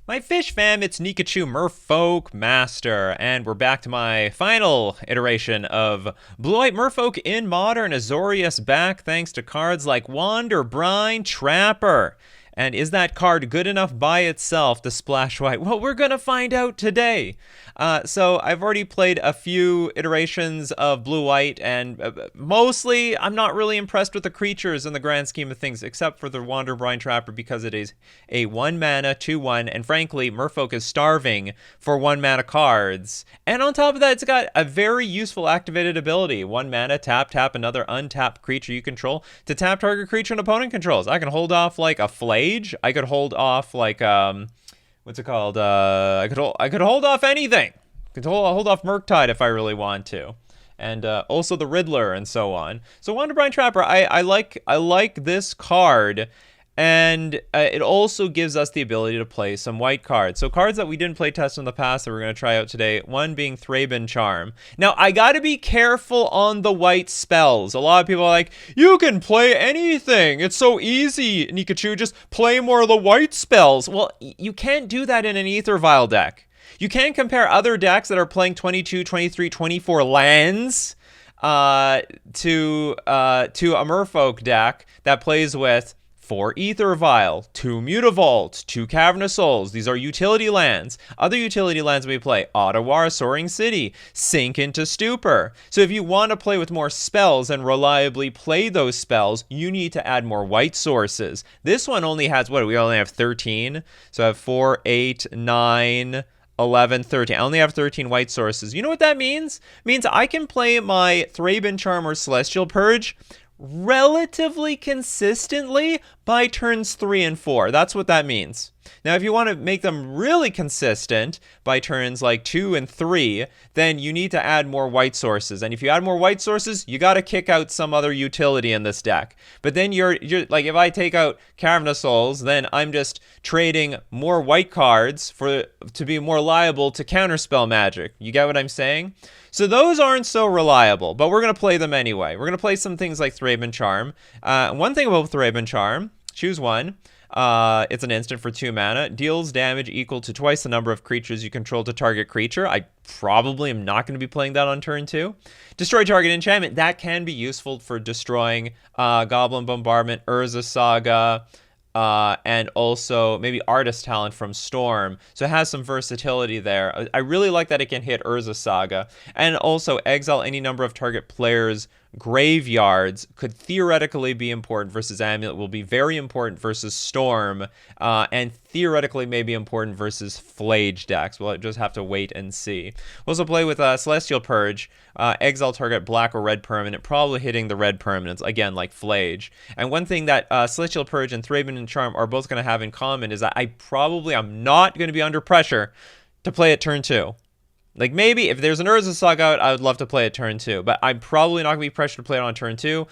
My fish fam, it's Nikachu Merfolk Master, and we're back to my final iteration of Blue-White Merfolk in Modern. Azorius back thanks to cards like Wander, Brine, Trapper. And is that card good enough by itself to splash white? Well, we're going to find out today. So I've already played a few iterations of blue-white, and mostly I'm not really impressed with the creatures in the grand scheme of things, except for the Wander, Brine, Trapper, because it is a 1-mana, 2/1, and frankly, Merfolk is starving for 1-mana cards. And on top of that, it's got a very useful activated ability. 1 mana, tap, another untapped creature you control to tap target creature an opponent controls. I can hold off like a Flay. I could hold off like what's it called? I could hold off anything. I could hold off Murktide if I really want to, and also the Riddler and so on. So Wander, Brine, Trapper, I like this card. And it also gives us the ability to play some white cards. So cards that we didn't play test in the past that we're going to try out today. One being Thraben Charm. Now, I got to be careful on the white spells. A lot of people are like, you can play anything. It's so easy, Nikachu. Just play more of the white spells. Well, you can't do that in an Aether Vial deck. You can't compare other decks that are playing 22, 23, 24 lands to a Merfolk deck that plays with 4 Aether Vial, 2 Mutavault, 2 Cavernous Souls. These are utility lands. Other utility lands we play: Ottawa, Soaring City, Sink into Stupor. So if you want to play with more spells and reliably play those spells, you need to add more white sources. This one only has, what, we only have 13? So I have 4, 8, 9... 11, 13. I only have 13 white sources. You know what that means? It means I can play my Thraben Charm or Celestial Purge relatively consistently by turns 3 and 4. That's what that means. Now, if you want to make them really consistent by turns like 2 and 3, then you need to add more white sources. And if you add more white sources, you got to kick out some other utility in this deck. But then you're like, if I take out Cavernous Souls, then I'm just trading more white cards to be more liable to counterspell magic. You get what I'm saying? So those aren't so reliable, but we're going to play them anyway. We're going to play some things like Thraben Charm. One thing about Thraben Charm, choose one. It's an instant for 2 mana. Deals damage equal to twice the number of creatures you control to target creature. I probably am not going to be playing that on turn 2. Destroy target enchantment. That can be useful for destroying Goblin Bombardment, Urza Saga, and also maybe Artist Talent from Storm. So it has some versatility there. I really like that it can hit Urza Saga. And also exile any number of target players' graveyards could theoretically be important versus Amulet, will be very important versus Storm, and theoretically may be important versus Flage decks. We'll just have to wait and see. We'll also play with Celestial Purge, exile target black or red permanent, probably hitting the red permanents, again, like Flage. And one thing that Celestial Purge and Thraben and Charm are both going to have in common is that I'm not going to be under pressure to play at turn 2. Like, maybe if there's an Urza Saga out, I would love to play it turn 2. But I'm probably not going to be pressured to play it on turn 2.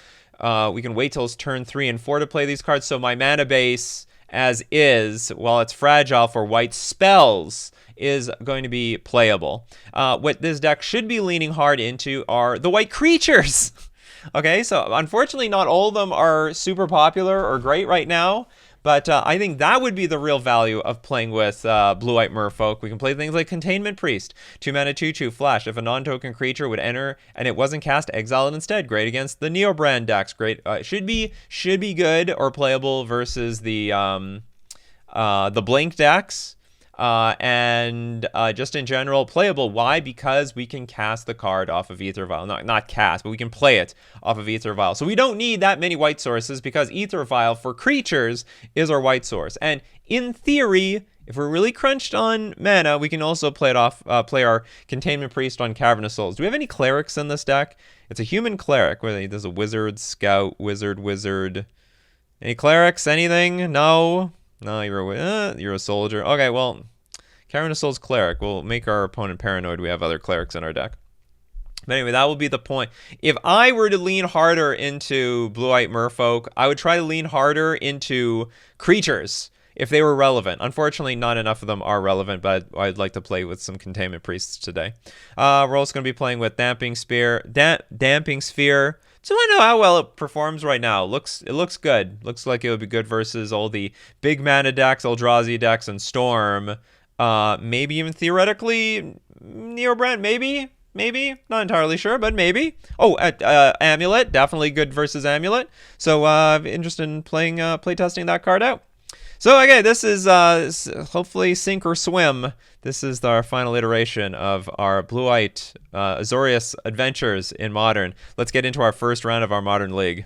We can wait till it's turn 3 and 4 to play these cards. So my mana base, as is, while it's fragile for white spells, is going to be playable. What this deck should be leaning hard into are the white creatures. Okay, so unfortunately not all of them are super popular or great right now. But I think that would be the real value of playing with Blue-White Merfolk. We can play things like Containment Priest, 2 mana 2/2 flash. If a non-token creature would enter and it wasn't cast, exile it instead. Great against the Neobrand decks. Great, should be good or playable versus the Blink decks. And just in general, playable. Why? Because we can cast the card off of Aether Vial. Not cast, but we can play it off of Aether Vial. So we don't need that many white sources because Aether Vial for creatures is our white source. And in theory, if we're really crunched on mana, we can also play our Containment Priest on Cavernous Souls. Do we have any clerics in this deck? It's a human cleric. There's a wizard, scout, wizard. Any clerics? Anything? No? No, you're a soldier. Okay, well, Cavernous Souls cleric will make our opponent paranoid we have other clerics in our deck. But anyway, that will be the point. If I were to lean harder into Blue-White Merfolk, I would try to lean harder into creatures if they were relevant. Unfortunately, not enough of them are relevant, but I'd like to play with some Containment Priests today. We're also going to be playing with Damping Sphere, So I know how well it performs right now. It looks good. Looks like it would be good versus all the big mana decks, Eldrazi decks, and Storm. Maybe even theoretically, Neobrand, maybe. Not entirely sure, but maybe. Oh, Amulet, definitely good versus Amulet. So interested in playtesting that card out. So okay, this is hopefully sink or swim. This is our final iteration of our Blue-White Azorius adventures in Modern. Let's get into our first round of our Modern League.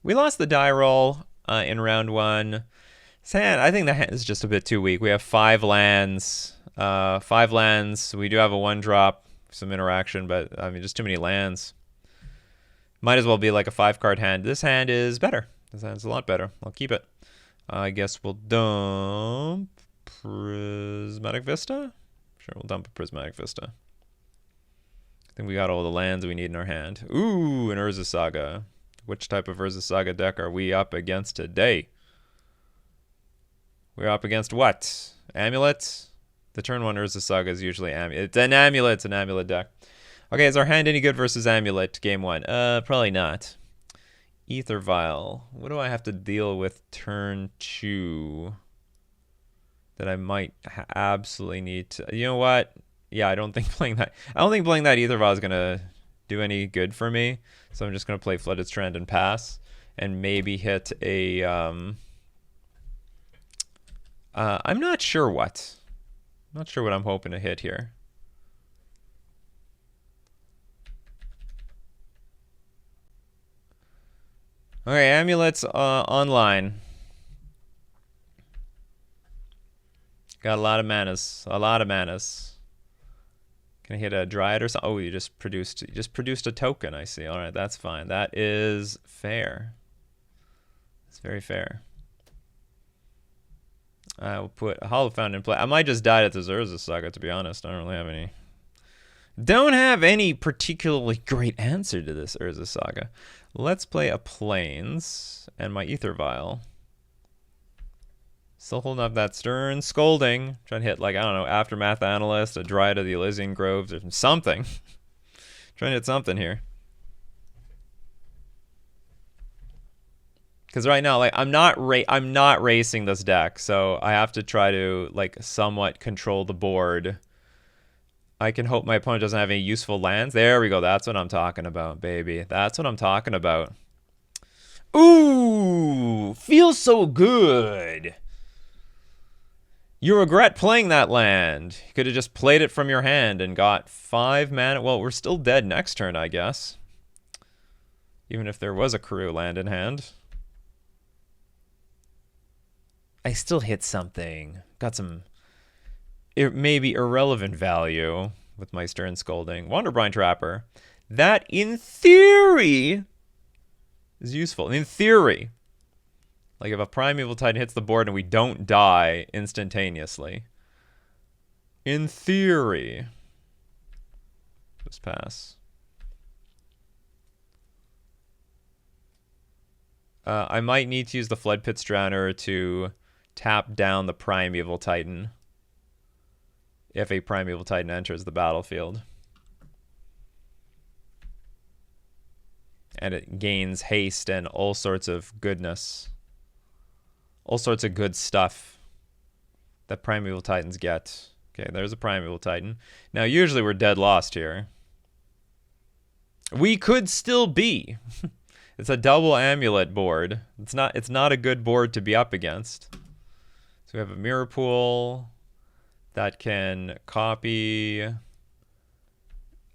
We lost the die roll in round 1. I think the hand is just a bit too weak. We have 5 lands. 5 lands. We do have a 1-drop, some interaction, but I mean, just too many lands. Might as well be like a 5-card hand. This hand is better. This hand's a lot better. I'll keep it. I guess we'll dump Prismatic Vista? Sure, we'll dump a Prismatic Vista. I think we got all the lands we need in our hand. Ooh, an Urza Saga. Which type of Urza Saga deck are we up against today? We're up against what? Amulet? The turn 1 Urza Saga is usually Amulet. It's an Amulet deck. Okay, is our hand any good versus Amulet game 1? Probably not. Ether Vial. What do I have to deal with turn 2 that I might absolutely need to? You know what? Yeah, I don't think playing that Ether Vial is gonna do any good for me. So I'm just gonna play Flooded Strand and pass, and maybe hit a. I'm not sure what. I'm not sure what I'm hoping to hit here. Okay, Amulets online. Got a lot of manas. Can I hit a Dryad or something? Oh, you just produced a token, I see. Alright, that's fine. That is fair. It's very fair. I will put a Hollow Fountain in play. I might just die at the Urza Saga, to be honest. I don't really have any particularly great answer to this Urza Saga. Let's play a Plains and my Ether Vial. Still holding up that Stern Scolding. Trying to hit, like, I don't know, Aftermath Analyst, a Dryad of the Elysian Groves, or something. Trying to hit something here. Because right now, like, I'm not racing this deck, so I have to try to, like, somewhat control the board. I can hope my opponent doesn't have any useful lands. There we go. That's what I'm talking about, baby. That's what I'm talking about. Ooh, feels so good. You regret playing that land. You could have just played it from your hand and got 5 mana. Well, we're still dead next turn, I guess. Even if there was a Karoo land in hand. I still hit something. Got some maybe irrelevant value with my Stern Scolding. Wanderbrine Trapper. That, in theory, is useful. In theory. Like if a Primeval Titan hits the board and we don't die instantaneously. In theory. Just pass. I might need to use the Flood Pit Strandor to tap down the Primeval Titan. If a Primeval Titan enters the battlefield. And it gains haste and all sorts of goodness. All sorts of good stuff that Primeval Titans get. Okay, there's a Primeval Titan. Now, usually we're dead lost here. We could still be. It's a double Amulet board. It's not a good board to be up against. So we have a Mirror Pool that can copy. Hold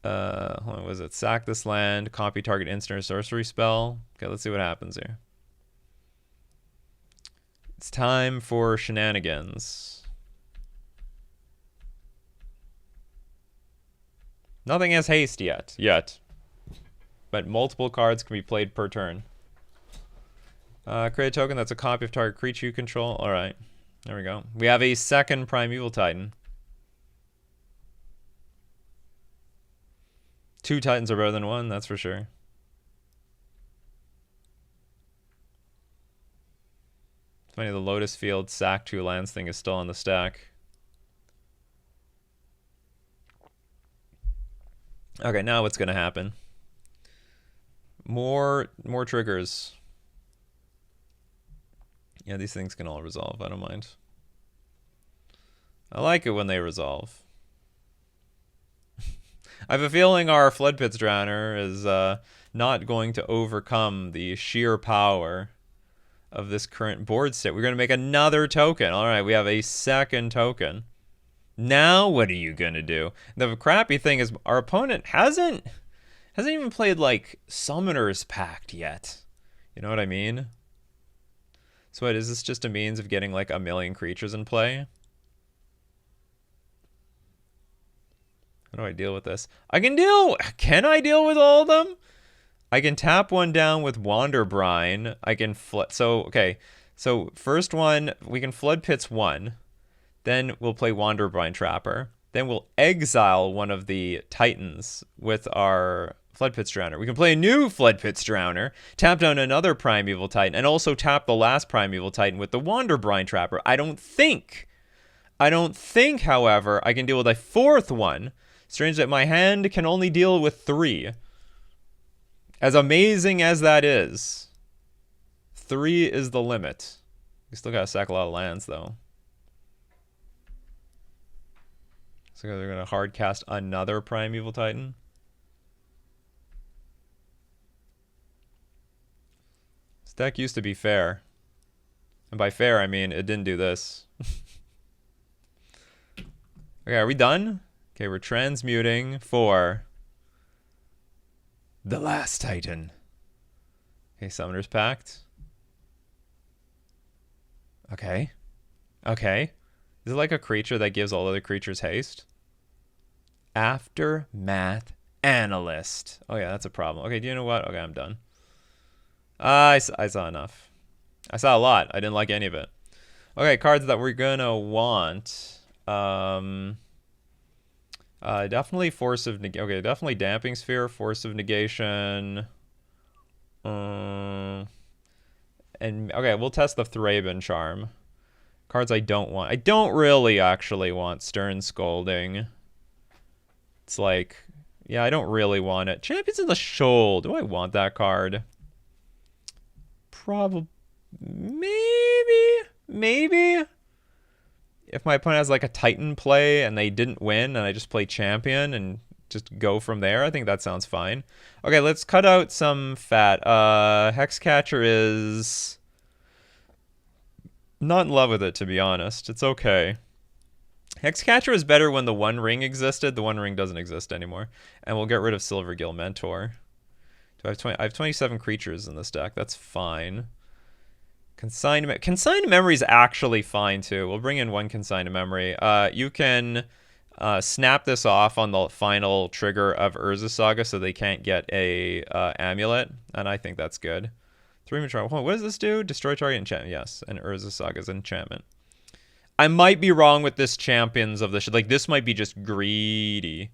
on, was it sack this land, copy target instant or sorcery spell? Okay, let's see what happens here. It's time for shenanigans. Nothing has haste yet. But multiple cards can be played per turn. Create a token that's a copy of target creature you control. Alright, there we go. We have a second Primeval Titan. 2 Titans are better than 1, that's for sure. It's funny, the Lotus Field sack 2 lands thing is still on the stack. Okay, now what's going to happen? More triggers. Yeah, these things can all resolve. I don't mind. I like it when they resolve. I have a feeling our Flood Pits Drowner is not going to overcome the sheer power of this current board state. We're going to make another token. All right, we have a second token. Now what are you going to do? The crappy thing is our opponent hasn't even played like Summoner's Pact yet. You know what I mean? So what, is this just a means of getting like a million creatures in play? How do I deal with this? Can I deal with all of them? I can tap one down with Wander Brine. I can okay. So first one, we can Flood Pits one. Then we'll play Wander Brine Trapper. Then we'll exile one of the Titans with our Flood Pits Drowner. We can play a new Flood Pits Drowner, tap down another Primeval Titan, and also tap the last Primeval Titan with the Wander Brine Trapper. I don't think, however, I can deal with a fourth one. Strange that my hand can only deal with 3. As amazing as that is, 3 is the limit. We still gotta sack a lot of lands, though. So they're gonna hard cast another Primeval Titan. This deck used to be fair. And by fair, I mean it didn't do this. Okay, are we done? Okay, we're transmuting for the last Titan. Okay, Summoner's Pact. Okay. Okay. Is it like a creature that gives all other creatures haste? Aftermath Analyst. Oh yeah, that's a problem. Okay, do you know what? Okay, I'm done. I saw enough. I saw a lot. I didn't like any of it. Okay, cards that we're gonna want. Definitely Force of Negation. Okay, definitely Damping Sphere, Force of Negation. And okay, we'll test the Thraben Charm. Cards I don't want. I don't really actually want Stern Scolding. It's like, yeah, I don't really want it. Champions of the Shoal. Do I want that card? Probably. Maybe. If my opponent has like a Titan play and they didn't win and I just play Champion and just go from there, I think that sounds fine. Okay, let's cut out some fat. Hexcatcher is not in love with it, to be honest. It's okay. Hexcatcher was better when the One Ring existed. The One Ring doesn't exist anymore. And we'll get rid of Silvergill Mentor. Do I have 20? I have 27 creatures in this deck. That's fine. Consigned Memory is actually fine too. We'll bring in one Consigned Memory. You can snap this off on the final trigger of Urza Saga so they can't get a amulet, and I think that's good. 3 mature. What does this do? Destroy target enchantment. Yes, and Urza Saga's enchantment. I might be wrong with this Champions of the like this might be just greedy.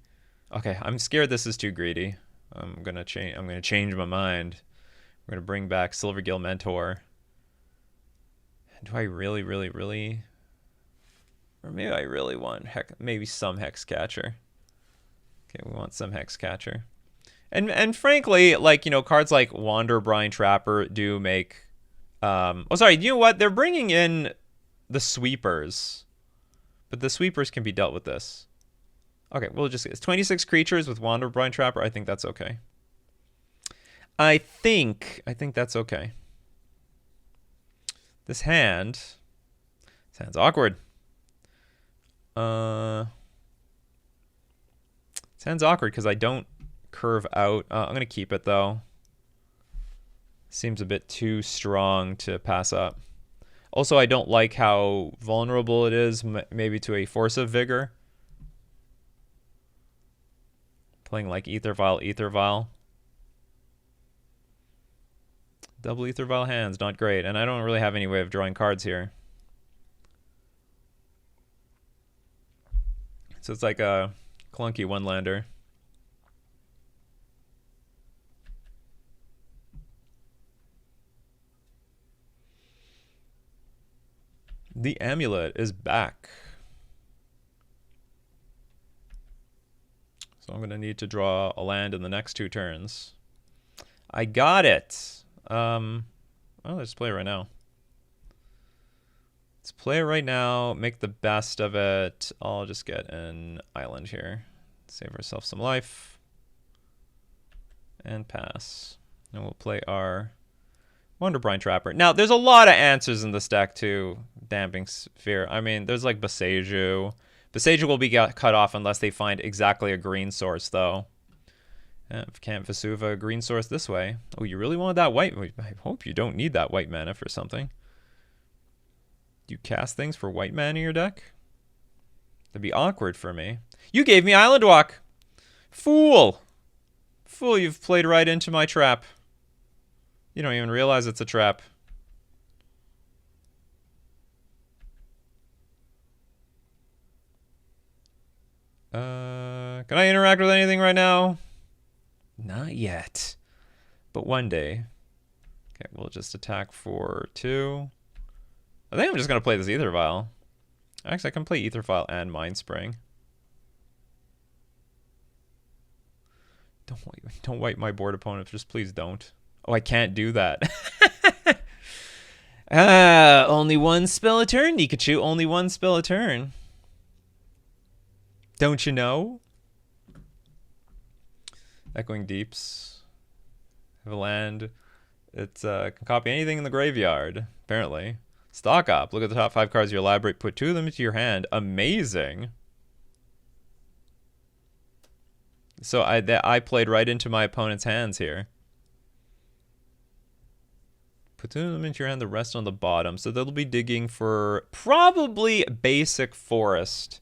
Okay, I'm scared this is too greedy. I'm gonna change my mind. We're gonna bring back Silvergill Mentor. Do I really? Or maybe I really want maybe some Hexcatcher. Okay, we want some Hexcatcher. And frankly, like, you know, cards like Wander Brine Trapper do make oh sorry, you know what? They're bringing in the sweepers. But the sweepers can be dealt with this. Okay, we'll just it's 26 creatures with Wander Brine Trapper. I think that's okay. I think that's okay. This hand's awkward. This hand's awkward because I don't curve out. I'm going to keep it, though. Seems a bit too strong to pass up. Also, I don't like how vulnerable it is, maybe to a Force of Vigor. Playing like Ether Vial. Double Ether Vial hands, not great. And I don't really have any way of drawing cards here. So it's like a clunky one-lander. The amulet is back. So I'm going to need to draw a land in the next 2 turns. I got it. Oh, let's play it right now. Let's play it right now. Make the best of it. I'll just get an island here. Save ourselves some life. And pass. And we'll play our Wonderbrine Trapper. Now, there's a lot of answers in this deck, too. Damping Sphere. I mean, there's like Boseiju. Boseiju will be cut off unless they find exactly a green source, though. Can't Vesuva green source this way. Oh, you really want that white? I hope you don't need that white mana for something. You cast things for white mana in your deck? That'd be awkward for me. You gave me Island Walk! Fool! Fool, you've played right into my trap. You don't even realize it's a trap. Can I interact with anything right now? Not yet. But one day. Okay, we'll just attack for 2. I think I'm just going to play this Ether Vial. Actually, I can play Ether Vial and Mind Spring. Don't wipe my board opponent. Just please don't. Oh, I can't do that. Only one spell a turn, Nikachu. Only one spell a turn. Don't you know? Echoing Deeps. Have a land. It can copy anything in the graveyard, apparently. Stock up. Look at the top 5 cards you elaborate. Put 2 of them into your hand. Amazing. So I played right into my opponent's hands here. Put 2 of them into your hand, the rest on the bottom. So they'll be digging for probably basic forest,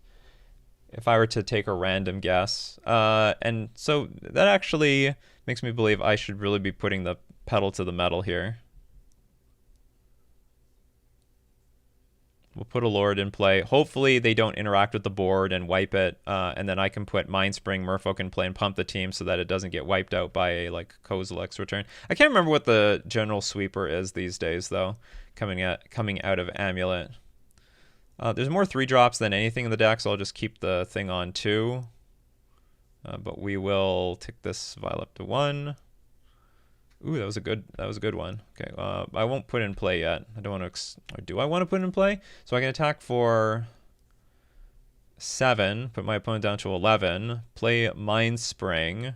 if I were to take a random guess. And so that actually makes me believe I should really be putting the pedal to the metal here. We'll put a Lord in play. Hopefully they don't interact with the board and wipe it, and then I can put Mind Spring, Merfolk in play and pump the team so that it doesn't get wiped out by a like Kozilek's return. I can't remember what the general sweeper is these days though, coming out of Amulet. There's more 3-drops than anything in the deck, so I'll just keep the thing on 2. But we will tick this Vial up to 1. Ooh, that was a good one. Okay, I won't put in play yet. I don't want to. Or do I want to put in play? So I can attack for 7. Put my opponent down to 11. Play Mind Spring.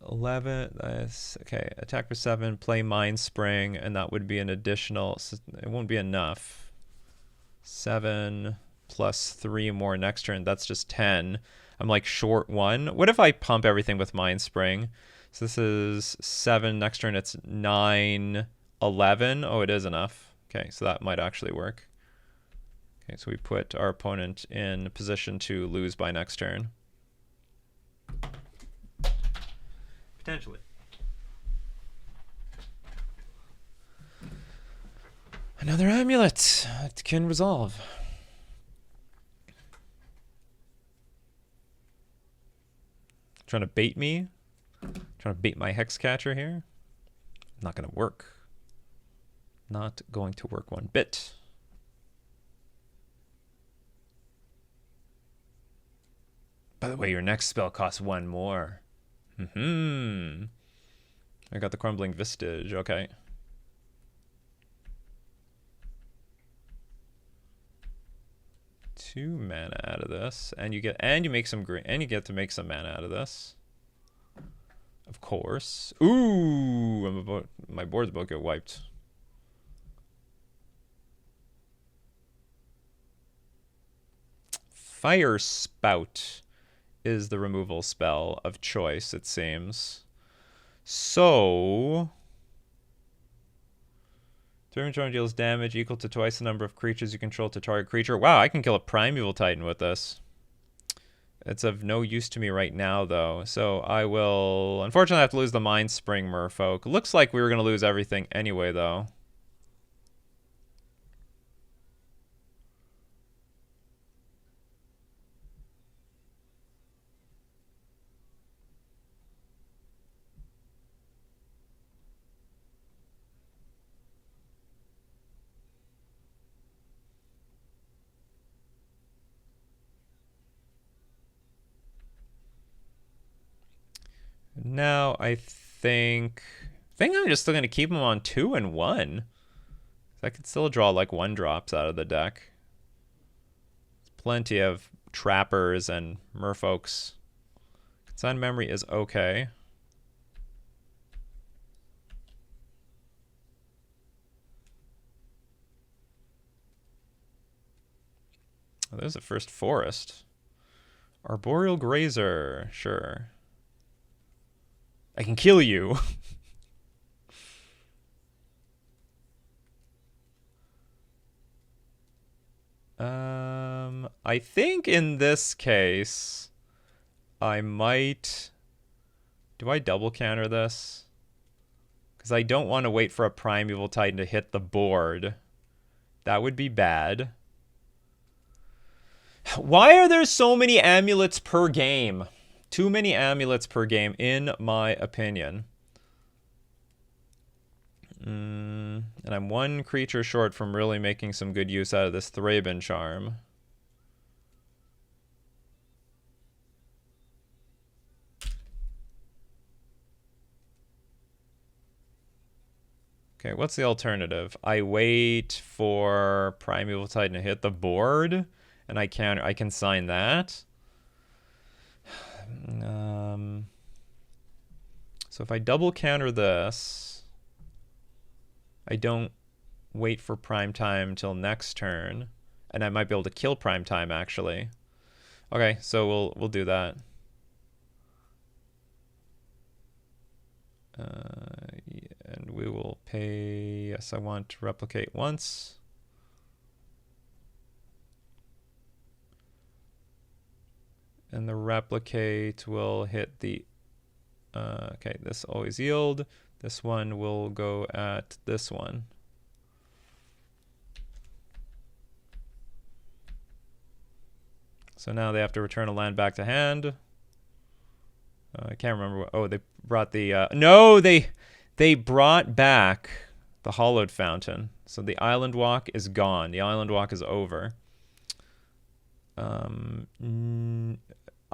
Okay. Attack for 7. Play Mind Spring, and that would be an additional. It won't be enough. 7 plus 3 more next turn. That's just 10. I'm like short 1. What if I pump everything with Mind Spring? So this is 7. Next turn it's 9, 11. Oh, it is enough. Okay, so that might actually work. Okay, so we put our opponent in position to lose by next turn. Potentially. Another amulet. It can resolve. Trying to bait me? Trying to bait my hex catcher here? Not going to work. Not going to work one bit. By the way, your next spell costs 1 more. I got the Crumbling Vistage. Okay. Two mana out of this, and you make some green, and you get to make some mana out of this. Of course. Ooh, my board's about to get wiped. Fire Spout is the removal spell of choice, it seems. So Turn deals damage equal to twice the number of creatures you control to target creature. Wow, I can kill a Primeval Titan with this. It's of no use to me right now, though. So I will, unfortunately, have to lose the Mind Spring Merfolk. Looks like we were going to lose everything anyway, though. now I think I'm just still gonna keep them on 2 and 1. I could still draw like 1-drops out of the deck. There's plenty of trappers and merfolks. Consigned memory is okay. Oh, there's the first forest. Arboreal Grazer, sure. I can kill you. I think in this case, I might... Do I double counter this? Because I don't want to wait for a Primeval Titan to hit the board. That would be bad. Why are there so many amulets per game? Too many amulets per game, in my opinion. And I'm 1 creature short from really making some good use out of this Thraben Charm. Okay, what's the alternative? I wait for Primeval Titan to hit the board, and I can sign that. So if I double counter this, I don't wait for prime time till next turn, and I might be able to kill prime time actually. Okay, so we'll do that. And we will pay. Yes, I want to replicate once. And the replicate will hit the... okay, this always yield. This one will go at this one. So now they have to return a land back to hand. I can't remember what... Oh, they brought the... no, they brought back the Hollowed Fountain. So the Island Walk is gone. The Island Walk is over.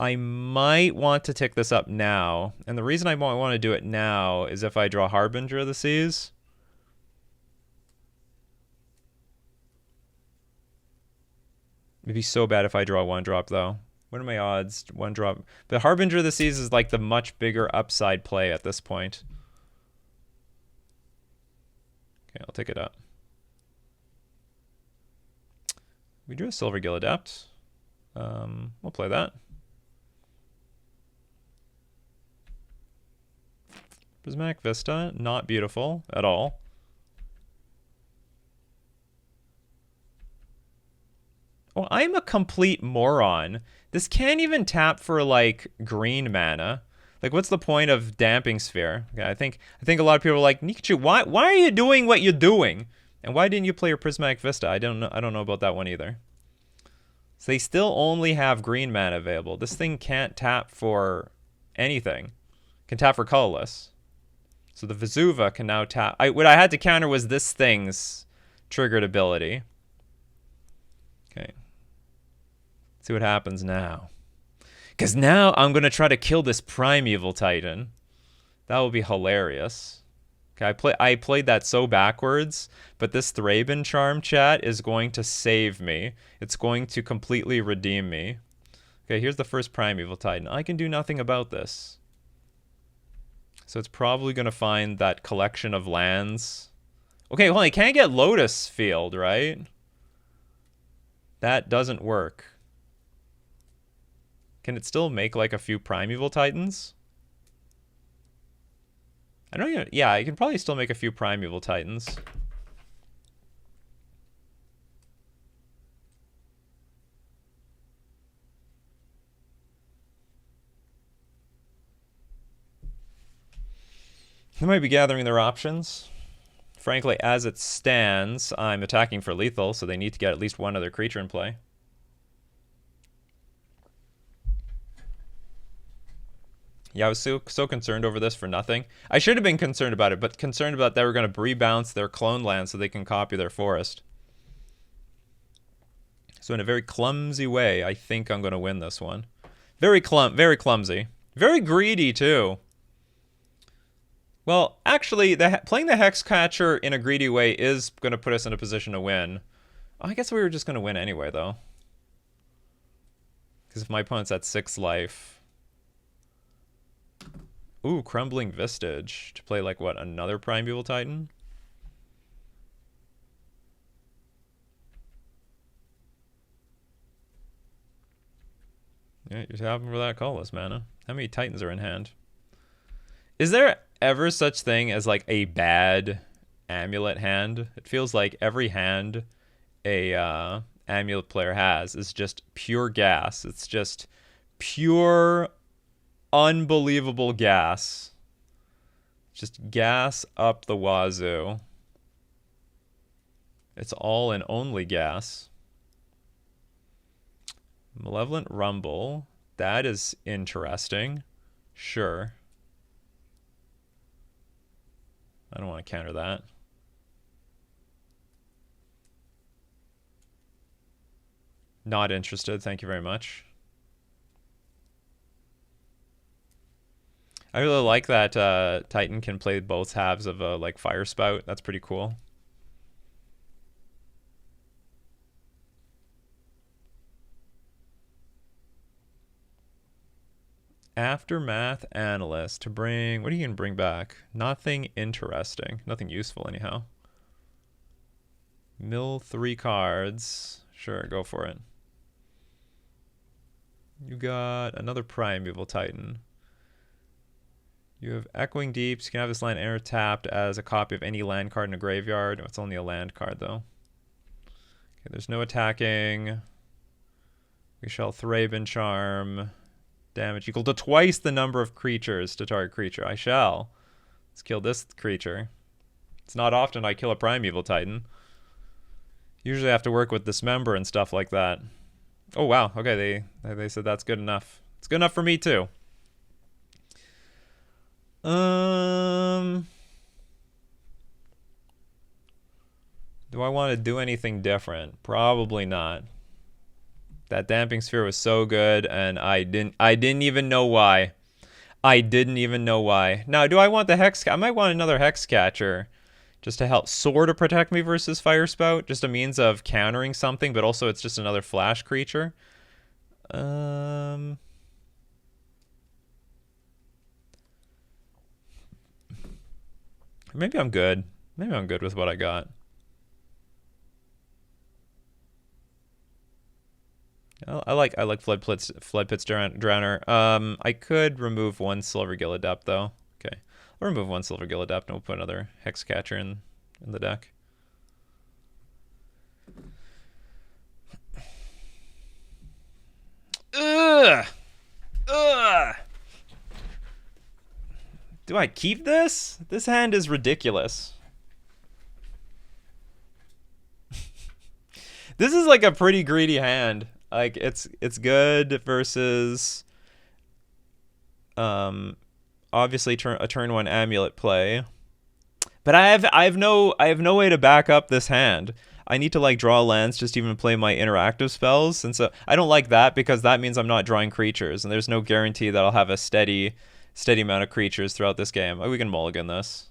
I might want to tick this up now. And the reason I might want to do it now is if I draw Harbinger of the Seas. It'd be so bad if I draw 1-drop, though. What are my odds? 1-drop. But Harbinger of the Seas is like the much bigger upside play at this point. Okay, I'll take it up. We drew a Silvergill Adept. We'll play that. Prismatic Vista, not beautiful at all. Oh, I'm a complete moron. This can't even tap for like green mana. Like, what's the point of Damping Sphere? Okay, I think a lot of people are like, Nikachu, why are you doing what you're doing? And why didn't you play your Prismatic Vista? I don't know about that one either. So they still only have green mana available. This thing can't tap for anything. It can tap for colorless. So the Vesuva can now tap. What I had to counter was this thing's triggered ability. Okay. See what happens now. Because now I'm going to try to kill this Primeval Titan. That will be hilarious. Okay, I played that so backwards, but this Thraben Charm, chat, is going to save me. It's going to completely redeem me. Okay, here's the first Primeval Titan. I can do nothing about this. So it's probably going to find that collection of lands. Okay, well, I can't get Lotus Field, right? That doesn't work. Can it still make like a few Primeval Titans? I don't even... Yeah, I can probably still make a few Primeval Titans. They might be gathering their options. Frankly, as it stands, I'm attacking for lethal, so they need to get at least one other creature in play. Yeah, I was so concerned over this for nothing. I should have been concerned about it, but concerned about they were going to rebounce their clone land so they can copy their forest. So in a very clumsy way, I think I'm going to win this one. Very clumsy. Very greedy, too. Well, actually, playing the Hexcatcher in a greedy way is going to put us in a position to win. Oh, I guess we were just going to win anyway, though. Because if my opponent's at 6 life... Ooh, Crumbling Vistage. To play, like, what, another Primeval Titan? Yeah, you're tapping for that colorless mana. How many Titans are in hand? Is there ever such thing as, like, a bad amulet hand? It feels like every hand a amulet player has is just pure gas. It's just pure, unbelievable gas. Just gas up the wazoo. It's all and only gas. Malevolent Rumble. That is interesting. Sure. I don't want to counter that. Not interested. Thank you very much. I really like that Titan can play both halves of a like Fire Spout. That's pretty cool. Aftermath Analyst to bring... What are you going to bring back? Nothing interesting. Nothing useful, anyhow. Mill 3 cards. Sure, go for it. You got another Primeval Titan. You have Echoing Deeps. You can have this land enter tapped as a copy of any land card in a graveyard. Oh, it's only a land card, though. Okay, there's no attacking. We shall Thraben Charm. Damage equal to twice the number of creatures to target creature. I shall. Let's kill this creature. It's not often I kill a Primeval Titan. Usually I have to work with Dismember and stuff like that. Oh, wow. Okay, they said that's good enough. It's good enough for me, too. Do I want to do anything different? Probably not. That Damping Sphere was so good, and I didn't even know why. I didn't even know why. Now, do I want the Hex... I might want another Hexcatcher just to help sort of protect me versus Fire Spout. Just a means of countering something, but also it's just another flash creature. Maybe I'm good. Maybe I'm good with what I got. I like Flood Pits Drowner. I could remove one Silvergill Adept though. Okay, I'll remove one Silvergill Adept and we'll put another Hexcatcher in the deck. Ugh! Ugh! Do I keep this? This hand is ridiculous. This is like a pretty greedy hand. Like it's good versus obviously a turn 1 amulet play. But I have no way to back up this hand. I need to like draw lands just to even play my interactive spells, and so I don't like that because that means I'm not drawing creatures, and there's no guarantee that I'll have a steady amount of creatures throughout this game. Oh, we can mulligan this.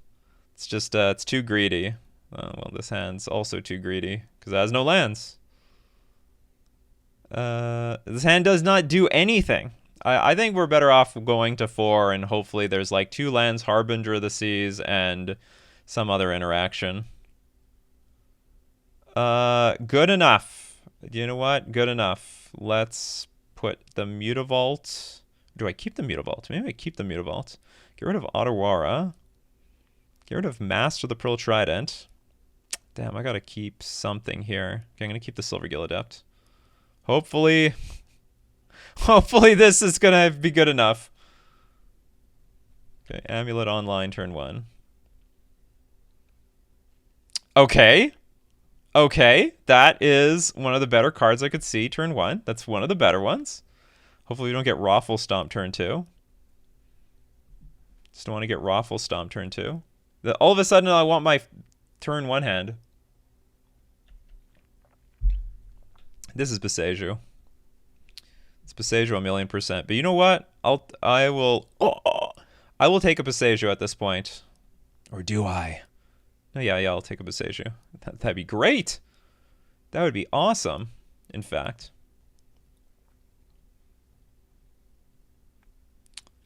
It's just it's too greedy. Oh, well, this hand's also too greedy because it has no lands. This hand does not do anything. I think we're better off going to 4 and hopefully there's like 2 lands, Harbinger of the Seas, and some other interaction. Good enough. You know what? Good enough. Let's put the Mutavault. Do I keep the Mutavault? Maybe I keep the Mutavault. Get rid of Otawara. Get rid of Master the Pearl Trident. Damn, I gotta keep something here. Okay, I'm gonna keep the Silvergill Adept. Hopefully this is gonna be good enough. Okay, Amulet Online, turn 1. Okay, that is one of the better cards I could see, turn 1. That's one of the better ones. Hopefully we don't get Raffle Stomp turn 2. Just don't want to get Raffle Stomp turn 2. All of a sudden I want my turn 1 hand. This is Boseiju. It's Boseiju 1,000,000%. But you know what? I will take a Boseiju at this point. Or do I? No, yeah, I'll take a Boseiju. That'd be great. That would be awesome, in fact.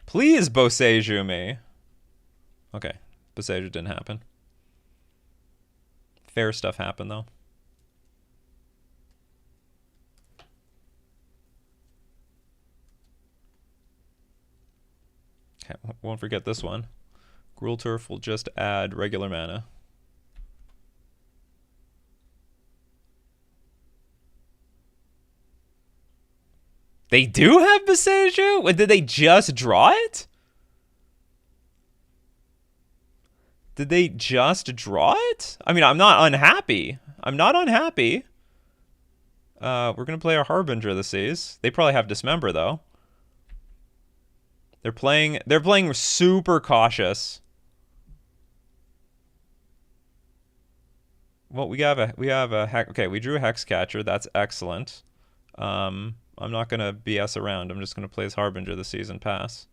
Please Boseiju me. Okay, Boseiju didn't happen. Fair stuff happened, though. Okay, won't forget this one. Gruul Turf will just add regular mana. They do have Boseiju? Did they just draw it? Did they just draw it? I mean, I'm not unhappy. I'm not unhappy. We're going to play our Harbinger of the Seas. They probably have Dismember, though. They're playing super cautious. Well, we have a hex. Okay, we drew a Hexcatcher. That's excellent. I'm not gonna BS around. I'm just gonna play as Harbinger of the Seas and pass.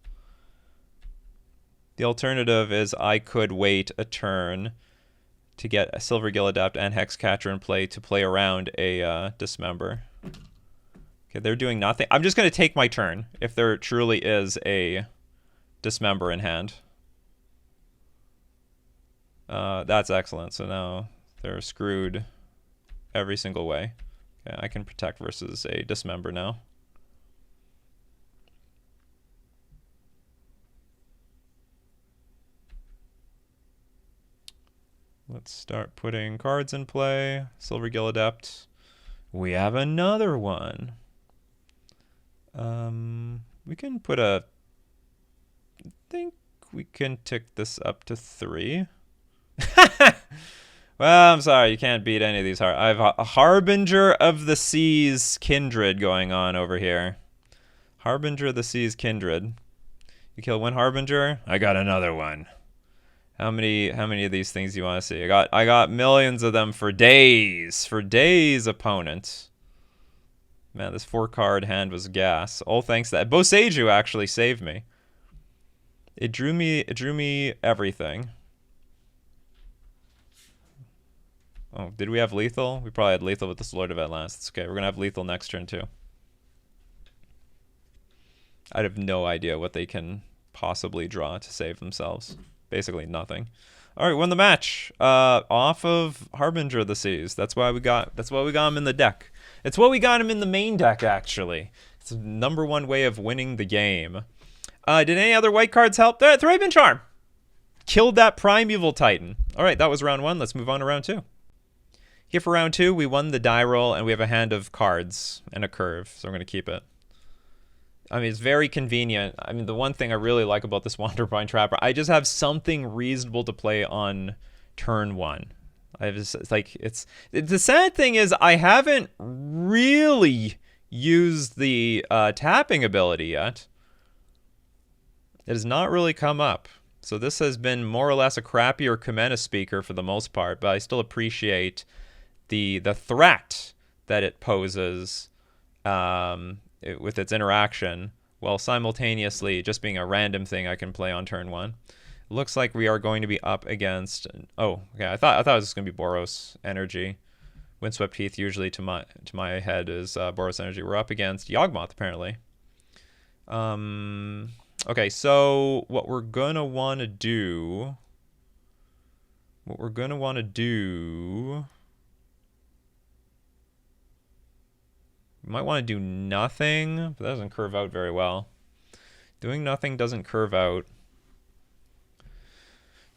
The alternative is I could wait a turn to get a Silvergill Adept and Hexcatcher in play to play around a Dismember. Okay, they're doing nothing. I'm just gonna take my turn if there truly is a Dismember in hand. That's excellent. So now they're screwed every single way. Okay, I can protect versus a Dismember now. Let's start putting cards in play. Silvergill Adept. We have another one. We can put a... I think we can tick this up to 3. Well, I'm sorry, you can't beat any of these. I have a Harbinger of the Seas Kindred going on over here. Harbinger of the Seas Kindred. You kill one Harbinger, I got another one. How many of these things do you want to see? I got millions of them for days. For days, opponent. Man, this 4-card hand was gas. All thanks to that. Boseiju actually saved me. It drew me everything. Oh, did we have lethal? We probably had lethal with this Lord of Atlantis. It's okay, we're gonna have lethal next turn too. I have no idea what they can possibly draw to save themselves. Basically nothing. All right, won the match. Off of Harbinger of the Seas. That's why we got him in the deck. It's what we got him in the main deck, actually. It's the #1 way of winning the game. Did any other white cards help? Thraben Charm. Killed that Primeval Titan. All right, that was round 1. Let's move on to round 2. Here for round 2, we won the die roll, and we have a hand of cards and a curve, so I'm going to keep it. I mean, it's very convenient. I mean, the one thing I really like about this Wandervine Trapper, I just have something reasonable to play on turn 1. The sad thing is I haven't really used the tapping ability yet. It has not really come up. So this has been more or less a crappier Kumena speaker for the most part, but I still appreciate the threat that it poses with its interaction, while simultaneously just being a random thing I can play on turn 1. Looks like we are going to be up against... Oh, okay. I thought it was just going to be Boros Energy. Windswept Heath usually to my head is Boros Energy. We're up against Yawgmoth apparently. Okay, so what we're gonna want to do... We might want to do nothing, but that doesn't curve out very well. Doing nothing doesn't curve out.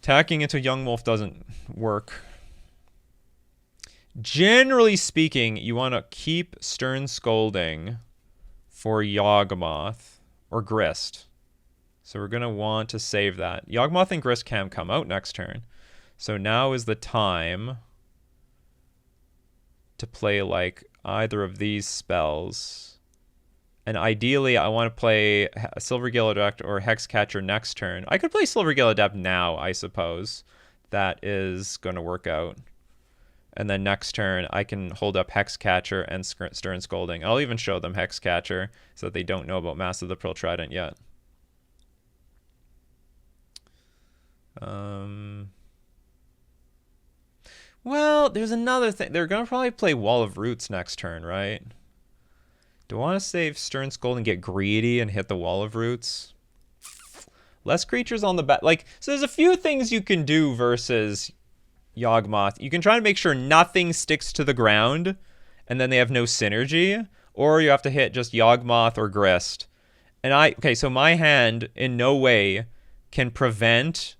Tacking into Young Wolf doesn't work. Generally speaking, you want to keep Stern Scolding for Yawgmoth or Grist. So we're going to want to save that. Yawgmoth and Grist can come out next turn. So now is the time to play like either of these spells. And ideally, I want to play Silvergill Adept or Hexcatcher next turn. I could play Silvergill Adept now, I suppose. That is going to work out. And then next turn, I can hold up Hexcatcher and Stern Scolding. I'll even show them Hexcatcher so that they don't know about Mass of the Pearl Trident yet. Well, there's another thing. They're going to probably play Wall of Roots next turn, right? Do I want to save Stern Scold and get greedy and hit the Wall of Roots? Less creatures on the back. Like, so there's a few things you can do versus Yawgmoth. You can try to make sure nothing sticks to the ground, and then they have no synergy. Or you have to hit just Yawgmoth or Grist. And okay, so my hand in no way can prevent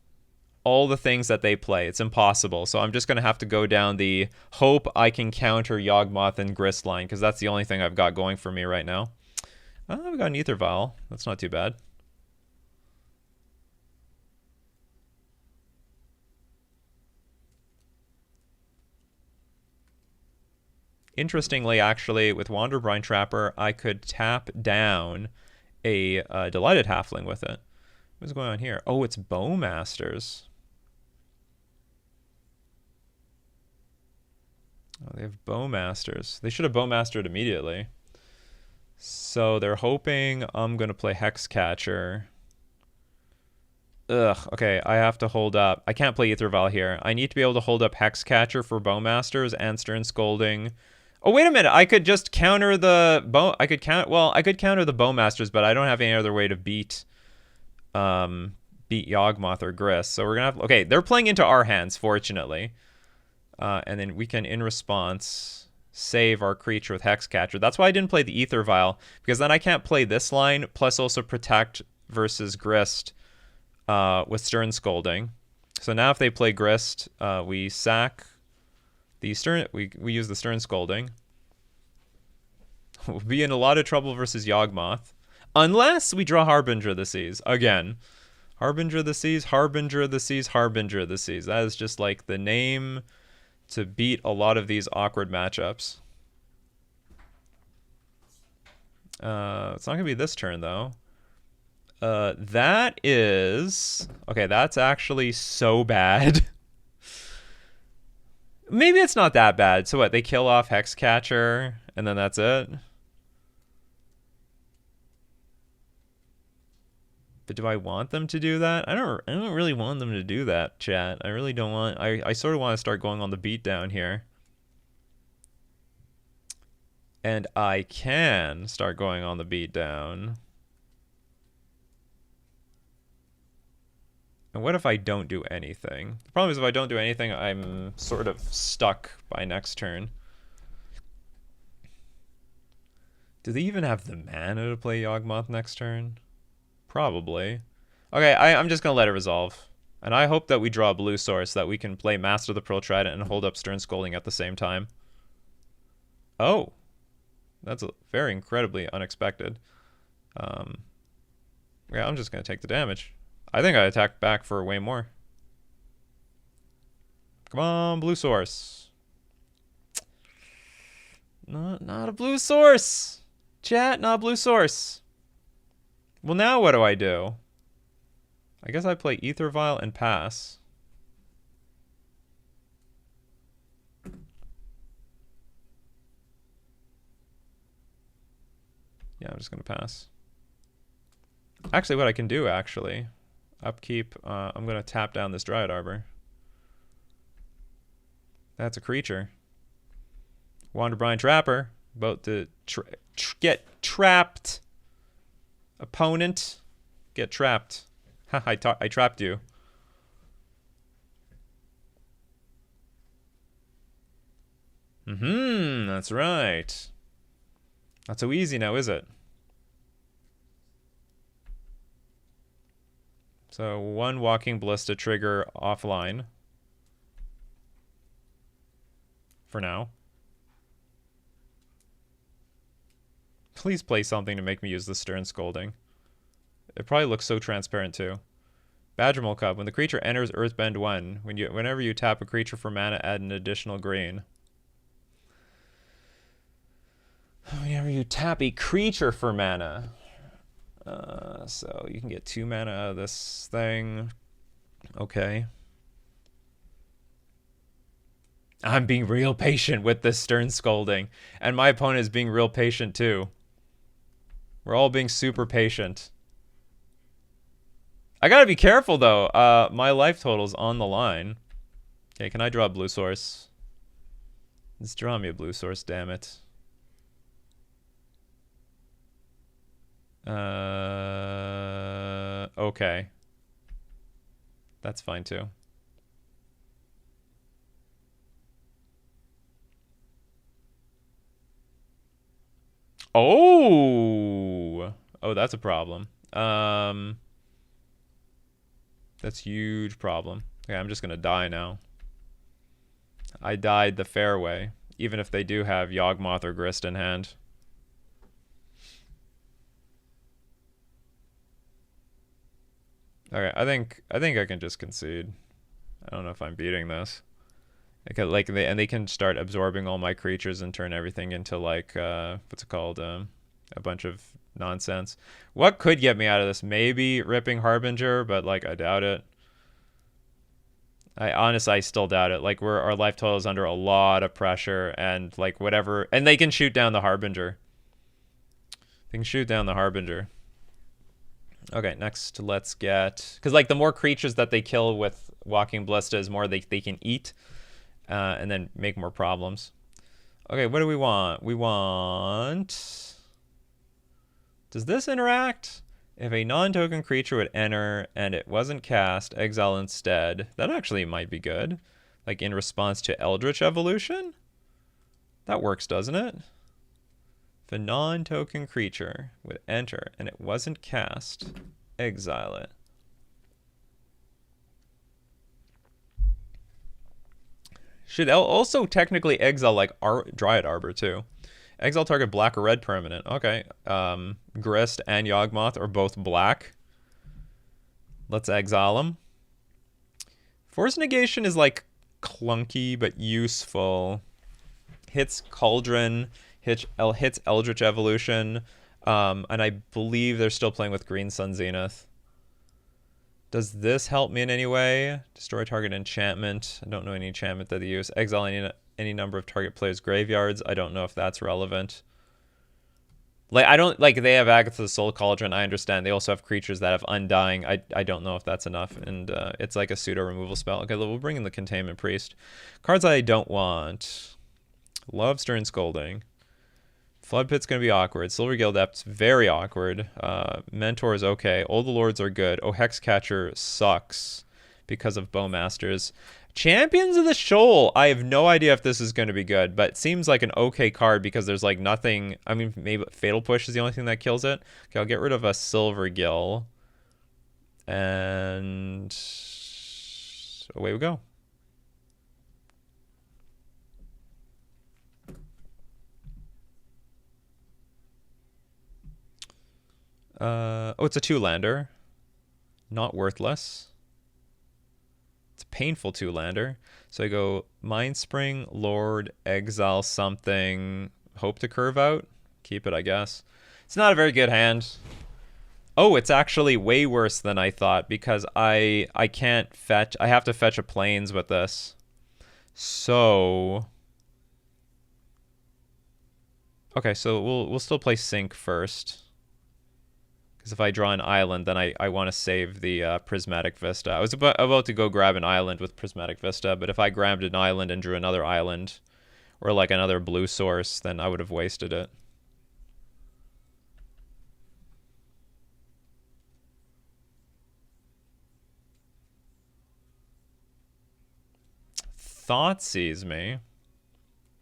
all the things that they play. It's impossible. So I'm just going to have to go down the hope I can counter Yawgmoth and Grist line, because that's the only thing I've got going for me right now. Oh, we got an Ether Vial. That's not too bad. Interestingly, actually, with Wanderbrine Trapper, I could tap down a Delighted Halfling with it. What's going on here? Oh, it's Bowmasters. Oh, they have Bowmasters. They should have Bowmastered immediately. So they're hoping I'm going to play Hexcatcher. Ugh, okay, I have to hold up. I can't play Ether Vial here. I need to be able to hold up Hexcatcher for Bowmasters and Stern Scolding. Oh, wait a minute. I could just counter the I could counter the Bowmasters, but I don't have any other way to beat Yawgmoth or Grist. So we're going to have... Okay, they're playing into our hands, fortunately. And then we can, in response, save our creature with Hexcatcher. That's why I didn't play the Ether Vial, because then I can't play this line, plus also protect versus Grist with Stern Scolding. So now if they play Grist, we sack the Stern... We use the Stern Scolding. We'll be in a lot of trouble versus Yawgmoth. Unless we draw Harbinger of the Seas. Again. Harbinger of the Seas, Harbinger of the Seas, Harbinger of the Seas. That is just like the name to beat a lot of these awkward matchups. It's not going to be this turn, though. That is... Okay, that's actually so bad. Maybe it's not that bad. So what, they kill off Hexcatcher, and then that's it? But do I want them to do that? I don't really want them to do that, chat. I really don't want... I sort of want to start going on the beatdown here. And I can start going on the beatdown. And what if I don't do anything? The problem is if I don't do anything, I'm sort of stuck by next turn. Do they even have the mana to play Yawgmoth next turn? Probably. Okay, I'm just going to let it resolve. And I hope that we draw a blue source, that we can play Master of the Pearl Trident and hold up Stern Scolding at the same time. Oh. That's very incredibly unexpected. Yeah, I'm just going to take the damage. I think I attack back for way more. Come on, blue source. Not a blue source. Chat, not a blue source. Well, now what do? I guess I play Ether Vial and pass. Yeah, I'm just going to pass. Actually, what I can do, upkeep, I'm going to tap down this Dryad Arbor. That's a creature. Wanderbrine Trapper, about to get trapped. Opponent, get trapped. Ha, I trapped you. That's right. Not so easy now, is it? So one Walking Ballista trigger offline. For now. Please play something to make me use the Stern Scolding. It probably looks so transparent too. Badgermole Cub. When the creature enters Earthbend 1, whenever you tap a creature for mana, add an additional green. Whenever you tap a creature for mana. So you can get 2 mana out of this thing. Okay. I'm being real patient with this Stern Scolding. And my opponent is being real patient too. We're all being super patient. I gotta be careful though. My life total's on the line. Okay, can I draw a blue source? Just draw me a blue source, damn it. Okay. That's fine too. Oh! Oh, that's a problem. That's huge problem. Okay, I'm just gonna die now. I died the fair way, even if they do have Yawgmoth or Grist in hand. Okay, I think I can just concede. I don't know if I'm beating this. Like they can start absorbing all my creatures and turn everything into like what's it called? A bunch of nonsense. What could get me out of this? Maybe ripping Harbinger, but like I doubt it. I still doubt it. Like our life total is under a lot of pressure, and like whatever, and they can shoot down the Harbinger. They can shoot down the Harbinger. Okay, next let's get, because like the more creatures that they kill with Walking Ballista is more they can eat, and then make more problems. Okay, what do we want? We want. Does this interact? If a non-token creature would enter and it wasn't cast, exile instead. That actually might be good. Like in response to Eldritch Evolution? That works, doesn't it? If a non-token creature would enter and it wasn't cast, exile it. Should also technically exile like Dryad Arbor too. Exile target black or red permanent. Okay. Grist and Yawgmoth are both black. Let's exile them. Force negation is like clunky but useful. Hits Cauldron, hits Eldritch Evolution, and I believe they're still playing with Green Sun Zenith. Does this help me in any way? Destroy target enchantment. I don't know any enchantment that they use. Exile any number of target players' graveyards. I don't know if that's relevant. Like I don't like they have Agatha's Soul Cauldron. I understand. They also have creatures that have Undying. I don't know if that's enough, and it's like a pseudo removal spell. Okay, we'll bring in the Containment Priest. Cards I don't want. Love Stern Scolding. Flood Pit's gonna be awkward. Silver Gill Depth's very awkward. Mentor is okay. All the Lords are good. Oh, Hexcatcher sucks because of Bowmasters. Champions of the Shoal. I have no idea if this is going to be good, but it seems like an okay card because there's like nothing. I mean, maybe Fatal Push is the only thing that kills it. Okay, I'll get rid of a Silver Gill. And away we go. Oh, it's a 2-lander. Not worthless. It's a painful 2-lander. So I go Mindspring, Lord, exile something, hope to curve out. Keep it, I guess. It's not a very good hand. Oh, it's actually way worse than I thought because I can't fetch. I have to fetch a plains with this. So okay, so we'll still play Sync first. Because if I draw an island, then I want to save the Prismatic Vista. I was about to go grab an island with Prismatic Vista, but if I grabbed an island and drew another island, or like another blue source, then I would have wasted it. Thoughtseize me.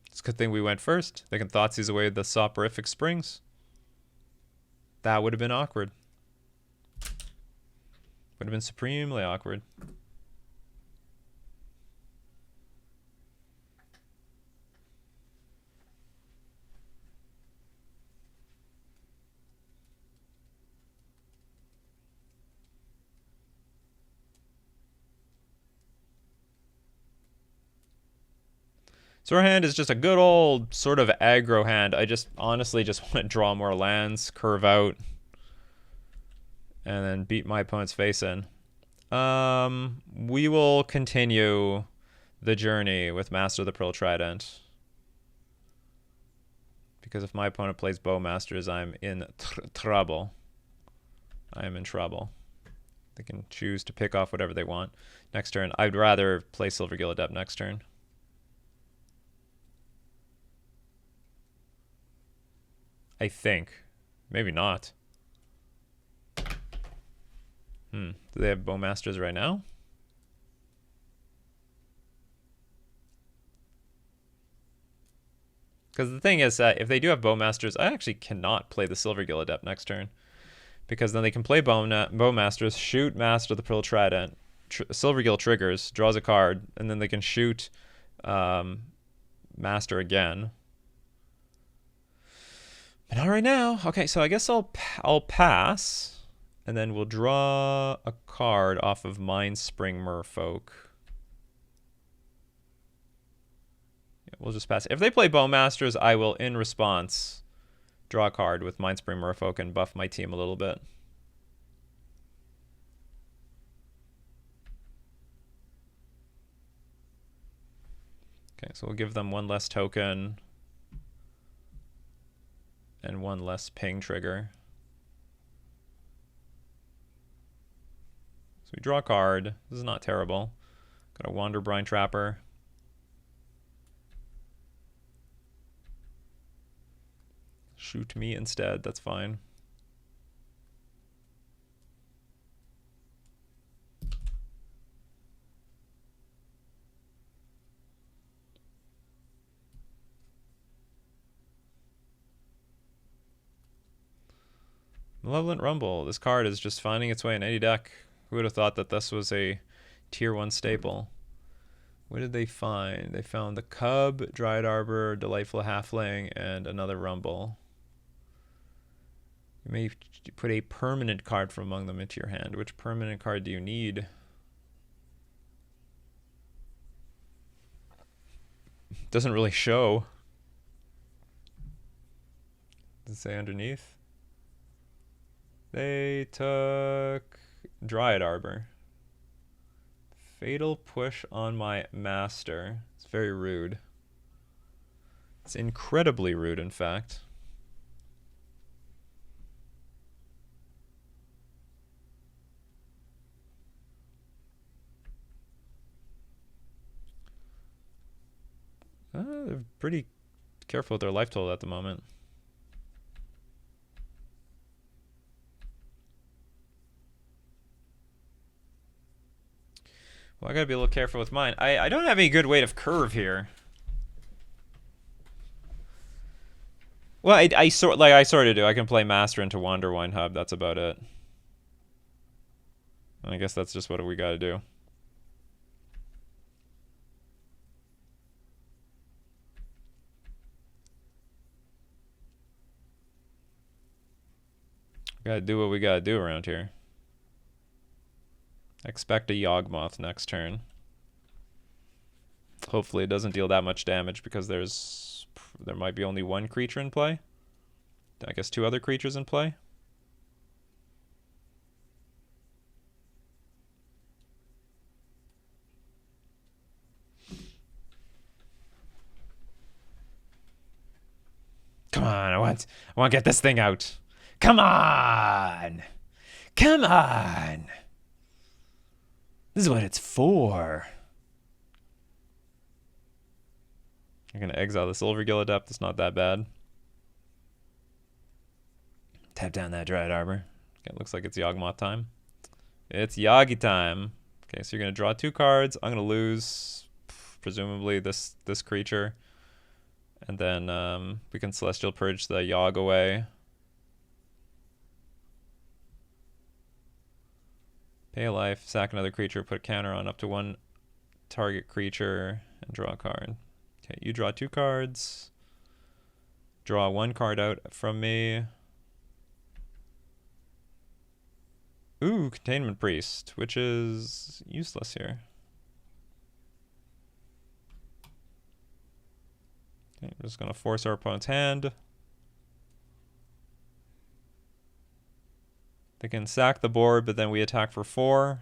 It's a good thing we went first. They can Thoughtseize away the Soporific Springs. That would have been awkward. Would have been supremely awkward. So our hand is just a good old sort of aggro hand. I just honestly just want to draw more lands, curve out, and then beat my opponent's face in. We will continue the journey with Master of the Pearl Trident. Because if my opponent plays Bowmasters, I'm in trouble. I am in trouble. They can choose to pick off whatever they want. Next turn, I'd rather play Silver Gill Adept next turn. I think. Maybe not. Do they have Bowmasters right now? Because the thing is that if they do have Bowmasters, I actually cannot play the Silvergill Adept next turn. Because then they can play Bowmasters, shoot Master the Pearl Trident, Silvergill triggers, draws a card, and then they can shoot Master again. But not right now. Okay, so I guess I'll pass, and then we'll draw a card off of Mindspring Merfolk. We'll just pass. If they play Bowmasters, I will, in response, draw a card with Mindspring Merfolk and buff my team a little bit. Okay, so we'll give them one less token and one less ping trigger. So we draw a card. This is not terrible. Got a Wander Brine Trapper. Shoot me instead, that's fine. Malevolent Rumble. This card is just finding its way in any deck. Who would have thought that this was a tier 1 staple? What did they find? They found the Cub, Dryad Arbor, Delightful Halfling, and another Rumble. You may put a permanent card from among them into your hand. Which permanent card do you need? Doesn't really show. Does it say underneath? They took Dryad Arbor. Fatal Push on my Master. It's very rude. It's incredibly rude, in fact. They're pretty careful with their life total at the moment. Well, I gotta be a little careful with mine. I don't have any good weight of curve here. Well, I sort of do. I can play Master into Wanderwine Hub. That's about it. And I guess that's just what we gotta do. We gotta do what we gotta do around here. Expect a Yawgmoth next turn. Hopefully it doesn't deal that much damage because there might be only one creature in play. I guess two other creatures in play. Come on, I want to get this thing out. Come on! Come on! This is what it's for. I'm going to exile the Silvergill Adept. It's not that bad. Tap down that Dryad Arbor. Okay, it looks like it's Yawgmoth time. It's Yagi time. Okay, so you're going to draw 2 cards. I'm going to lose, presumably, this creature. And then we can Celestial Purge the Yawg away. Pay a life, sack another creature, put a counter on up to 1 target creature, and draw a card. Okay, you draw 2 cards. Draw 1 card out from me. Ooh, Containment Priest, which is useless here. Okay, we're just going to force our opponent's hand. They can sack the board, but then we attack for 4.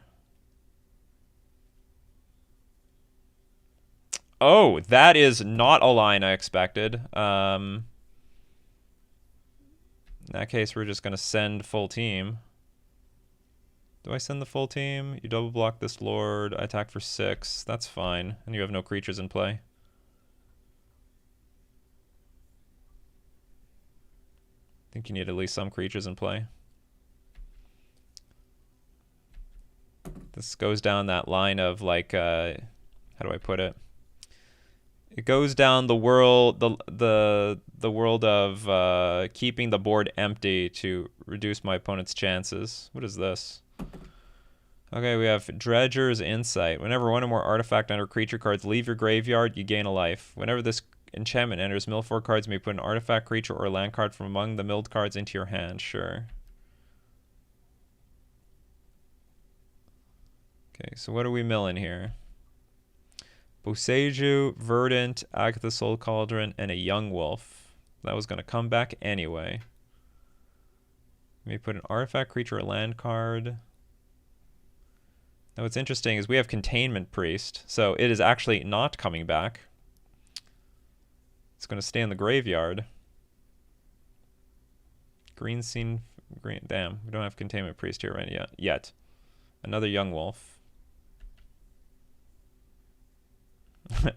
Oh, that is not a line I expected. In that case, we're just going to send full team. Do I send the full team? You double block this lord. I attack for 6. That's fine. And you have no creatures in play. think you need at least some creatures in play. This goes down that line of like, how do I put it? It goes down the world, the world of keeping the board empty to reduce my opponent's chances. What is this? Okay, we have Dredger's Insight. Whenever one or more artifact under creature cards leave your graveyard, you gain a life. Whenever this enchantment enters, mill 4 cards, may put an artifact, creature, or land card from among the milled cards into your hand. Sure. Okay, so what are we milling here? Boseiju, Verdant, Agatha Soul Cauldron, and a Young Wolf. That was going to come back anyway. Maybe put an artifact, creature, or land card. Now what's interesting is we have Containment Priest, so it is actually not coming back. It's going to stay in the graveyard. Green Scene... Green, damn, we don't have Containment Priest here right yet. Another Young Wolf.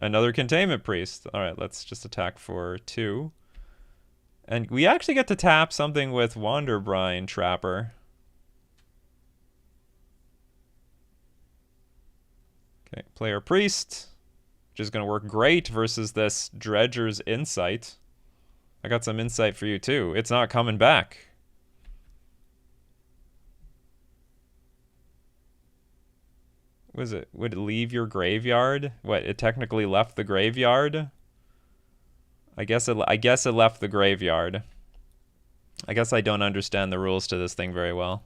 Another Containment Priest. Alright, let's just attack for 2. And we actually get to tap something with Wanderbrine Trapper. Okay, player Priest. Which is going to work great versus this Dredger's Insight. I got some insight for you too. It's not coming back. Was it? Would it leave your graveyard? What? It technically left the graveyard. I guess it left the graveyard. I guess I don't understand the rules to this thing very well.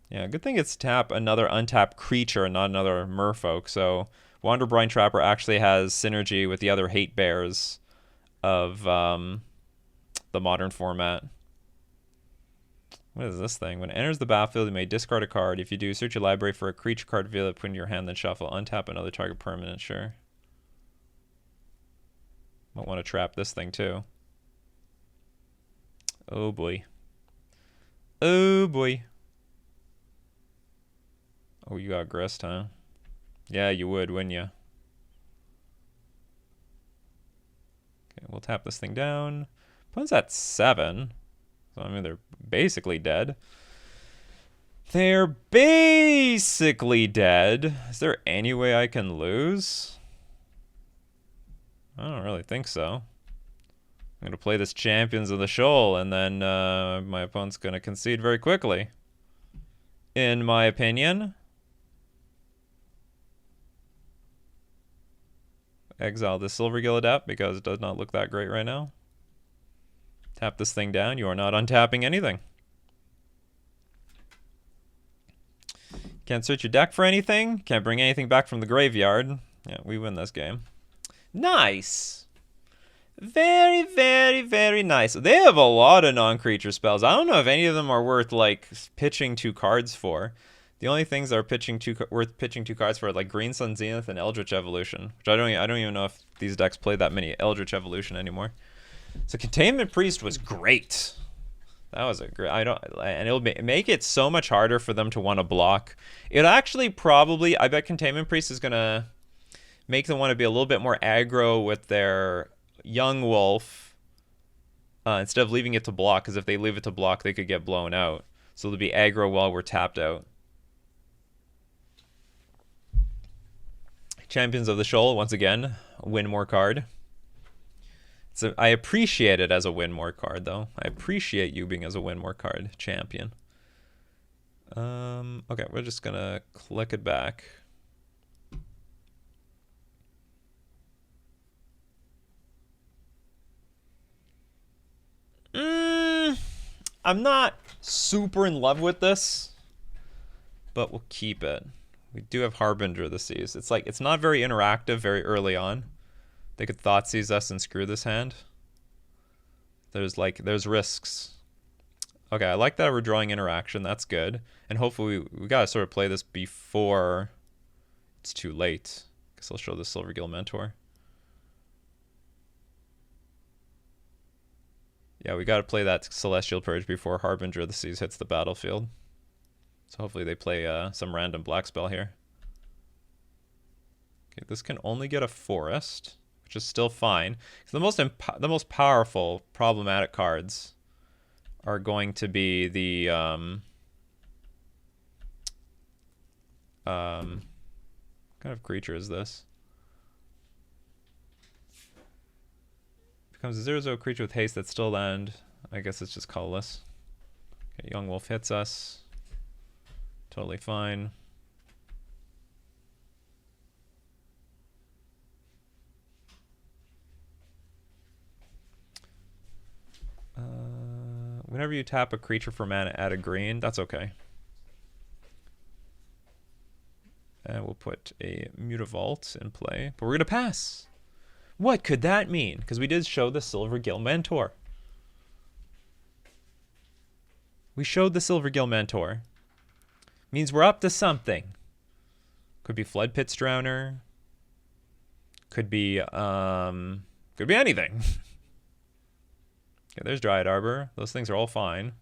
Yeah, good thing it's tap another untapped creature and not another Merfolk. So Wanderbrine Trapper actually has synergy with the other Hate Bears of the modern format. What is this thing? When it enters the battlefield, you may discard a card. If you do, search your library for a creature card, reveal it, put it in your hand, then shuffle. Untap another target permanent, sure. Might want to trap this thing too. Oh boy. Oh boy. Oh, you got Grist, huh? Yeah, you would, wouldn't you? Okay, we'll tap this thing down. Opponent's at 7. So, I mean, they're basically dead. They're basically dead. Is there any way I can lose? I don't really think so. I'm going to play this Champions of the Shoal, and then my opponent's going to concede very quickly. In my opinion. Exile the Silvergill Adept because it does not look that great right now. Tap this thing down. You are not untapping anything. Can't search your deck for anything. Can't bring anything back from the graveyard. Yeah, we win this game. Nice. Very, very, very nice. They have a lot of non-creature spells. I don't know if any of them are worth, like, pitching 2 cards for. The only things that are worth pitching 2 cards for are, like, Green Sun Zenith and Eldritch Evolution. Which I don't even know if these decks play that many Eldritch Evolution anymore. So Containment Priest was great. That was a great... and it'll make it so much harder for them to want to block. It'll actually probably... I bet Containment Priest is going to make them want to be a little bit more aggro with their Young Wolf instead of leaving it to block, because if they leave it to block, they could get blown out. So they'll be aggro while we're tapped out. Champions of the Shoal, once again, win more card. So I appreciate it as a win more card, though. I appreciate you being as a win more card champion. Okay, we're just gonna click it back. I'm not super in love with this, but we'll keep it. We do have Harbinger of the Seas. It's like, it's not very interactive very early on. They could Thoughtseize us and screw this hand. There's risks. Okay, I like that we're drawing interaction. That's good. And hopefully we gotta sort of play this before it's too late. Guess I'll show the Silvergill Mentor. Yeah, we gotta play that Celestial Purge before Harbinger of the Seas hits the battlefield. So hopefully they play some random black spell here. Okay, this can only get a forest. which is still fine. So the most powerful problematic cards are going to be the what kind of creature is this? Becomes a 0/0 creature with haste that's still land. I guess it's just colorless. Okay, Young Wolf hits us. Totally fine. Whenever you tap a creature for mana, add a green. That's okay. And we'll put a Mutavault in play. But we're going to pass. What could that mean? Because we did show the Silvergill Mentor. We showed the Silvergill Mentor. Means we're up to something. Could be Flood Pits Drowner. Could be anything. Okay, there's Dryad Arbor. Those things are all fine.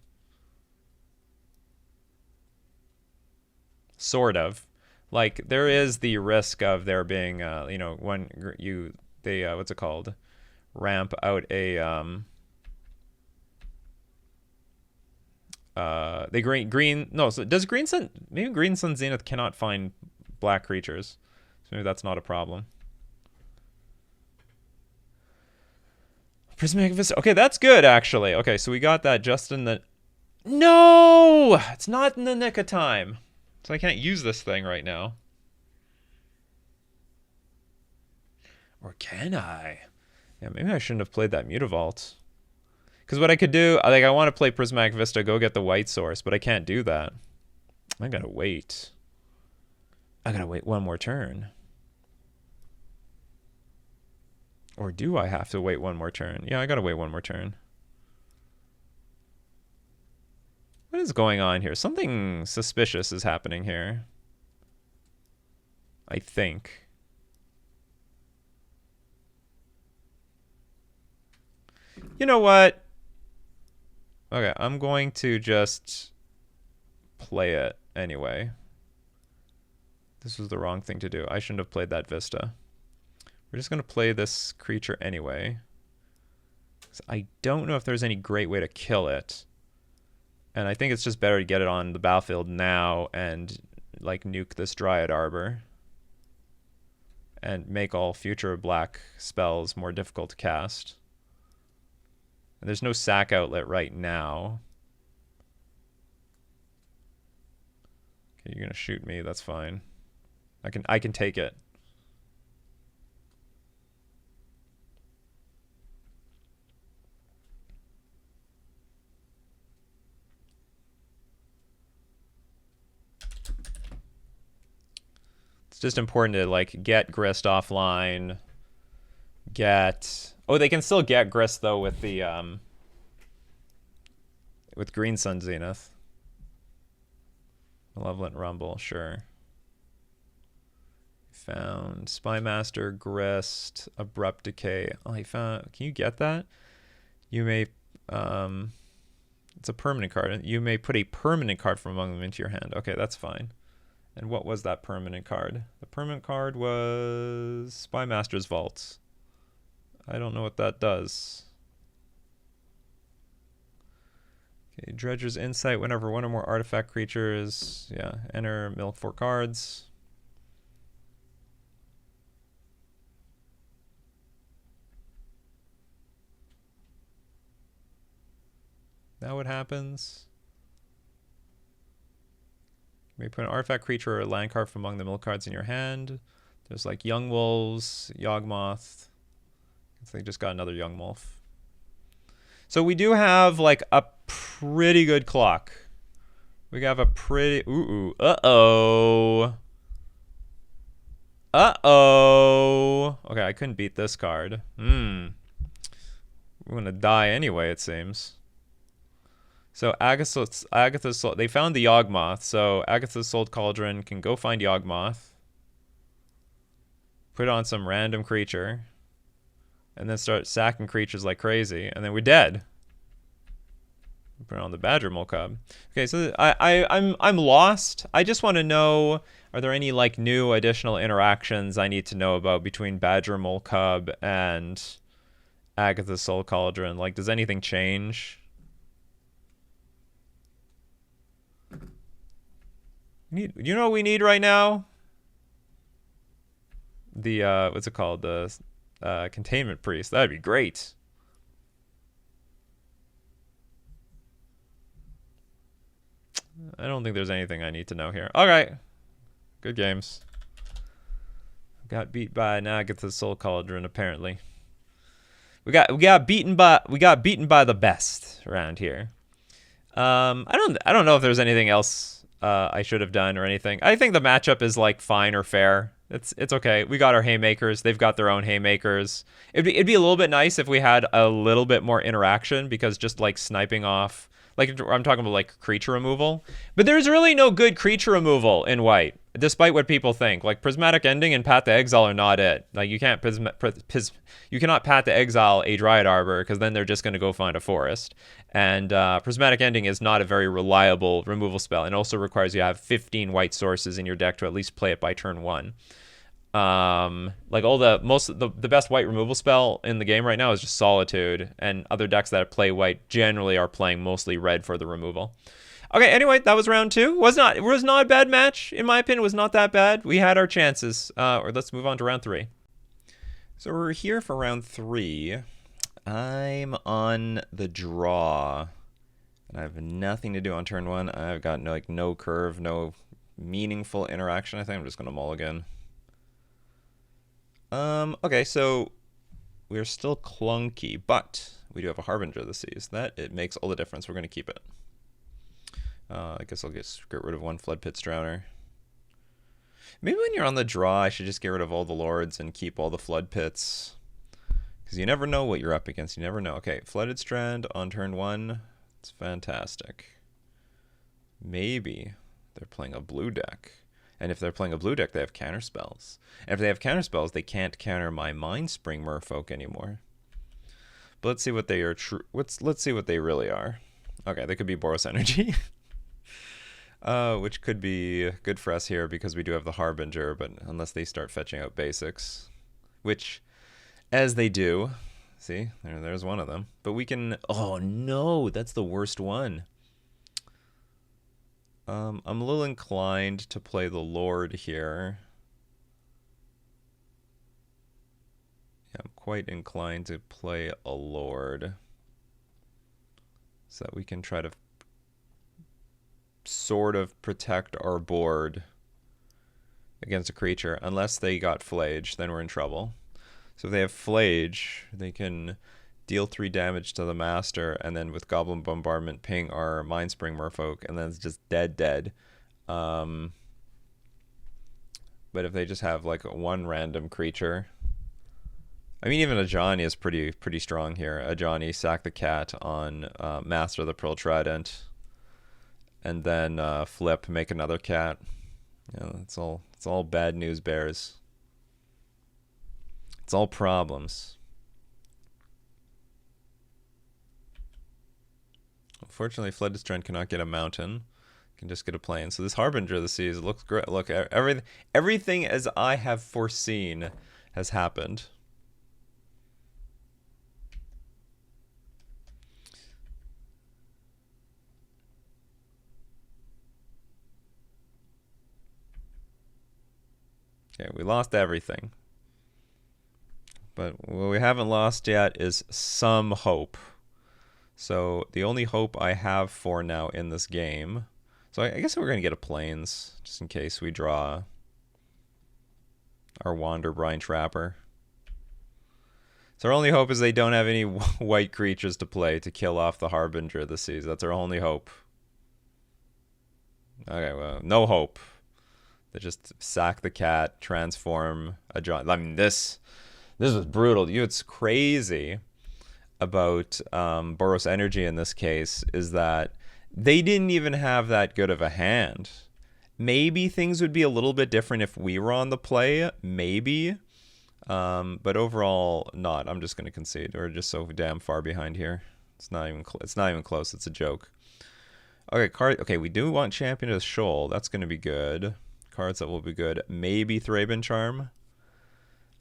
Sort of. Like, there is the risk of there being, you know, when they what's it called? Ramp out a, no, so does Green Sun, maybe Green Sun Zenith cannot find black creatures. So maybe that's not a problem. Prismatic Vista. Okay, that's good, actually. Okay, so we got that just in the... No! It's not in the nick of time. So I can't use this thing right now. Or can I? Yeah, maybe I shouldn't have played that Mutavault. Because what I could do... Like, I want to play Prismatic Vista, go get the white source, but I can't do that. I gotta wait. I gotta wait one more turn. Or do I have to wait one more turn? Yeah, I gotta wait one more turn. What is going on here? Something suspicious is happening here. I think. You know what? Okay, I'm going to just play it anyway. This was the wrong thing to do. I shouldn't have played that Vista. We're just going to play this creature anyway. I don't know if there's any great way to kill it. And I think it's just better to get it on the battlefield now and like nuke this Dryad Arbor. And make all future black spells more difficult to cast. And there's no sack outlet right now. Okay, you're going to shoot me. That's fine. I can take it. Just important to like get Grist offline. Oh, they can still get Grist though with the with Green Sun Zenith. Malevolent Rumble, sure. Found Spymaster, Grist, Abrupt Decay. Oh, he found. Can you get that? You may. It's a permanent card. You may put a permanent card from among them into your hand. Okay, that's fine. And what was that permanent card? The permanent card was Spymaster's Vault. I don't know what that does. Okay, Dredger's Insight. Whenever one or more artifact creatures, enter, milk 4 cards. Now what happens? You may put an artifact creature or a land card from among the mill cards in your hand. There's like Young Wolves, Yawgmoth. They just got another Young Wolf. So we do have like a pretty good clock. We have a pretty... Uh-oh. Uh-oh. Okay, I couldn't beat this card. We're going to die anyway, it seems. So Agatha's Soul, they found the Yawgmoth, so Agatha's Soul Cauldron can go find Yawgmoth, put on some random creature, and then start sacking creatures like crazy, and then we're dead. Put on the Badger Molcub. Okay, so I'm lost. I just want to know, are there any like new additional interactions I need to know about between Badger Molcub and Agatha's Soul Cauldron? Like, does anything change? You know what we need right now? The what's it called? The Containment Priest. That'd be great. I don't think there's anything I need to know here. All right, good games. Got beat by Agatha's Soul Cauldron. Apparently, we got beaten by the best around here. I don't know if there's anything else I should have done or anything. I think the matchup is like fine or fair. It's okay. We got our haymakers. They've got their own haymakers. It'd be a little bit nice if we had a little bit more interaction, because just like sniping off, like I'm talking about like creature removal, but there's really no good creature removal in white, despite what people think. Like Prismatic Ending and Path to Exile are not it. Like you cannot Path to Exile a Dryad Arbor, because then they're just going to go find a forest. And Prismatic Ending is not a very reliable removal spell, and also requires you to have 15 white sources in your deck to at least play it by turn 1. Like the best white removal spell in the game right now is just Solitude, and other decks that play white generally are playing mostly red for the removal. Okay, anyway, that was round 2. It was not a bad match, in my opinion. It was not that bad. We had our chances. Or let's move on to round 3. So we're here for round 3. I'm on the draw, and I have nothing to do on turn 1. I've got no curve, no meaningful interaction. I think I'm just gonna mulligan. Okay, so we're still clunky, but we do have a Harbinger of the Seas. It makes all the difference. We're gonna keep it. I guess I'll get rid of one Flood Pit Drowner. Maybe when you're on the draw, I should just get rid of all the Lords and keep all the Flood Pits, because you never know what you're up against. You never know. Okay, Flooded Strand on turn 1. It's fantastic. Maybe they're playing a blue deck. And if they're playing a blue deck, they have counter spells. And if they have counter spells, they can't counter my Mindspring Merfolk anymore. But let's see what they are. Let's see what they really are. Okay, they could be Boros Energy, which could be good for us here because we do have the Harbinger. But unless they start fetching out basics, which, as they do, see, there's one of them. But we can. Oh no, that's the worst one. I'm a little inclined to play the Lord here. Yeah, I'm quite inclined to play a Lord, so that we can try to sort of protect our board against a creature. Unless they got Flage, then we're in trouble. So if they have Flage, they can deal 3 damage to the Master, and then with Goblin Bombardment ping our Mindspring Merfolk, and then it's just dead. But if they just have like one random creature, I mean, even Ajani is pretty strong here. Ajani, sack the cat on Master of the Pearl Trident, and then flip, make another cat. You know, it's all bad news bears. It's all problems. Unfortunately, Flooded Strand cannot get a mountain. Can just get a plane. So this Harbinger of the Seas looks great. Look, everything as I have foreseen has happened. Okay, we lost everything. But what we haven't lost yet is some hope. So the only hope I have for now in this game, so I guess we're going to get a Plains, just in case we draw our Wander Brine Trapper. So our only hope is they don't have any white creatures to play to kill off the Harbinger of the Seas. That's our only hope. Okay, well, no hope. They just sack the cat, transform a John. I mean, this was brutal. It's crazy about Boros Energy in this case is that they didn't even have that good of a hand. Maybe things would be a little bit different if we were on the play, maybe. But overall, not. I'm just going to concede. We're just so damn far behind here. it's not even close. It's a joke. Okay, card. Okay, we do want Champion of the Shoal. That's going to be good. Cards that will be good. Maybe Thraben Charm.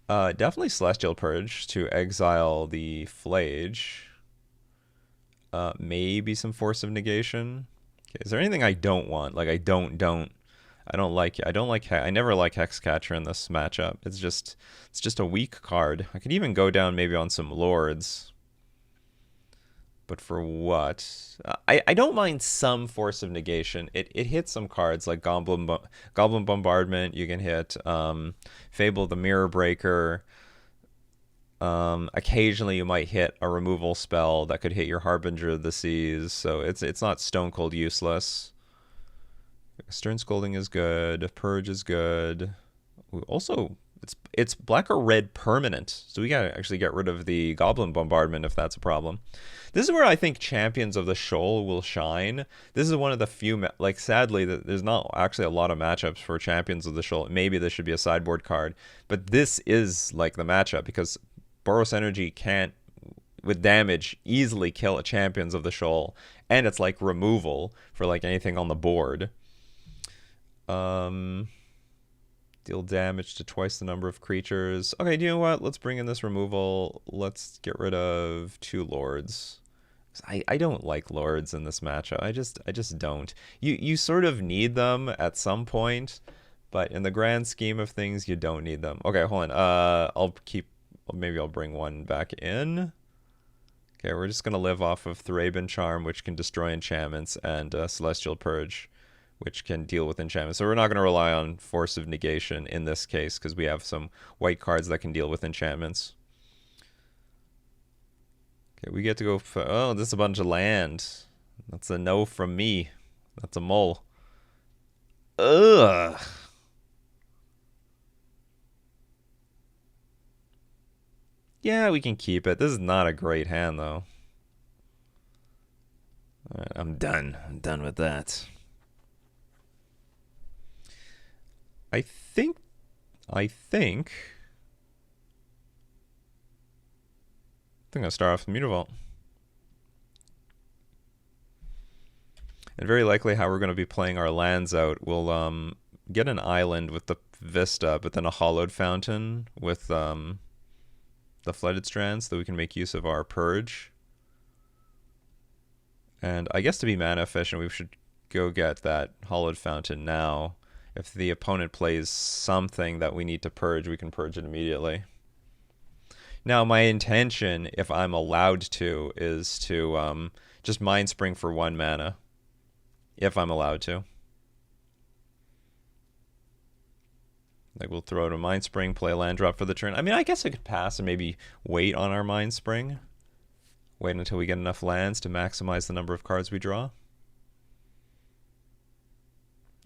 Definitely Celestial Purge to exile the Flage. Maybe some Force of Negation. Okay, is there anything I don't want? Like I don't like I never like Hexcatcher in this matchup. It's just a weak card. I could even go down maybe on some Lords. But for what? I don't mind some Force of Negation. It hits some cards like Goblin Bombardment. You can hit Fable the Mirror Breaker. Occasionally you might hit a removal spell that could hit your Harbinger of the Seas. So it's not stone cold useless. Stern Scolding is good. Purge is good. Also, it's black or red permanent, so we gotta actually get rid of the Goblin Bombardment if that's a problem. This is where I think Champions of the Shoal will shine. This is one of the few, like sadly, there's not actually a lot of matchups for Champions of the Shoal. Maybe this should be a sideboard card, but this is like the matchup because Boros Energy can't, with damage, easily kill a Champions of the Shoal, and it's like removal for like anything on the board. Deal damage to twice the number of creatures. Okay, do you know what? Let's bring in this removal. Let's get rid of 2 Lords. I don't like Lords in this matchup. I just don't. You sort of need them at some point, but in the grand scheme of things, you don't need them. Okay, hold on. Maybe I'll bring one back in. Okay, we're just gonna live off of Thraben Charm, which can destroy enchantments, and Celestial Purge, which can deal with enchantments. So we're not going to rely on Force of Negation in this case because we have some white cards that can deal with enchantments. Okay, we get to go for... Oh, this is a bunch of land. That's a no from me. That's a mole. Ugh. Yeah, we can keep it. This is not a great hand, though. All right, I'm done. I'm done with that. I think I'm gonna start off with Mutavault. And very likely how we're gonna be playing our lands out, we'll get an island with the Vista, but then a hollowed fountain with the Flooded Strands, so we can make use of our Purge. And I guess to be mana efficient, we should go get that hollowed fountain now. If the opponent plays something that we need to purge, we can purge it immediately. Now, my intention, if I'm allowed to, is to just Mind Spring for 1 mana. If I'm allowed to. Like, we'll throw out a Mind Spring, play a land drop for the turn. I mean, I guess I could pass and maybe wait on our Mind Spring. Wait until we get enough lands to maximize the number of cards we draw.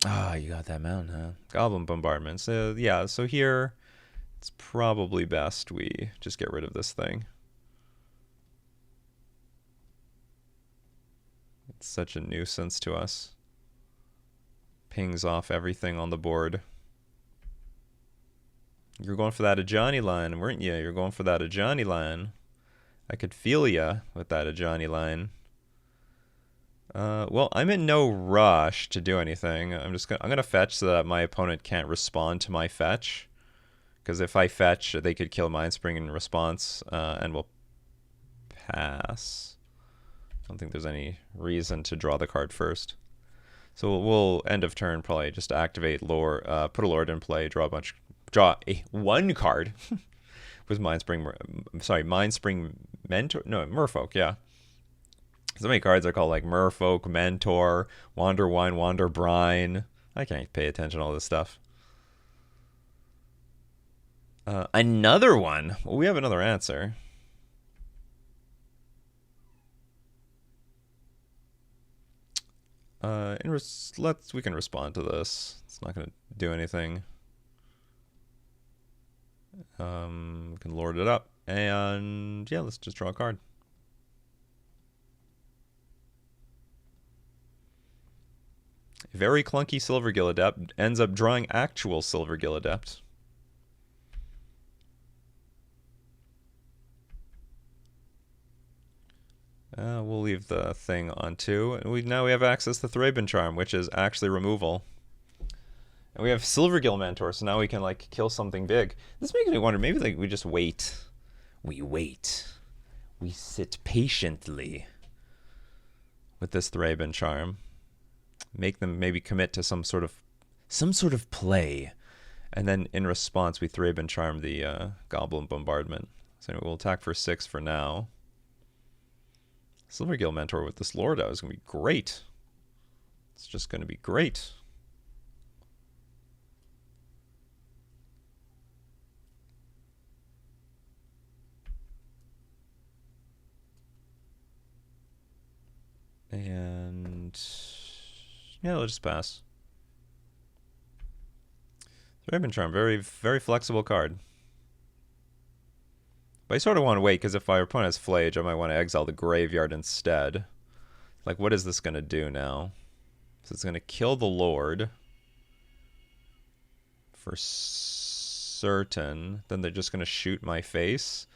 Ah, you got that mountain, huh? Goblin Bombardment. So, yeah, so here, it's probably best we just get rid of this thing. It's such a nuisance to us. Pings off everything on the board. You're going for that Ajani line, weren't you? You're going for that Ajani line. I could feel ya with that Ajani line. Well, I'm in no rush to do anything. I'm gonna fetch so that my opponent can't respond to my fetch. Because if I fetch, they could kill Mind Spring in response, and we'll pass. I don't think there's any reason to draw the card first. So we'll end of turn probably just activate lore, put a Lord in play, draw one card with Mind Spring. Sorry, Mind Spring Mentor. No, Merfolk. Yeah. So many cards are called like Merfolk, Mentor, Wander Wine, Wander Brine. I can't pay attention to all this stuff. Another one. Well, we have another answer. We can respond to this. It's not going to do anything. We can lord it up, and yeah, let's just draw a card. Very clunky Silvergill Adept ends up drawing actual Silvergill Adept. We'll leave the thing on 2. And now we have access to Thraben Charm, which is actually removal. And we have Silvergill Mentor, so now we can, like, kill something big. This makes me wonder, maybe, like, we just wait. We wait. We sit patiently with this Thraben Charm. Make them maybe commit to some sort of play. And then, in response, we Thraben Charm the Goblin Bombardment. So anyway, we'll attack for 6 for now. Silvergill Mentor with this Lord out is going to be great. It's just going to be great. And yeah, we'll just pass. Thraben Charm, very, very flexible card. But I sort of want to wait, because if our opponent has Flage, I might want to exile the graveyard instead. Like, what is this going to do now? So it's going to kill the Lord. For certain. Then they're just going to shoot my face.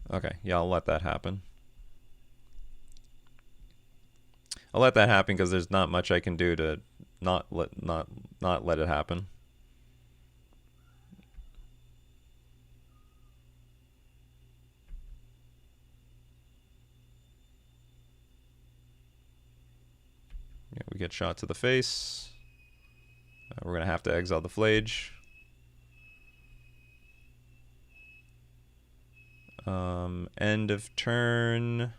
Okay, yeah, I'll let that happen. I'll let that happen because there's not much I can do to not let it happen. Yeah, we get shot to the face. We're gonna have to exile the Flage. End of turn.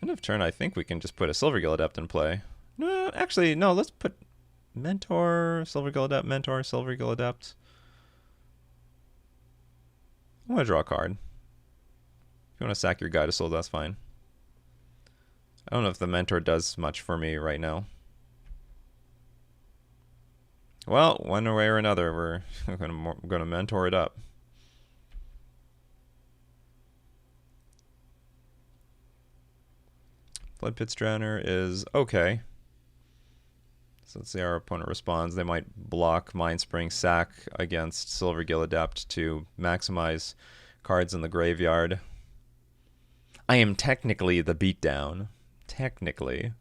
End of turn, I think we can just put a Silvergill Adept in play. No, actually, no, let's put Mentor, Silvergill Adept, Mentor, Silvergill Adept. I want to draw a card. If you want to sack your Guide of Soul, that's fine. I don't know if the Mentor does much for me right now. Well, one way or another, we're going to Mentor it up. Flood Pit's Drowner is okay. So let's see how our opponent responds. They might block Mindspring Sack against Silvergill Adept to maximize cards in the graveyard. I am technically the beatdown. Technically.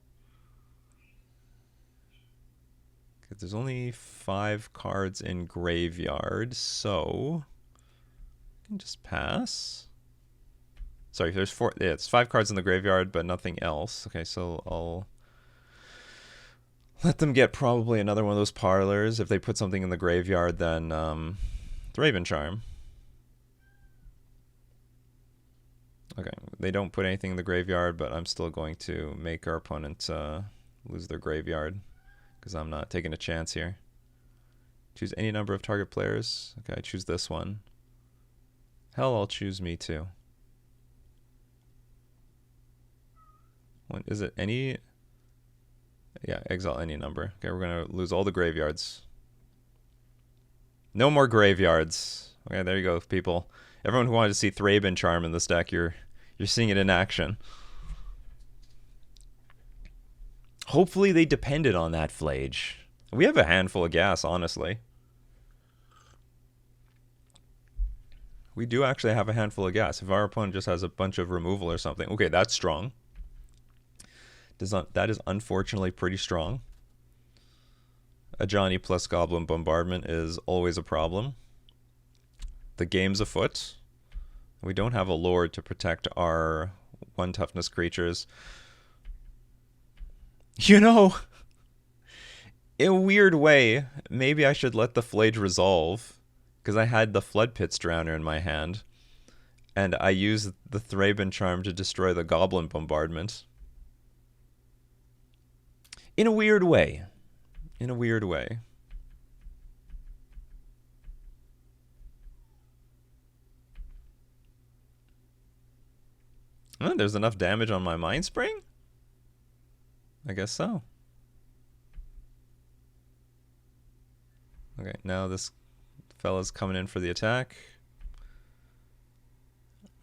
Because there's only 5 cards in graveyard, so I can just pass. Sorry, there's 4. Yeah, it's 5 cards in the graveyard, but nothing else. Okay, so I'll let them get probably another one of those parlors. If they put something in the graveyard, then Thraben Charm. Okay, they don't put anything in the graveyard, but I'm still going to make our opponent lose their graveyard, because I'm not taking a chance here. Choose any number of target players. Okay, I choose this one. Hell, I'll choose me too. What is it? Any? Yeah, exile any number. Okay, we're gonna lose all the graveyards. No more graveyards. Okay, there you go, people. Everyone who wanted to see Thraben Charm in this deck, you're seeing it in action. Hopefully they depended on that Flage. We have a handful of gas, honestly. We do actually have a handful of gas. If our opponent just has a bunch of removal or something. Okay, that's strong. That is unfortunately pretty strong. A Johnny plus Goblin Bombardment is always a problem. The game's afoot. We don't have a Lord to protect our 1 toughness creatures. You know, in a weird way, maybe I should let the Flage resolve, because I had the Flood Pit's Drowner in my hand, and I used the Thraben Charm to destroy the Goblin Bombardment. In a weird way. In a weird way. Oh, there's enough damage on my Mind Spring? I guess so. Okay, now this fella's coming in for the attack.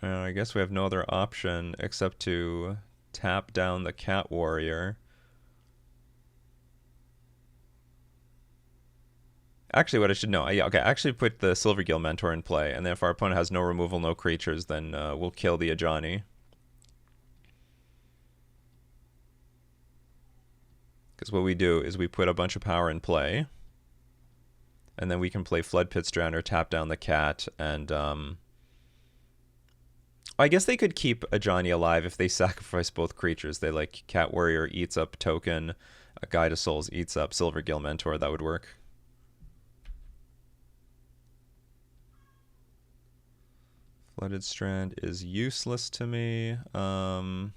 I guess we have no other option except to tap down the Cat Warrior. Actually, what I should know, yeah, okay, actually put the Silvergill Mentor in play, and then if our opponent has no removal, no creatures, then we'll kill the Ajani. Because what we do is we put a bunch of power in play, and then we can play Flood Pit's Drowner, tap down the cat, and I guess they could keep Ajani alive if they sacrifice both creatures. They like Cat Warrior eats up token, a Guide of Souls eats up Silvergill Mentor. That would work. Flooded Strand is useless to me. I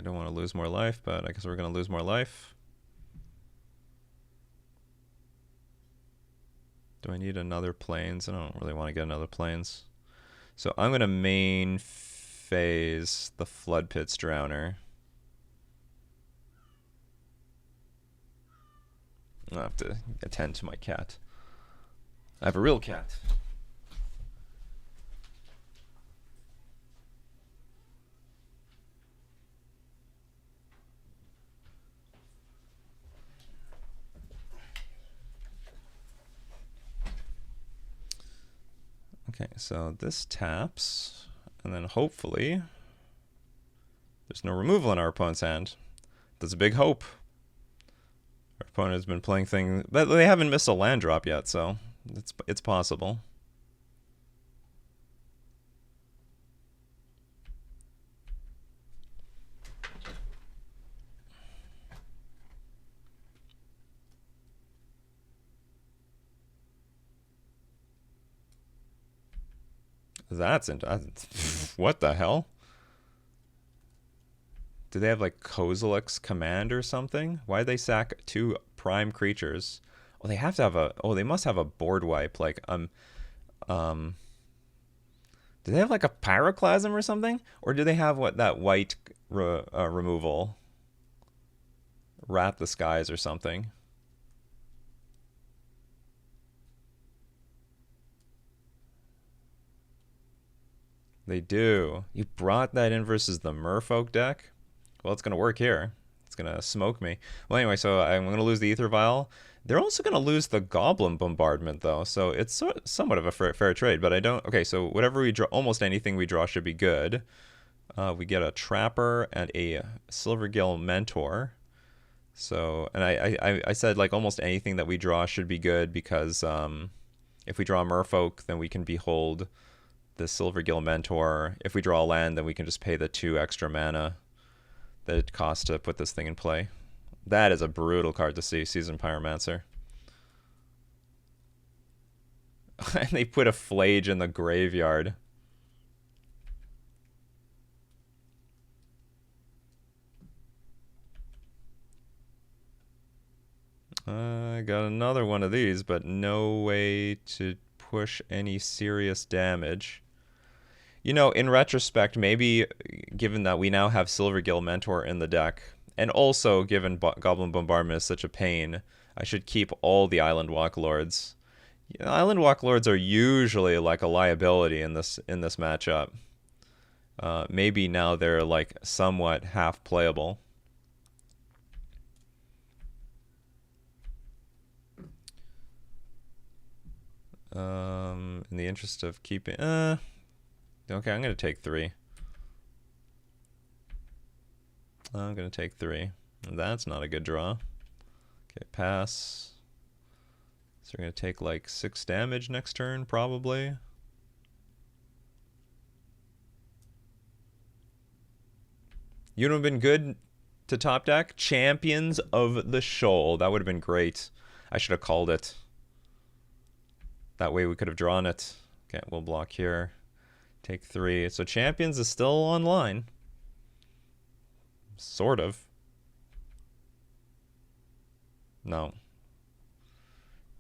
don't want to lose more life, but I guess we're going to lose more life. Do I need another plains? I don't really want to get another plains. So I'm going to main phase the Flood Pit's Drowner. I'll have to attend to my cat. I have a real cat. Okay, so this taps, and then hopefully there's no removal in our opponent's hand. That's a big hope. Our opponent has been playing things, but they haven't missed a land drop yet, so it's possible. That's what the hell? Do they have like Kozilek's Command or something? Why did they sack 2 prime creatures? Oh, they have to have a. Oh, they must have a board wipe. Like do they have like a Pyroclasm or something? Or do they have what that white removal? Wrap the Skies or something? They do. You brought that in versus the Merfolk deck? Well, it's going to work here. It's going to smoke me. Well, anyway, so I'm going to lose the Ether Vial. They're also going to lose the Goblin Bombardment, though, so it's somewhat of a fair trade, but I don't... Okay, so whatever we draw, almost anything we draw should be good. We get a Trapper and a Silvergill Mentor. So, and I said, like, almost anything that we draw should be good because if we draw Merfolk, then we can behold the Silvergill Mentor. If we draw a land, then we can just pay the 2 extra mana that it costs to put this thing in play. That is a brutal card to see, Seasoned Pyromancer. And they put a Flage in the graveyard. I got another one of these, but no way to push any serious damage. You know, in retrospect, maybe given that we now have Silvergill Mentor in the deck, and also given Goblin Bombardment is such a pain, I should keep all the Island Walk Lords. You know, Island Walk Lords are usually like a liability in this matchup. Maybe now they're like somewhat half playable. In the interest of keeping... okay, I'm going to take 3. I'm going to take 3. That's not a good draw. Okay, pass. So we're going to take like 6 damage next turn, probably. You would have been good to top deck? Champions of the Shoal. That would have been great. I should have called it. That way we could have drawn it. Okay, we'll block here. Take 3. So Champions is still online. Sort of. No.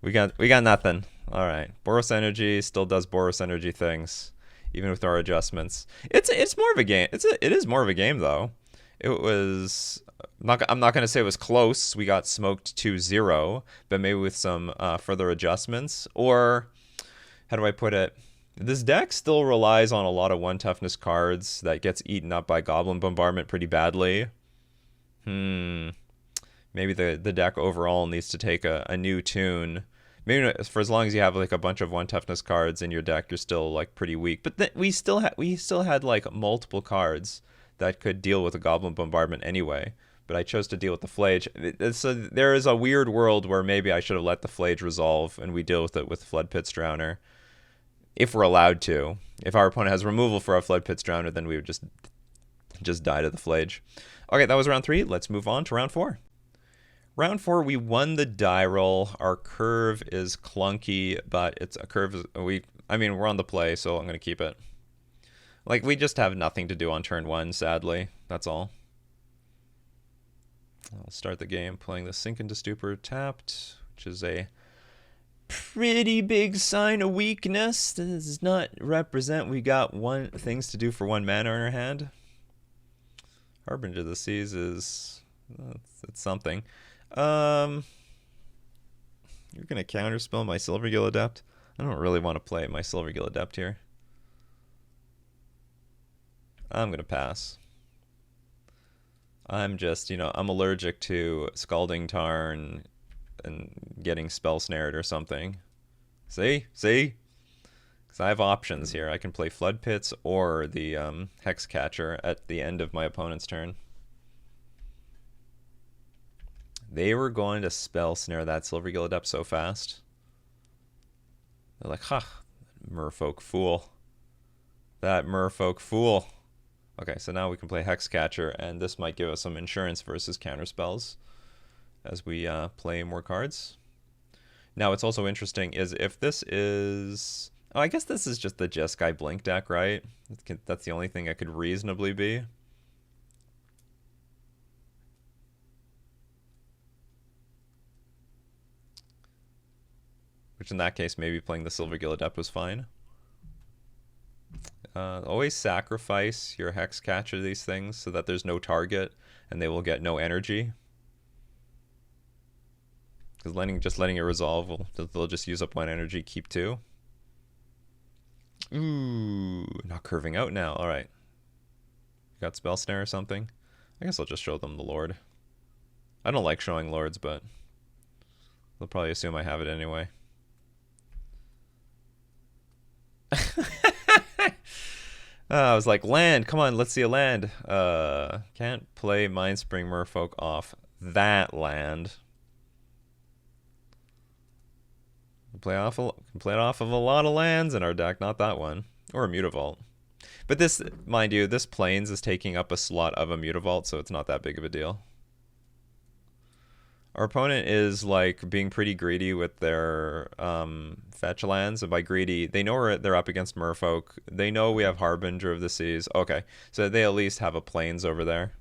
We got nothing. All right. Boros Energy still does Boros Energy things, even with our adjustments. It's more of a game. It is more of a game though. It was I'm not going to say it was close. We got smoked 2-0, but maybe with some further adjustments, or how do I put it? This deck still relies on a lot of 1 toughness cards that gets eaten up by Goblin Bombardment pretty badly. Maybe the deck overall needs to take a new tune. Maybe for as long as you have like a bunch of 1 toughness cards in your deck, you're still like pretty weak. But we still had like multiple cards that could deal with a Goblin Bombardment anyway. But I chose to deal with the Flage. There is a weird world where maybe I should have let the Flage resolve and we deal with it with Flood Pits Drowner. If we're allowed to. If our opponent has removal for a Flood Pits Drowner, then we would just die to the Flage. Okay, that was round 3. Let's move on to round 4. Round 4, we won the die roll. Our curve is clunky, but it's a curve. We're on the play, so I'm going to keep it. Like, we just have nothing to do on turn 1, sadly. That's all. I'll start the game playing the Sink into Stupor tapped, which is a pretty big sign of weakness. This does not represent we got things to do for 1 mana in our hand. Harbinger of the Seas is it's something. You're gonna counterspell my Silvergill Adept. I don't really want to play my Silvergill Adept here. I'm gonna pass. I'm just, I'm allergic to Scalding Tarn and getting spell snared or something. See? Because I have options here. I can play Flood Pits or the Hex Catcher at the end of my opponent's turn. They were going to spell snare that Silvergill Adept so fast. They're like, Merfolk fool. That Merfolk fool. Okay, so now we can play Hex Catcher, and this might give us some insurance versus counter spells as we play more cards. Now, what's also interesting is if this is... Oh, I guess this is just the Jeskai Blink deck, right? That's the only thing it could reasonably be. Which in that case, maybe playing the Silvergill Adept was fine. Always sacrifice your Hex Catcher to these things so that there's no target and they will get no energy. Because just letting it resolve, they'll just use up 1 energy, keep 2. Ooh, not curving out now. All right. Got Spell Snare or something? I guess I'll just show them the Lord. I don't like showing Lords, but they'll probably assume I have it anyway. I was like, land, come on, let's see a land. Can't play Mindspring Merfolk off that land. Can play it off of a lot of lands in our deck, not that one. Or a Mutavault. But this, mind you, this Plains is taking up a slot of a Mutavault, so it's not that big of a deal. Our opponent is like being pretty greedy with their fetch lands, and by greedy, they know they're up against Merfolk. They know we have Harbinger of the Seas. Okay, so they at least have a Plains over there.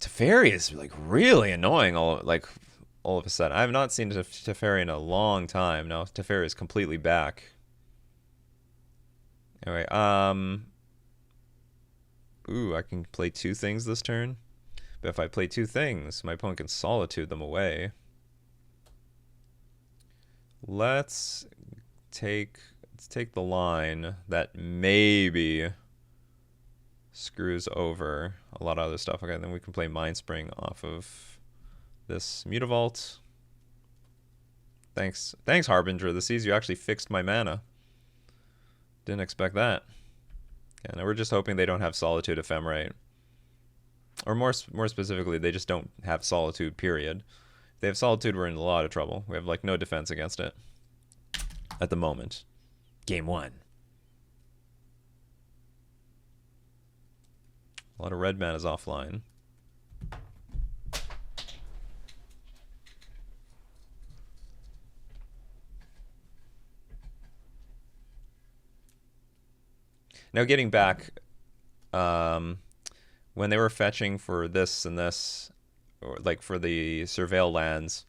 Teferi is like really annoying. All of a sudden, I have not seen Teferi in a long time. Now Teferi is completely back. Anyway, ooh, I can play 2 things this turn. But if I play 2 things, my opponent can Solitude them away. Let's take the line that maybe screws over a lot of other stuff. Okay, then we can play Mindspring off of this Mutavault. Thanks Harbinger of the Seas. You actually fixed my mana. Didn't expect that. Okay, now we're just hoping they don't have Solitude Ephemerate. Or more specifically, they just don't have Solitude, period. If they have Solitude, we're in a lot of trouble. We have, like, no defense against it. At the moment. Game 1. A lot of red mana is offline. Now, getting back... when they were fetching for this and this, or like for the Surveil lands,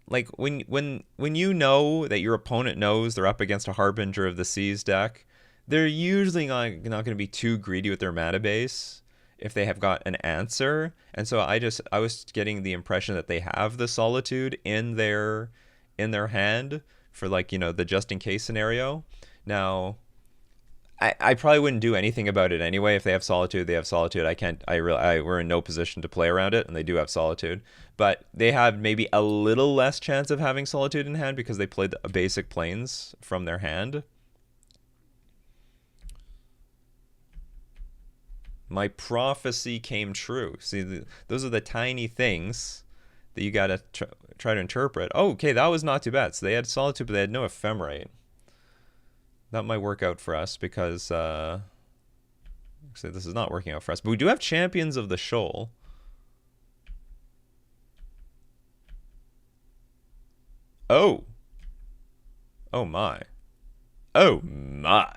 like when you know that your opponent knows they're up against a Harbinger of the Seas deck, they're usually not going to be too greedy with their mana base if they have got an answer. And so I was getting the impression that they have the Solitude in their hand, for like, you know, the just in case scenario. Now, I probably wouldn't do anything about it anyway. If they have Solitude, they have Solitude. I can't. We're in no position to play around it, and they do have Solitude. But they have maybe a little less chance of having Solitude in hand because they played a basic planes from their hand. My prophecy came true. See, those are the tiny things that you gotta try to interpret. Oh, okay, that was not too bad. So they had Solitude, but they had no Ephemerate. That might work out for us because actually this is not working out for us. But we do have Champions of the Shoal. Oh. Oh my. Oh my.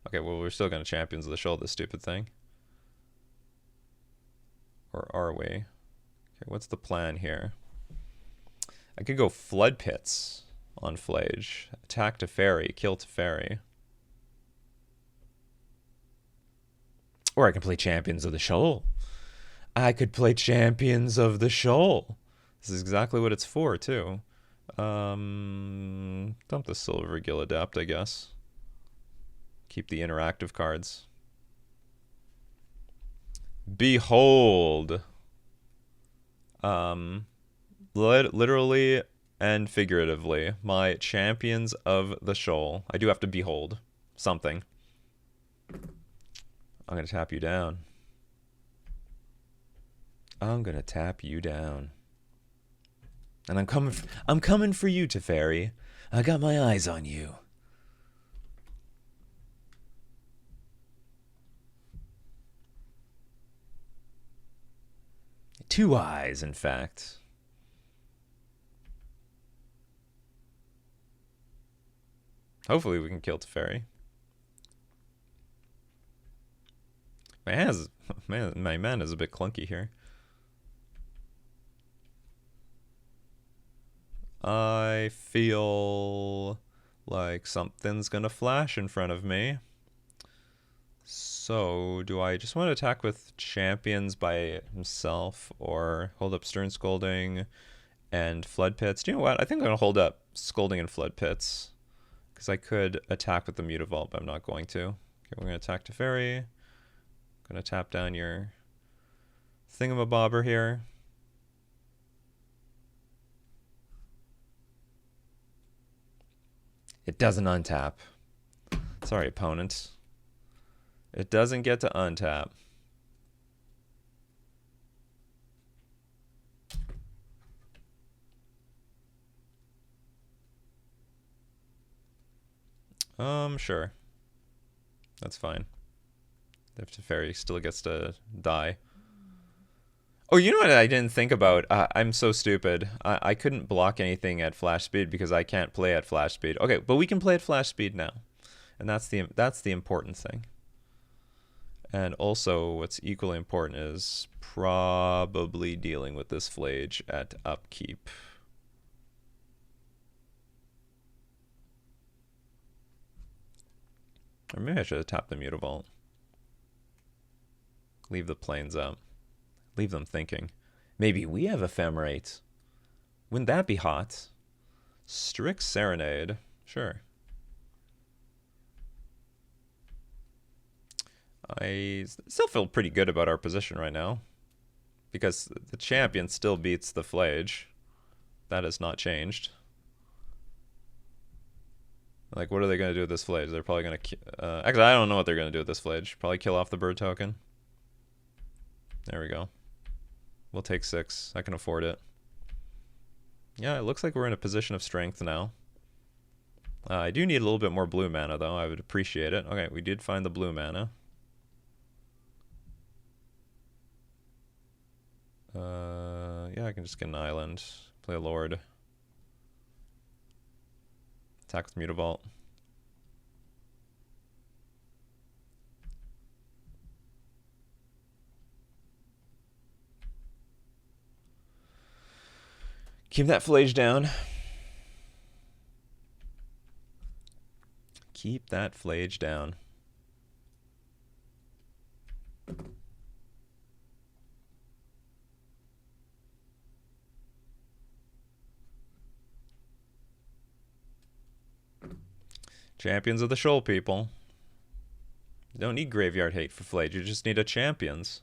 Okay, well, we're still going to Champions of the Shoal, this stupid thing. Or are we? Okay, what's the plan here? I could go Flood Pits on Flage. Attack Teferi, kill Teferi. Or I can play Champions of the Shoal. I could play Champions of the Shoal. This is exactly what it's for, too. Dump the Silver Gill Adept, I guess. Keep the interactive cards. Behold. Literally and figuratively, my Champions of the Shoal. I do have to behold something. I'm gonna tap you down. I'm gonna tap you down. And I'm coming for you, Teferi. I got my eyes on you. Two eyes, in fact. Hopefully we can kill Teferi. My man is a bit clunky here. I feel like something's gonna flash in front of me. So, do I just want to attack with Champions by himself or hold up Stern Scolding and Flood Pits? Do you know what? I think I'm going to hold up Scolding and Flood Pits because I could attack with the Mutavault, but I'm not going to. Okay, we're going to attack Teferi. Going to tap down your thingamabobber here. It doesn't untap. Sorry, opponent. It doesn't get to untap. Sure. That's fine. If Teferi still gets to die. Oh, you know what I didn't think about? I'm so stupid. I couldn't block anything at flash speed because I can't play at flash speed. Okay, but we can play at flash speed now. And that's the important thing. And also, what's equally important is probably dealing with this Flage at upkeep. Or maybe I should have tapped the Mutavault. Leave the planes up. Leave them thinking. Maybe we have Ephemerate. Wouldn't that be hot? Strict Serenade. Sure. I still feel pretty good about our position right now. Because the champion still beats the Flage. That has not changed. Like, what are they going to do with this Flage? They're probably going to... actually, I don't know what they're going to do with this Flage. Probably kill off the bird token. There we go. We'll take 6. I can afford it. Yeah, it looks like we're in a position of strength now. I do need a little bit more blue mana, though. I would appreciate it. Okay, we did find the blue mana. Yeah, I can just get an island. Play a Lord. Attack with Mutavault. Keep that Flage down. Keep that Flage down. Champions of the Shoal, people. You don't need Graveyard Hate for Flade. You just need a Champions.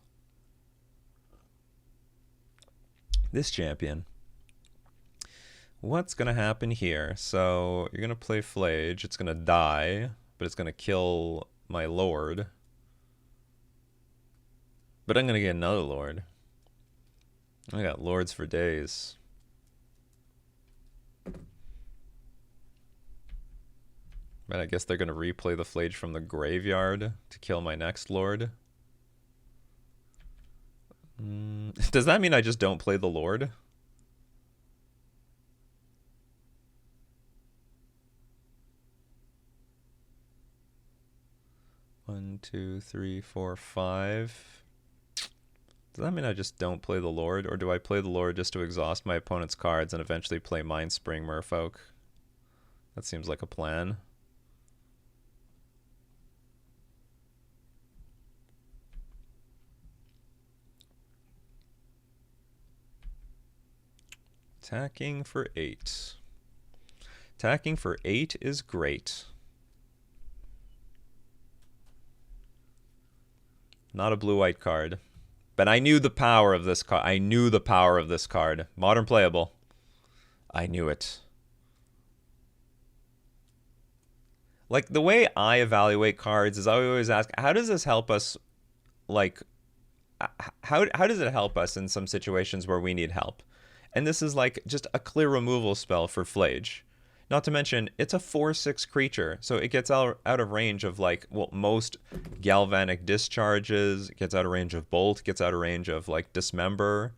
This champion. What's going to happen here? So you're going to play Flage. It's going to die, but it's going to kill my Lord. But I'm going to get another Lord. I got Lords for days. But I guess they're going to replay the Flage from the graveyard to kill my next Lord. Does that mean I just don't play the Lord? One, two, three, four, five. Does that mean I just don't play the Lord? Or do I play the Lord just to exhaust my opponent's cards and eventually play Mindspring Merfolk? That seems like a plan. Attacking for 8. Attacking for 8 is great. Not a blue-white card. But I knew the power of this card. I knew the power of this card. Modern playable. I knew it. Like, the way I evaluate cards is I always ask, how does this help us, like, how does it help us in some situations where we need help? And this is like just a clear removal spell for Flage. Not to mention, it's a 4/6 creature, so it gets out of range of, like, well, most galvanic discharges. It gets out of range of bolt. Gets out of range of, like, dismember.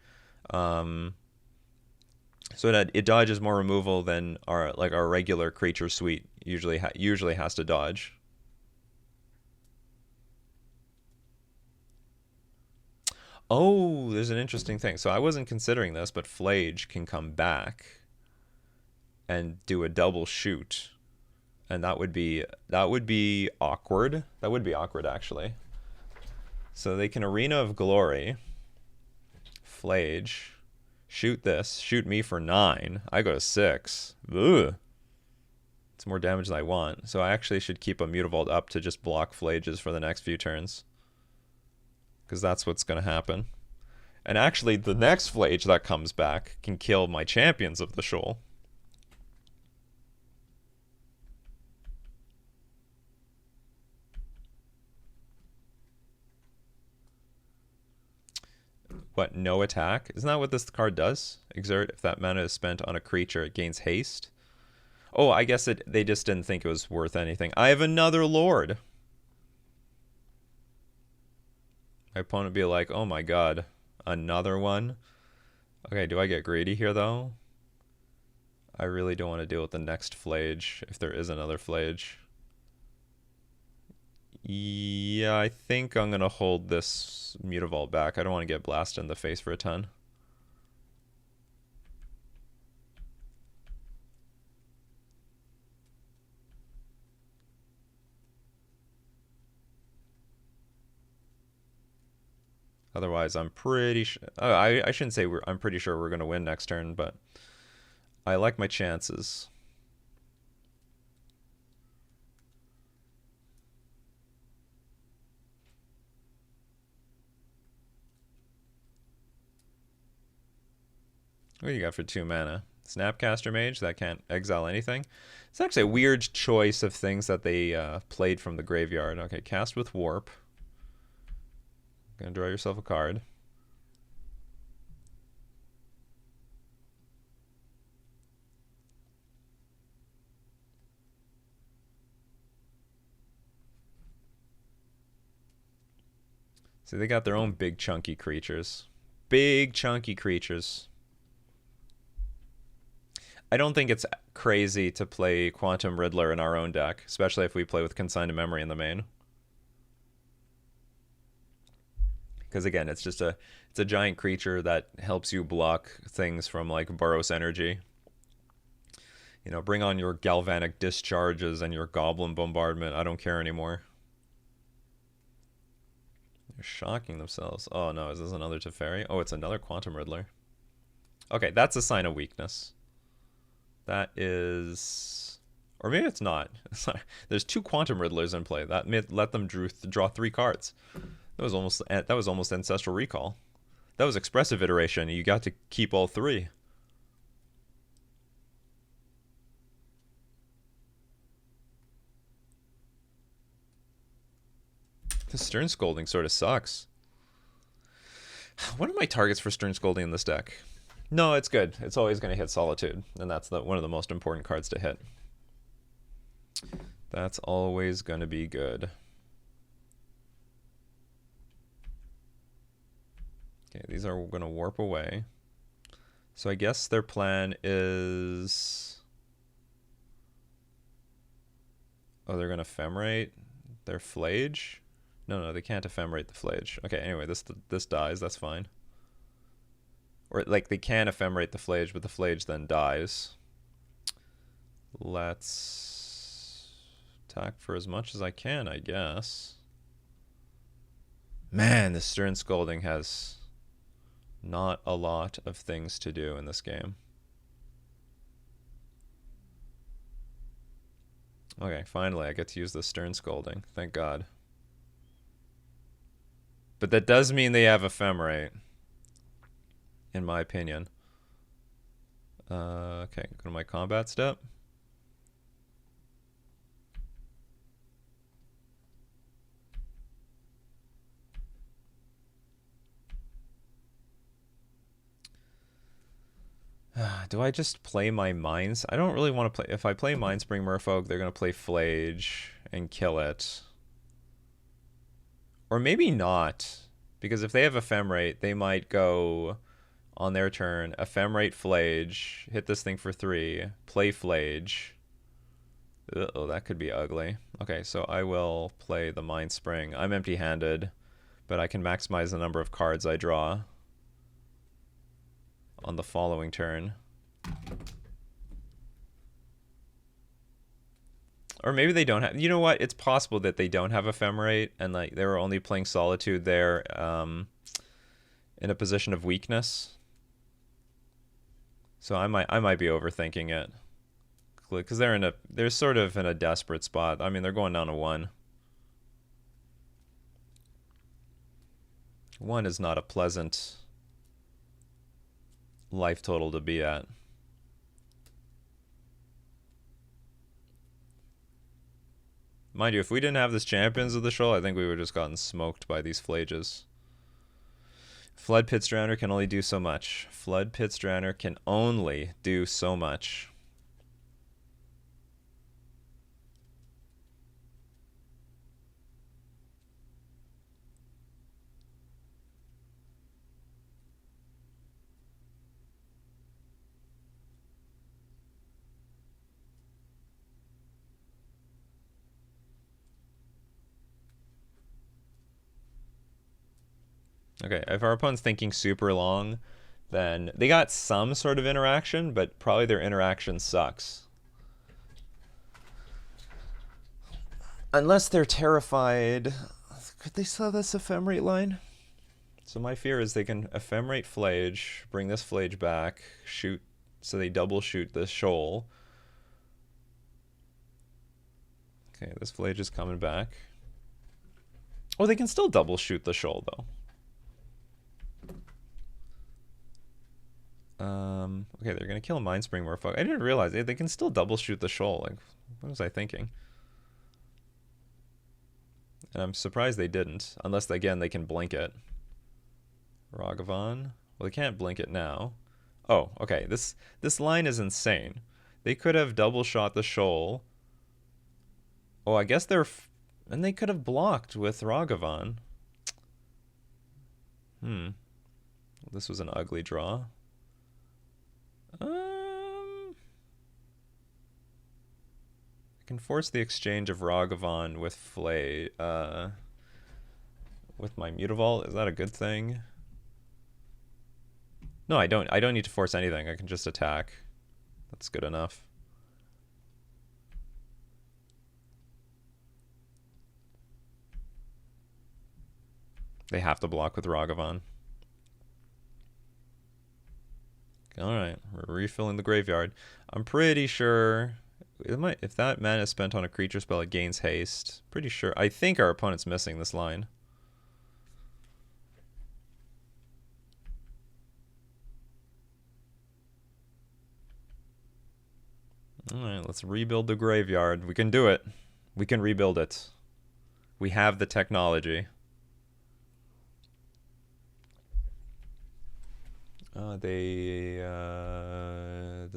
So that it dodges more removal than our regular creature suite usually has to dodge. Oh, there's an interesting thing. So I wasn't considering this, but Flage can come back and do a double shoot. And that would be awkward. That would be awkward, actually. So they can Arena of Glory, Flage, shoot this, shoot me for 9. I go to 6. Ugh. It's more damage than I want. So I actually should keep a Mutavault up to just block Flages for the next few turns. Because that's what's going to happen. And actually, the next Flage that comes back can kill my Champions of the Shoal. What, no attack? Isn't that what this card does? Exert, if that mana is spent on a creature, it gains haste. Oh, I guess they just didn't think it was worth anything. I have another Lord. My opponent would be like, oh my god, another one? Okay, do I get greedy here, though? I really don't want to deal with the next Flage, if there is another Flage. Yeah, I think I'm going to hold this Mutavault back. I don't want to get blasted in the face for a ton. Otherwise, I'm pretty sure... Oh, I shouldn't say I'm pretty sure we're going to win next turn, but I like my chances. What do you got for 2 mana? Snapcaster Mage, that can't exile anything. It's actually a weird choice of things that they played from the graveyard. Okay, cast with Warp. Gonna draw yourself a card. See, they got their own big chunky creatures. Big chunky creatures. I don't think it's crazy to play Quantum Riddler in our own deck, especially if we play with Consign to Memory in the main. Because again, it's a giant creature that helps you block things from, like, Boros Energy. You know, bring on your Galvanic Discharges and your Goblin Bombardment. I don't care anymore. They're shocking themselves. Oh no, is this another Teferi? Oh, it's another Quantum Riddler. Okay, that's a sign of weakness. That is... Or maybe it's not. There's 2 Quantum Riddlers in play. That may let them draw 3 cards. That was almost Ancestral Recall. That was Expressive Iteration. You got to keep all 3. The Stern Scolding sort of sucks. What are my targets for Stern Scolding in this deck? No, it's good. It's always going to hit Solitude, and that's one of the most important cards to hit. That's always going to be good. Okay, these are going to warp away. So I guess their plan is... Oh, they're going to Ephemerate their Flage? No, they can't Ephemerate the Flage. Okay, anyway, this dies. That's fine. Or, like, they can Ephemerate the Flage, but the Flage then dies. Let's attack for as much as I can, I guess. Man, the Stern Scolding has not a lot of things to do in this game. Okay, finally I get to use the Stern Scolding. Thank God. But that does mean they have Ephemerate, in my opinion. Okay, go to my combat step. Do I just play my Mines? I don't really want to play... If I play Mindspring Merfolk, they're going to play Flage and kill it. Or maybe not. Because if they have Ephemerate, they might go on their turn, Ephemerate Flage, hit this thing for 3, play Flage. Uh-oh, that could be ugly. Okay, so I will play the Mindspring. I'm empty-handed, but I can maximize the number of cards I draw on the following turn. Or maybe they don't have... You know what? It's possible that they don't have Ephemerate, and like they were only playing Solitude there in a position of weakness. So I might be overthinking it. Because they're sort of in a desperate spot. I mean, they're going down to 1. 1 is not a pleasant life total to be at. Mind you, if we didn't have this Champions of the Shoal, I think we would have just gotten smoked by these Flages. Flood Pit Drowner can only do so much. Flood Pit Drowner can only do so much. Okay, if our opponent's thinking super long, then they got some sort of interaction, but probably their interaction sucks. Unless they're terrified. Could they still have this Ephemerate line? So my fear is they can Ephemerate Flage, bring this Flage back, shoot, so they double shoot the Shoal. Okay, this Flage is coming back. Oh, they can still double shoot the Shoal, though. Okay, they're gonna kill Mindspring Merfolk. I didn't realize they can still double shoot the Shoal. Like, what was I thinking? And I'm surprised they didn't, unless again they can blink it. Ragavan. Well, they can't blink it now. Oh, okay. This line is insane. They could have double shot the Shoal. Oh, I guess and they could have blocked with Ragavan. This was an ugly draw. I can force the exchange of Ragavan with with my Mutavault. Is that a good thing? No, I don't need to force anything. I can just attack. That's good enough. They have to block with Ragavan. Alright, we're refilling the graveyard. I'm pretty sure If that mana is spent on a creature spell, it gains haste. Pretty sure. I think our opponent's missing this line. Alright, let's rebuild the graveyard. We can do it. We can rebuild it. We have the technology. Did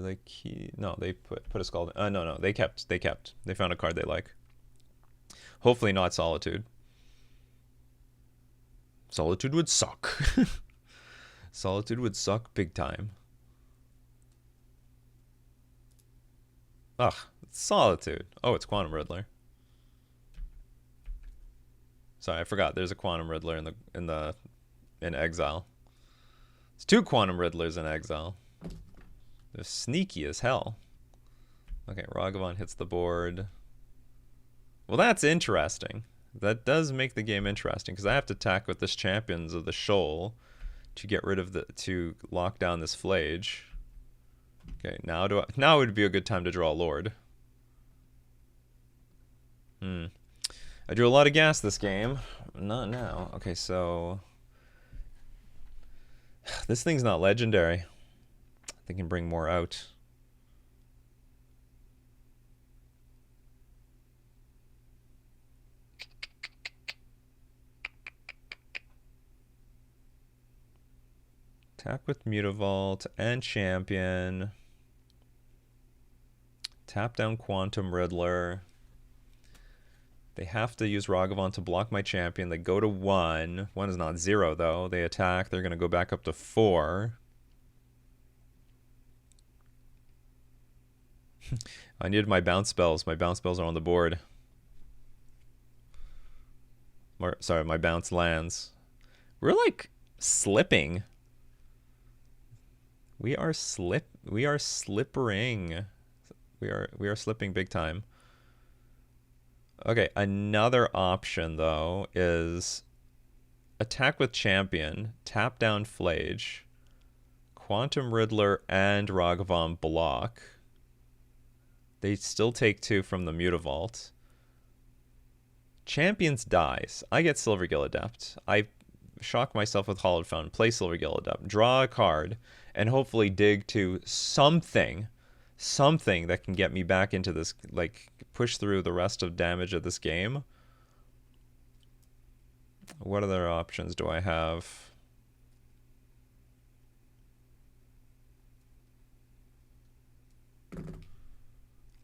they keep? No, they put a Scald. No, they kept. They found a card they like. Hopefully not Solitude. Solitude would suck. Solitude would suck big time. Ugh, Solitude. Oh, it's Quantum Riddler. Sorry, I forgot. There's a Quantum Riddler in exile. There's 2 Quantum Riddlers in exile. They're sneaky as hell. Okay, Ragavan hits the board. Well, that's interesting. That does make the game interesting because I have to attack with this Champions of the Shoal to get rid of to lock down this Flage. Okay, now would be a good time to draw a Lord. I drew a lot of gas this game. Not now. Okay, so this thing's not legendary. They can bring more out. Attack with Mutavault and Champion. Tap down Quantum Riddler. They have to use Ragavan to block my Champion. They go to 1. 1 is not 0, though. They attack. They're going to go back up to 4. I needed my bounce spells. My bounce spells are on the board. Sorry, my bounce lands. We're like slipping. We are slippering. We are slipping big time. Okay, another option though is attack with Champion, tap down Flage, Quantum Riddler and Ragavan block. They still take 2 from the Mutavault. Champions dies. I get Silvergill Adept. I shock myself with Hallowed Fountain, play Silvergill Adept, draw a card, and hopefully dig to something that can get me back into this, like, push through the rest of damage of this game. What other options do I have?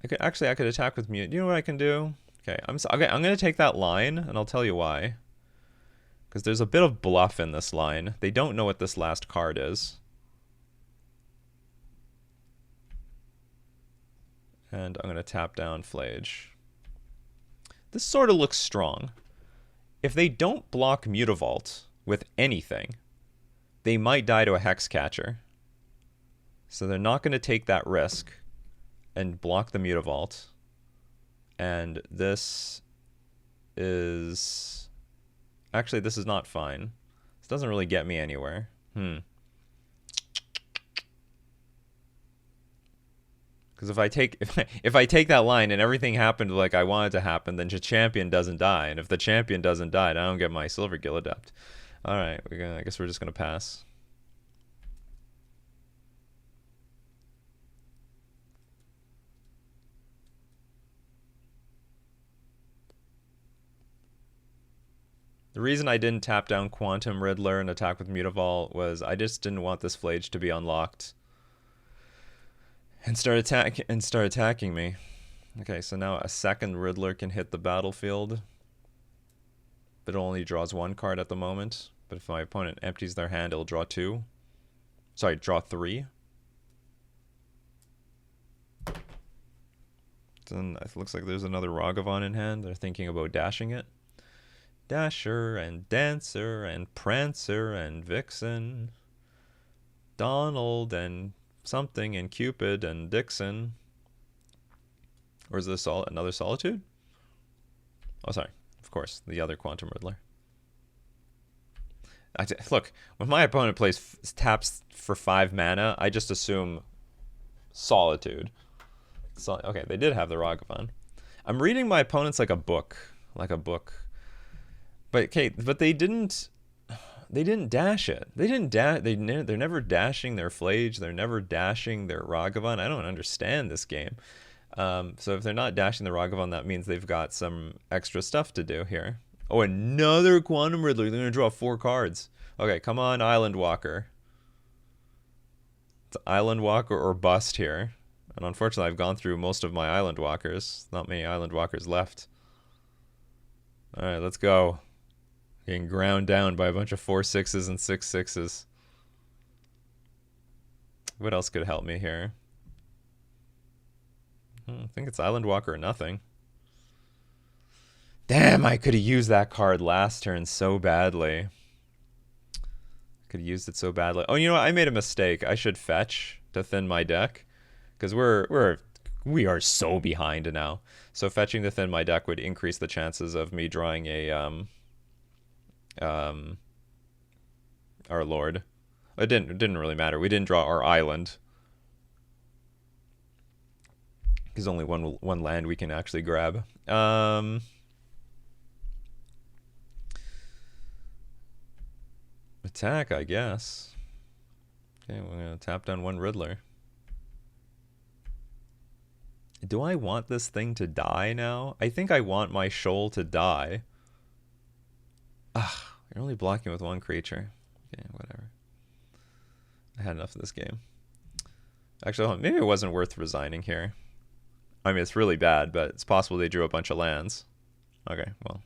I could attack with Mute. You know what I can do? Okay, I'm going to take that line, and I'll tell you why. Because there's a bit of bluff in this line. They don't know what this last card is. And I'm going to tap down Flage. This sort of looks strong. If they don't block Mutavault with anything, they might die to a Hexcatcher. So they're not going to take that risk and block the Mutavault. And this is... Actually, this is not fine. This doesn't really get me anywhere. Because if I take that line and everything happened like I wanted to happen, then the Champion doesn't die. And if the Champion doesn't die, I don't get my Silvergill Adept. All right, I guess we're just gonna pass. The reason I didn't tap down Quantum Riddler and attack with Mutavault was I just didn't want this Flage to be unlocked and start attacking me. Okay, so now a second Riddler can hit the battlefield, but it only draws 1 card at the moment. But if my opponent empties their hand, it'll draw 2. Sorry, draw 3. Then it looks like there's another Ragavan in hand. They're thinking about dashing it. Dasher and Dancer and Prancer and Vixen, Donald and something and Cupid and Dixon. Or is this another Solitude? Oh, sorry. Of course, the other Quantum Riddler. Look, when my opponent taps for 5 mana, I just assume Solitude. So, okay, they did have the Ragavan. I'm reading my opponents like a book. Like a book. But, okay, but they didn't dash it. They didn't dash. They're never dashing their Flage. They're never dashing their Ragavan. I don't understand this game. So if they're not dashing the Ragavan, that means they've got some extra stuff to do here. Oh, another Quantum Riddler. They're going to draw 4 cards. Okay, come on, Island Walker. It's Island Walker or bust here. And unfortunately, I've gone through most of my Island Walkers. Not many Island Walkers left. Alright, let's go. Getting ground down by a bunch of 4/6s and 6/6s. What else could help me here? I think it's Island Walker or nothing. Damn, I could have used that card last turn so badly. Could have used it so badly. Oh, you know what? I made a mistake. I should fetch to thin my deck. Because we are so behind now. So fetching to thin my deck would increase the chances of me drawing a our Lord. It didn't really matter. We didn't draw our island. There's only one land we can actually grab. Attack, I guess. Okay, we're gonna tap down 1 Riddler. Do I want this thing to die now? I think I want my Shoal to die. Ugh, you're only blocking with 1 creature. Okay, whatever. I had enough of this game. Actually, maybe it wasn't worth resigning here. I mean, it's really bad, but it's possible they drew a bunch of lands. Okay, well.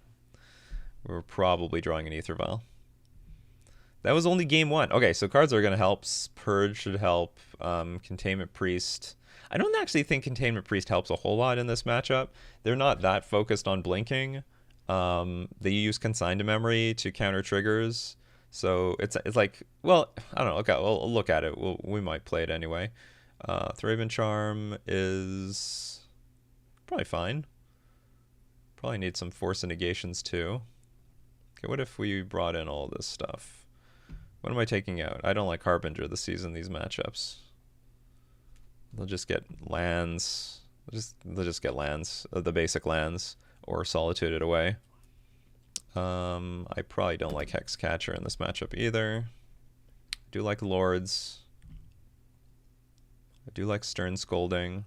We're probably drawing an Aether Vial. That was only game 1. Okay, so cards are going to help. Purge should help. Containment Priest. I don't actually think Containment Priest helps a whole lot in this matchup. They're not that focused on blinking. They use Consign to Memory to counter triggers. So it's like, well, I don't know. Okay, we'll look at it. We might play it anyway. Thraben Charm is probably fine. Probably need some Force and Negations too. Okay, what if we brought in all this stuff? What am I taking out? I don't like Harbinger this season, these matchups. They'll just get lands. They'll just get lands, the basic lands, or Solitude it away. I probably don't like Hexcatcher in this matchup either. I do like Lords. I do like Stern Scolding.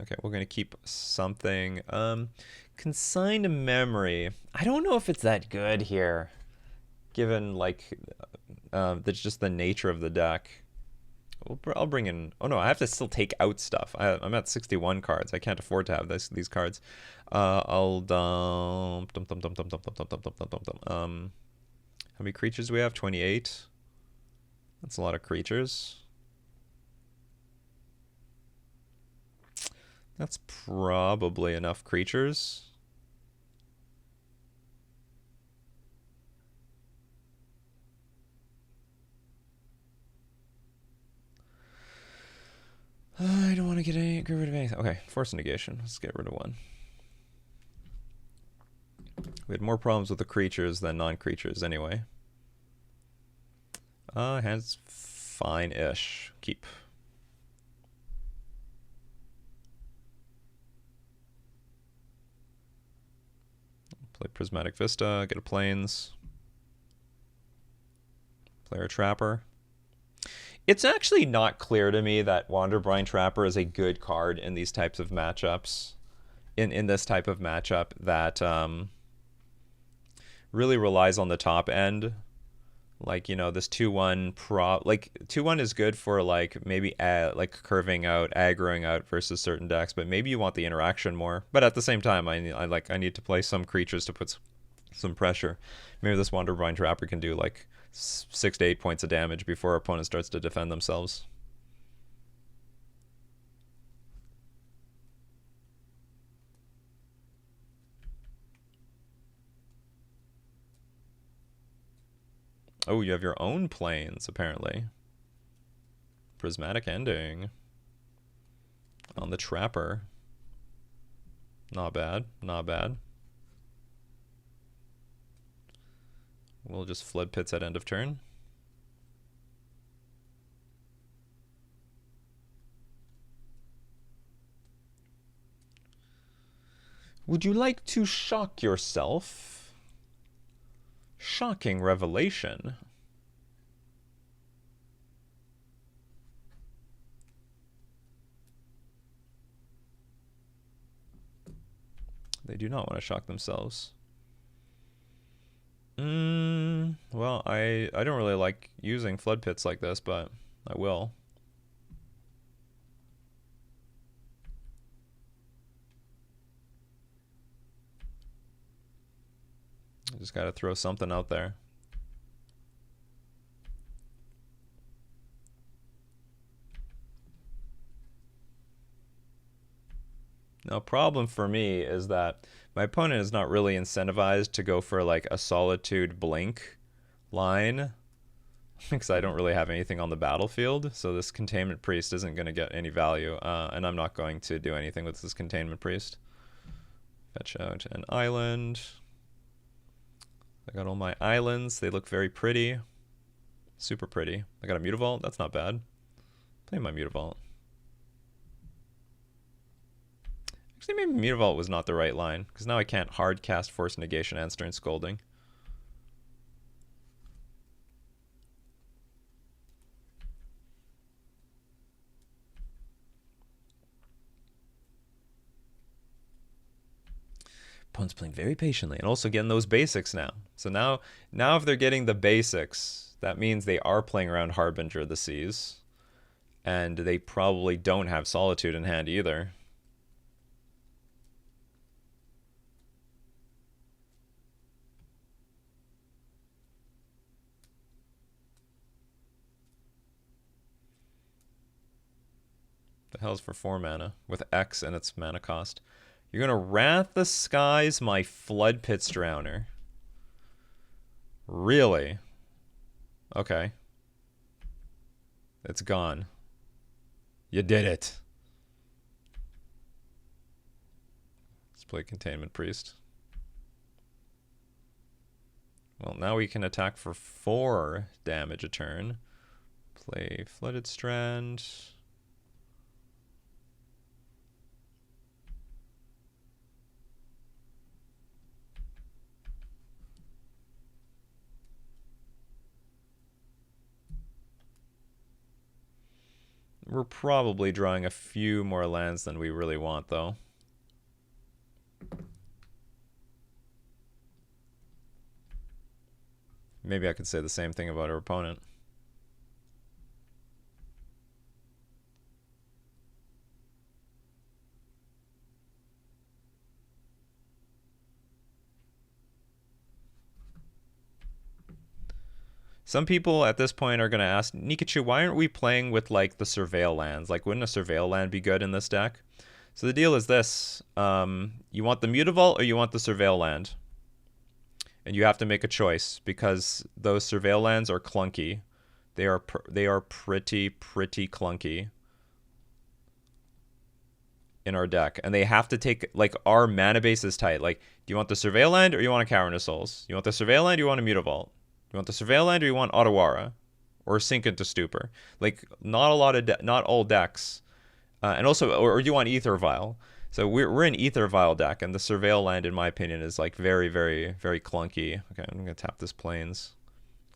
Okay, we're going to keep something. Consign to Memory. I don't know if it's that good here, given, like, that's just the nature of the deck. I'll bring in... Oh, no, I have to still take out stuff. I'm at 61 cards. I can't afford to have these cards. I'll dump... How many creatures do we have? 28. That's a lot of creatures. That's probably enough creatures. I don't want to get rid of anything. Okay, Force Negation. Let's get rid of 1. We had more problems with the creatures than non-creatures anyway. Hand's fine-ish. Keep. Play Prismatic Vista, get a Plains. Play our Trapper. It's actually not clear to me that Wanderbrine Trapper is a good card in these types of matchups. In this type of matchup that really relies on the top end. Like, you know, this 2/1 like 2/1 is good for like maybe like curving out, aggroing out versus certain decks, but maybe you want the interaction more. But at the same time, I need to play some creatures to put some pressure. Maybe this Wanderbrine Trapper can do like 6 to 8 points of damage before our opponent starts to defend themselves. Oh, you have your own planes, apparently. Prismatic Ending. On the Trapper. Not bad, not bad. We'll just Flood Pits at end of turn. Would you like to shock yourself? Shocking revelation. They do not want to shock themselves. Well, I don't really like using flood pits like this, but I will. I just gotta throw something out there. Now, problem for me is that my opponent is not really incentivized to go for like a Solitude Blink line because I don't really have anything on the battlefield. So this Containment Priest isn't going to get any value, and I'm not going to do anything with this Containment Priest. Fetch out an island. I got all my islands. They look very pretty. Super pretty. I got a Mutavault. That's not bad. Play my Mutavault. Actually, maybe Mutavault was not the right line, because now I can't hard cast Force Negation and Stern Scolding. Opponent's playing very patiently and also getting those basics now. So now if they're getting the basics, that means they are playing around Harbinger of the Seas, and they probably don't have Solitude in hand either. The hell's for 4 mana with X and its mana cost? You're gonna Wrath the Skies my Flood Pits Drowner. Really? Okay. It's gone. You did it. Let's play Containment Priest. Well, now we can attack for 4 damage a turn. Play Flooded Strand. We're probably drawing a few more lands than we really want, though. Maybe I could say the same thing about our opponent. Some people at this point are going to ask, Nikachu, why aren't we playing with like the Surveil lands? Like, wouldn't a Surveil land be good in this deck? So the deal is this. You want the Mutavault or you want the Surveil land? And you have to make a choice because those Surveil lands are clunky. They are pretty clunky in our deck. And they have to take, like, our mana base is tight. Like, do you want the Surveil land or you want a Cavern of Souls? You want the Surveil land or you want a Mutavault? You want the Surveil land or you want Otawara? Or Sink into Stupor? Like, not all decks. And also, or do you want Ether Vial? So we're an Ether Vial deck, and the Surveil land, in my opinion, is like very clunky. Okay, I'm gonna tap this Plains.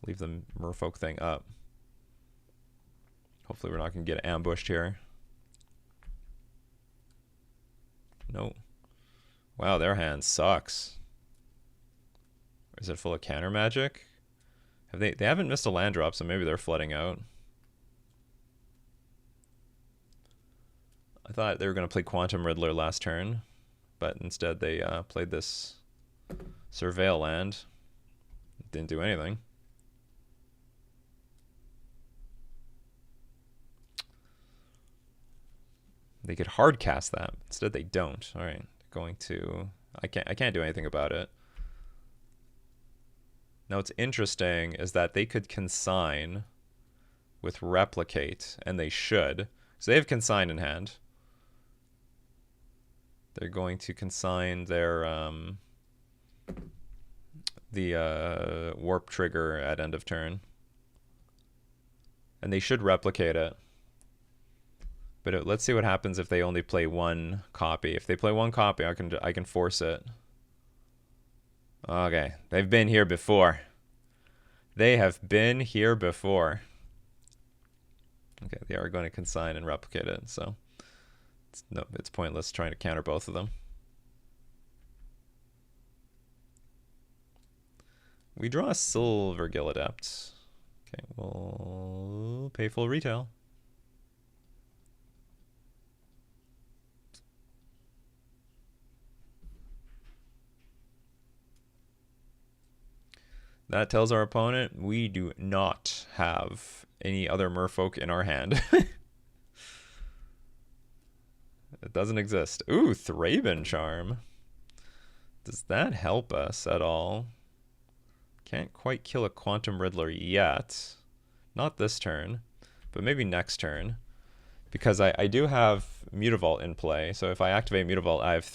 Leave the Merfolk thing up. Hopefully we're not gonna get ambushed here. No. Wow, their hand sucks. Is it full of counter magic? They haven't missed a land drop, so maybe they're flooding out. I thought they were going to play Quantum Riddler last turn, but instead they played this Surveil land. Didn't do anything. They could hard cast that. Instead they don't. All right, going to. I can't do anything about it. Now what's interesting is that they could consign with Replicate, and they should. So they have Consign in hand. They're going to consign their the Warp Trigger at end of turn. And they should replicate it. But let's see what happens if they only play one copy. If they play one copy, I can force it. Okay, they've been here before. They have been here before. Okay, they are going to consign and replicate it, so it's pointless trying to counter both of them. We draw a Silver Gill Adept. Okay, we'll pay full retail. That tells our opponent we do not have any other Merfolk in our hand. It doesn't exist. Ooh, Thraben Charm. Does that help us at all? Can't quite kill a Quantum Riddler yet. Not this turn, but maybe next turn. Because I do have Mutavault in play, so if I activate Mutavault, I have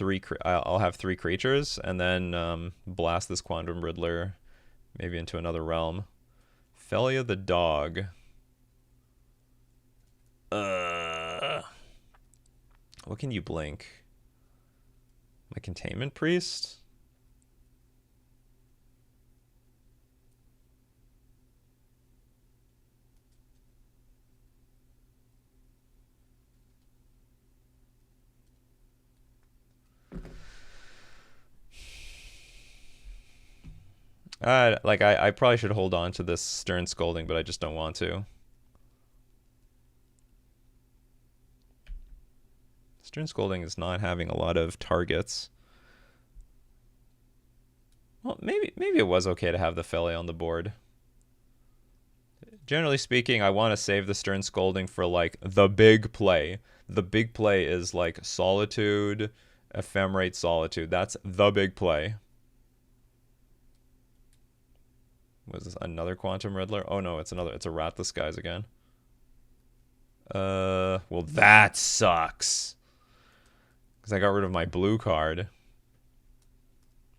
I'll have 3 creatures, and then blast this Quantum Riddler maybe into another realm. Felia the dog. What can you blink? My Containment Priest? I probably should hold on to this Stern Scolding, but I just don't want to. Stern Scolding is not having a lot of targets. Well, maybe it was okay to have the Fele on the board. Generally speaking, I want to save the Stern Scolding for, like, the big play. The big play is, like, Solitude, Ephemerate Solitude. That's the big play. Was this another Quantum Riddler? Oh no, it's a Rat the Skies again. Well, that sucks. Because I got rid of my blue card.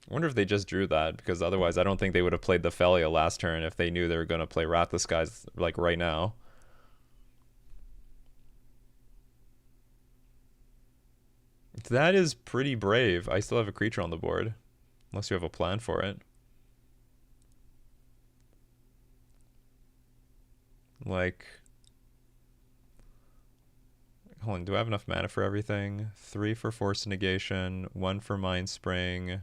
I wonder if they just drew that, because otherwise I don't think they would have played the Felia last turn if they knew they were going to play Rat the Skies, like, right now. That is pretty brave. I still have a creature on the board. Unless you have a plan for it. Like, hold on, do I have enough mana for everything? 3 for Force Negation, 1 for Mind Spring.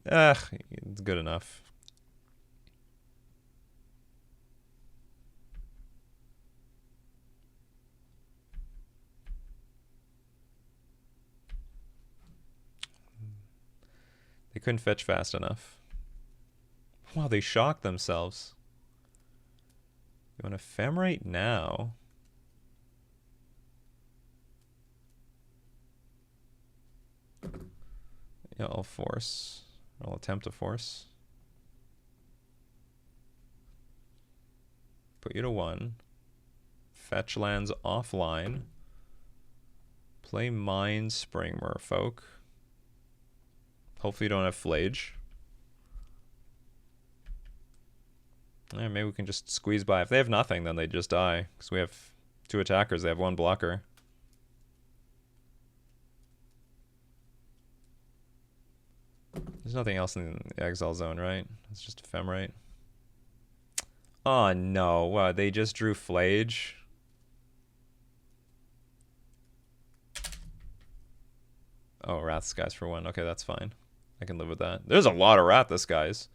It's good enough. They couldn't fetch fast enough. Wow, they shocked themselves. You want to Ephemerate now? Yeah, I'll force. I'll attempt to force. Put you to 1. Fetch lands offline. Play Mind Spring Merfolk. Hopefully you don't have Flage. Yeah, maybe we can just squeeze by. If they have nothing, then they just die. Because we have 2 attackers, they have 1 blocker. There's nothing else in the exile zone, right? It's just Ephemerate. Oh no, what? They just drew Flage? Oh, Rat the Skies for 1. Okay, that's fine. I can live with that. There's a lot of Rat the Skies.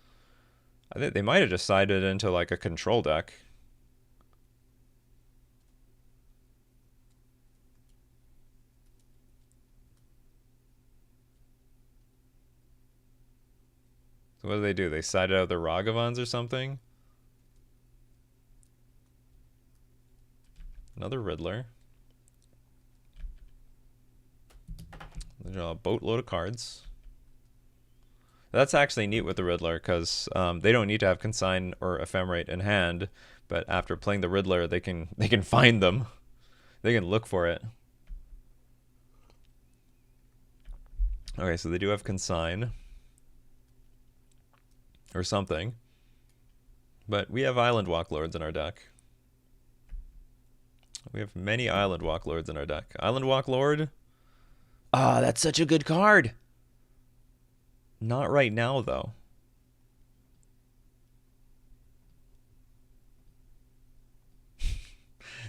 I think they might have decided into, like, a control deck. So what do? They sided out the Ragavans or something? Another Riddler. They draw a boatload of cards. That's actually neat with the Riddler, because they don't need to have Consign or Ephemerate in hand, but after playing the Riddler, they can find them. They can look for it. Okay, so they do have Consign. Or something. But we have Island Walk Lords in our deck. We have many Island Walk Lords in our deck. Island Walk Lord? Ah, that's such a good card. Not right now, though.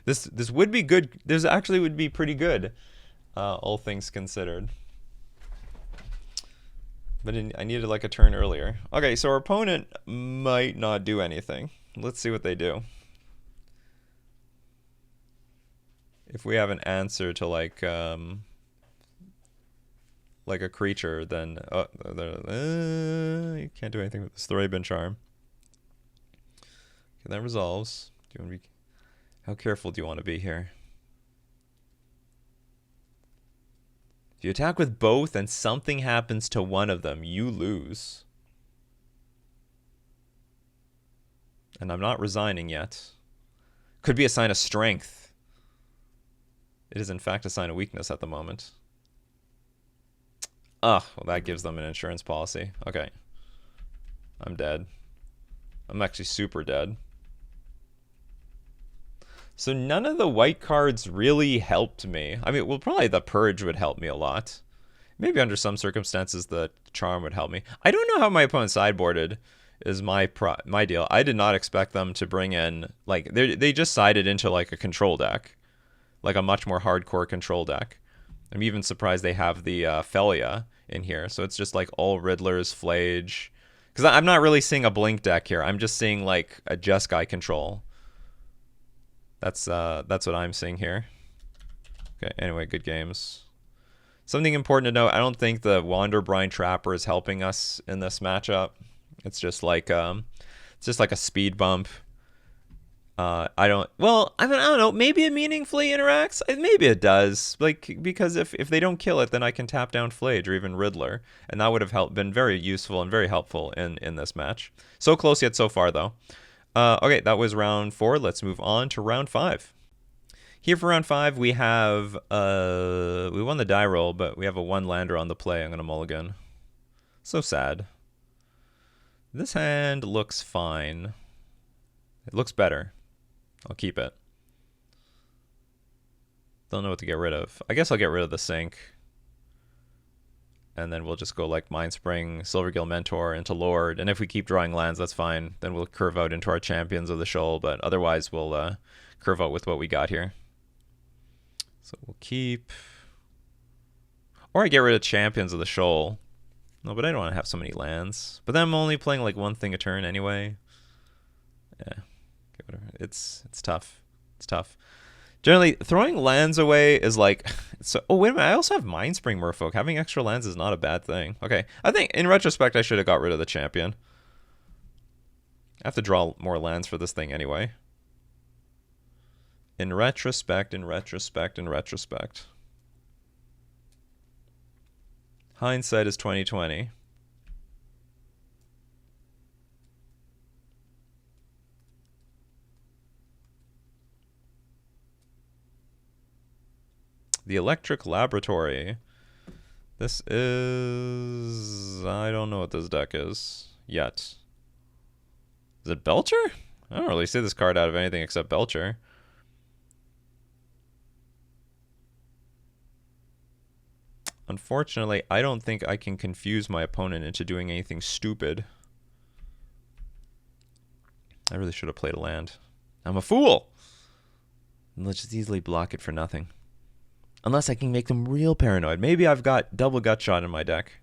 This would be good. This actually would be pretty good, all things considered. But I needed like a turn earlier. Okay, so our opponent might not do anything. Let's see what they do. If we have an answer to like a creature, then you can't do anything with this Thraben Charm. Okay, that resolves. Do you want to be? How careful do you want to be here? If you attack with both and something happens to one of them, you lose. And I'm not resigning yet. Could be a sign of strength. It is in fact a sign of weakness at the moment. Well, that gives them an insurance policy. Okay. I'm dead. I'm actually super dead. So none of the white cards really helped me. I mean, well, probably the Purge would help me a lot. Maybe under some circumstances the Charm would help me. I don't know how my opponent sideboarded is my deal. I did not expect them to bring in, like, they just sided into, like, a control deck. Like a much more hardcore control deck. I'm even surprised they have the Felia in here. So it's just, like, all Riddlers, Flage. Because I'm not really seeing a Blink deck here. I'm just seeing, like, a Jeskai control. That's what I'm seeing here. Okay, anyway, good games. Something important to note, I don't think the Wanderbrine Trapper is helping us in this matchup. It's just like a speed bump. I don't know, maybe it meaningfully interacts. Maybe it does. Like, because if they don't kill it, then I can tap down Flage or even Riddler. And that would have been very useful and very helpful in this match. So close yet so far, though. Okay, that was round 4. Let's move on to round 5. Here for round 5, we have, we won the die roll, but we have a 1-lander on the play. I'm going to mulligan. So sad. This hand looks fine. It looks better. I'll keep it. Don't know what to get rid of. I guess I'll get rid of the sink. And then we'll just go like Mindspring, Silvergill Mentor into Lord. And if we keep drawing lands, that's fine. Then we'll curve out into our Champions of the Shoal. But otherwise, we'll curve out with what we got here. So we'll keep. Or I get rid of Champions of the Shoal. No, but I don't want to have so many lands. But then I'm only playing like one thing a turn anyway. Yeah. Whatever. It's tough. It's tough. Generally, throwing lands away is like... So, oh, wait a minute. I also have Mindspring Merfolk. Having extra lands is not a bad thing. Okay. I think, in retrospect, I should have got rid of the champion. I have to draw more lands for this thing anyway. In retrospect. Hindsight is 20/20. The Electric Laboratory. This is... I don't know what this deck is yet. Is it Belcher? I don't really see this card out of anything except Belcher. Unfortunately, I don't think I can confuse my opponent into doing anything stupid. I really should have played a land. I'm a fool! Let's just easily block it for nothing. Unless I can make them real paranoid. Maybe I've got double Gutshot in my deck.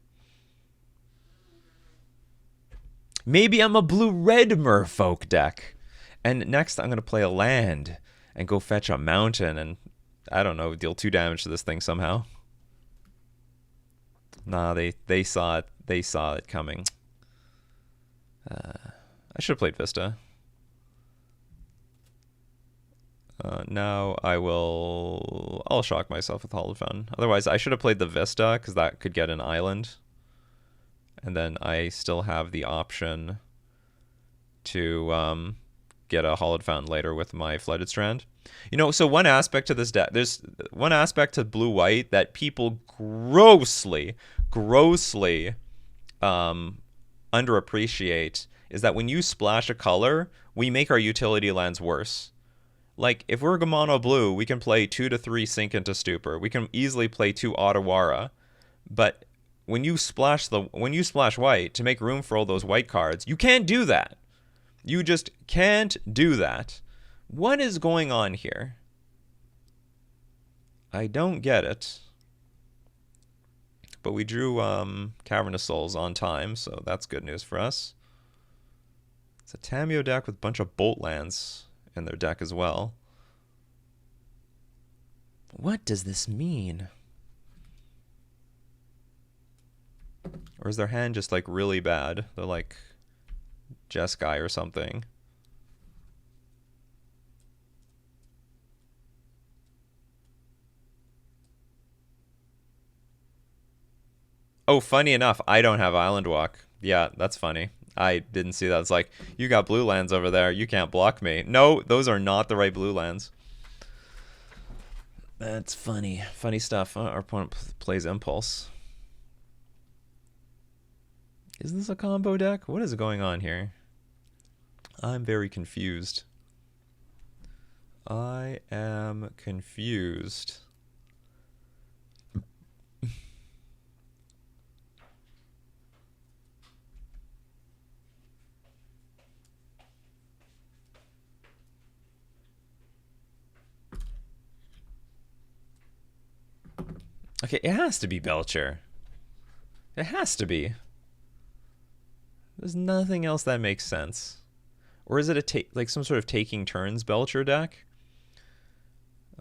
Maybe I'm a blue-red Merfolk deck. And next I'm going to play a land and go fetch a mountain and, I don't know, deal 2 damage to this thing somehow. Nah, they saw it. They saw it coming. I should have played Vista. Now I'll shock myself with Hallowed Fountain. Otherwise, I should have played the Vista, because that could get an island. And then I still have the option to get a Hallowed Fountain later with my Flooded Strand. You know, so one aspect to this deck, there's one aspect to blue-white that people grossly underappreciate, is that when you splash a color, we make our utility lands worse. Like, if we're Mono Blue, we can play 2 to 3 Sink into Stupor. We can easily play 2 Otawara. But when you splash white to make room for all those white cards, you can't do that. You just can't do that. What is going on here? I don't get it. But we drew Cavernous Souls on time, so that's good news for us. It's a Tamiyo deck with a bunch of Bolt lands in their deck as well. What does this mean? Or is their hand just like really bad? They're like Jeskai or something. Oh, funny enough, I don't have Island Walk. Yeah, that's funny. I didn't see that. It's like, you got blue lands over there. You can't block me. No, those are not the right blue lands. That's funny. Funny stuff. Our opponent plays Impulse. Is this a combo deck? What is going on here? I'm very confused. I am confused. Okay, it has to be Belcher. It has to be. There's nothing else that makes sense. Or is it like some sort of taking turns Belcher deck?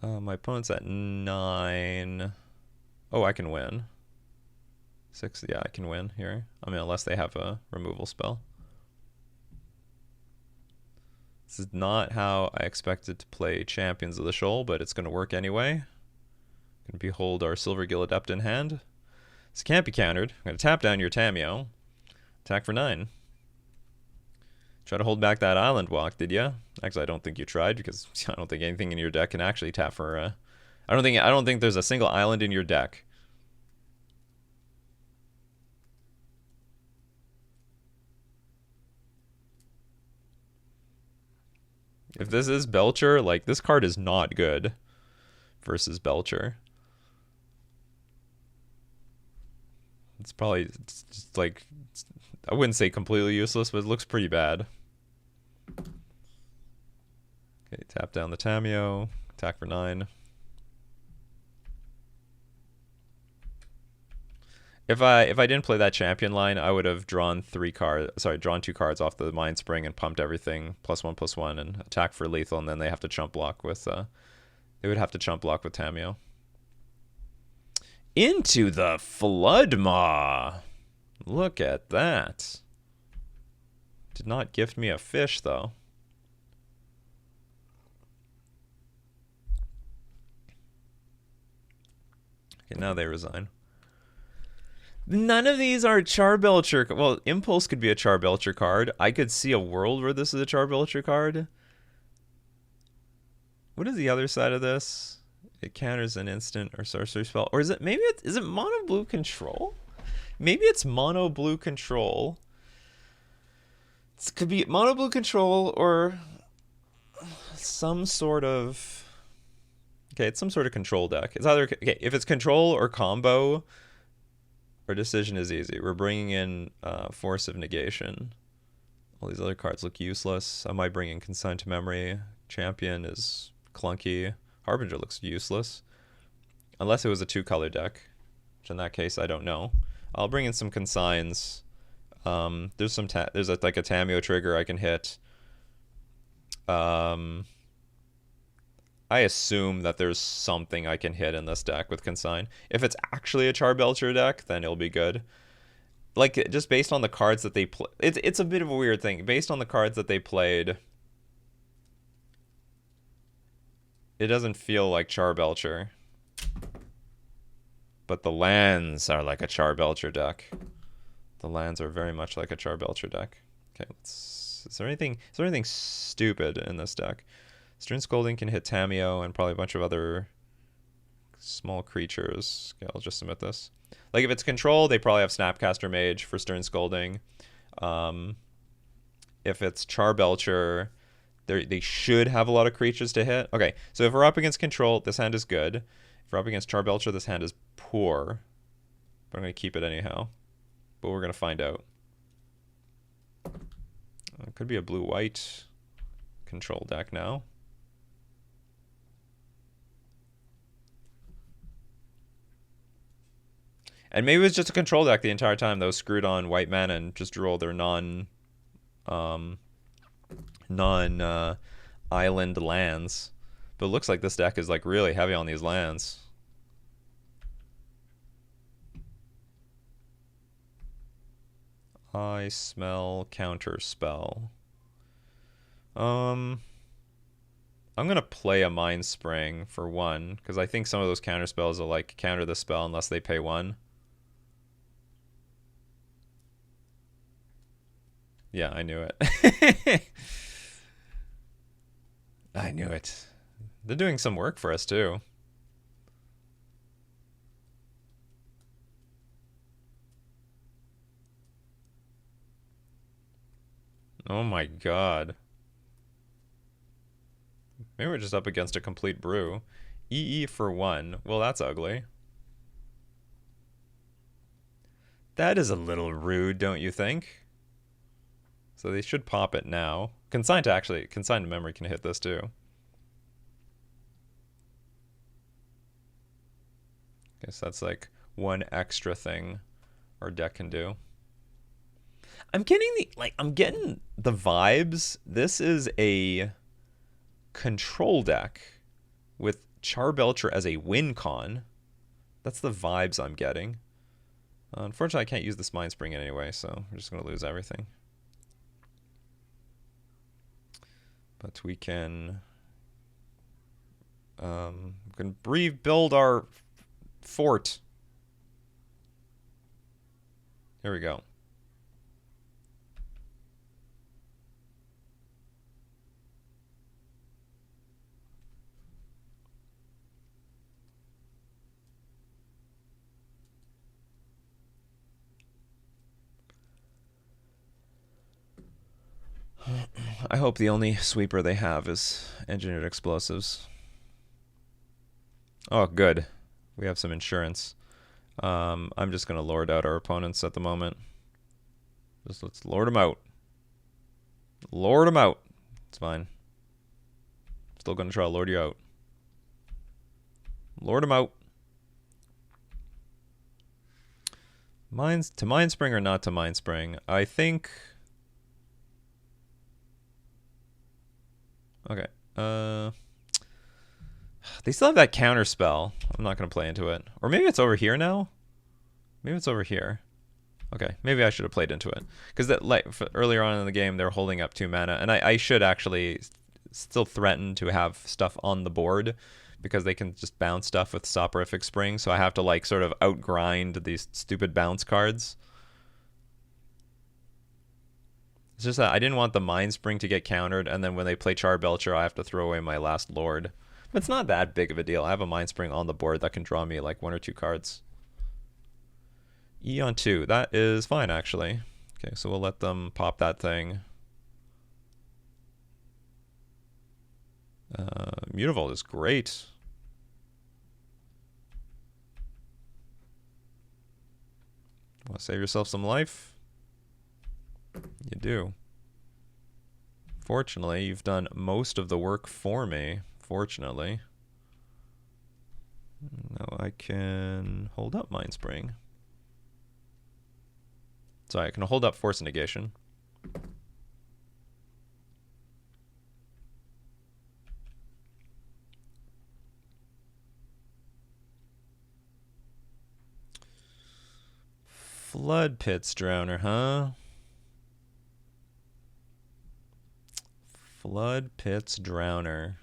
My opponent's at 9. Oh, I can win. 6, yeah, I can win here. I mean, unless they have a removal spell. This is not how I expected to play Champions of the Shoal, but it's going to work anyway. Going to behold our Silver Gill Adept in hand. This can't be countered. I'm going to tap down your Tamiyo. Attack for 9. Try to hold back that Island Walk, did ya? Actually, I don't think you tried, because I don't think anything in your deck can actually tap for. I don't think there's a single island in your deck. If this is Belcher, like, this card is not good versus Belcher. It's probably just like, I wouldn't say completely useless, but it looks pretty bad. Okay, tap down the Tamiyo, attack for 9. If I didn't play that champion line, I would have drawn 2 cards off the Mind Spring and pumped everything +1/+1 and attack for lethal, and then they have to chump block with Tamiyo. Into the Floodmaw. Look at that. Did not gift me a fish, though. Okay, now they resign. None of these are Charbelcher. Well, Impulse could be a Charbelcher card. I could see a world where this is a Charbelcher card. What is the other side of this? It counters an instant or sorcery spell. Or is it, is it mono blue control? Maybe it's mono blue control. It could be mono blue control or some sort of... Okay, it's some sort of control deck. It's either... Okay, if it's control or combo, our decision is easy. We're bringing in Force of Negation. All these other cards look useless. I might bring in Consign to Memory. Champion is clunky. Harbinger looks useless. Unless it was a 2-color deck. Which in that case, I don't know. I'll bring in some consigns. There's like a Tamiyo trigger I can hit. I assume that there's something I can hit in this deck with consign. If it's actually a Charbelcher deck, then it'll be good. Like, just based on the cards that they play, it's a bit of a weird thing. Based on the cards that they played, it doesn't feel like Charbelcher. But the lands are like a Charbelcher deck. The lands are very much like a Charbelcher deck. Okay, is there anything stupid in this deck? Stern Scolding can hit Tamiyo and probably a bunch of other small creatures. Okay, I'll just submit this. Like, if it's control, they probably have Snapcaster Mage for Stern Scolding. If it's Charbelcher, They should have a lot of creatures to hit. Okay, so if we're up against control, this hand is good. If we're up against Charbelcher, this hand is poor. But I'm going to keep it anyhow. But we're going to find out. It could be a blue-white control deck now. And maybe it was just a control deck the entire time that was screwed on white mana and just drew all their non-island lands. But it looks like this deck is like really heavy on these lands. I smell counterspell. I'm gonna play a Mind Spring for one, because I think some of those counterspells will like counter the spell unless they pay one. Yeah, I knew it. I knew it. They're doing some work for us too. Oh my god. Maybe we're just up against a complete brew. EE for one. Well, that's ugly. That is a little rude, don't you think? So they should pop it now. Consigned to memory can hit this too. Guess that's like one extra thing our deck can do. I'm getting the vibes. This is a control deck with Charbelcher as a win con. That's the vibes I'm getting. Unfortunately, I can't use this Mind Spring anyway, so we're just going to lose everything. But we can rebuild our fort. Here we go. I hope the only sweeper they have is engineered explosives. Oh, good. We have some insurance. I'm just going to lord out our opponents at the moment. Just let's lord them out. Lord them out. It's fine. Still going to try to lord you out. Lord them out. To Mind Spring or not to Mind Spring? I think... Okay. They still have that counter spell. I'm not going to play into it. Or maybe it's over here now? Maybe it's over here. Okay, maybe I should have played into it. Because earlier on in the game, they were holding up 2 mana. And I should actually still threaten to have stuff on the board. Because they can just bounce stuff with Soporific Spring. So I have to like sort of outgrind these stupid bounce cards. It's just that I didn't want the Mind Spring to get countered, and then when they play Charbelcher, I have to throw away my last Lord. But it's not that big of a deal. I have a Mind Spring on the board that can draw me like 1 or 2 cards. E on 2. That is fine, actually. Okay, so we'll let them pop that thing. Mutavault is great. Want to save yourself some life? You do. Fortunately, you've done most of the work for me. Fortunately. Now I can hold up Mind Spring. Sorry, I can hold up Force Negation. Flood Pits Drowner, huh? Flood Pits Drowner.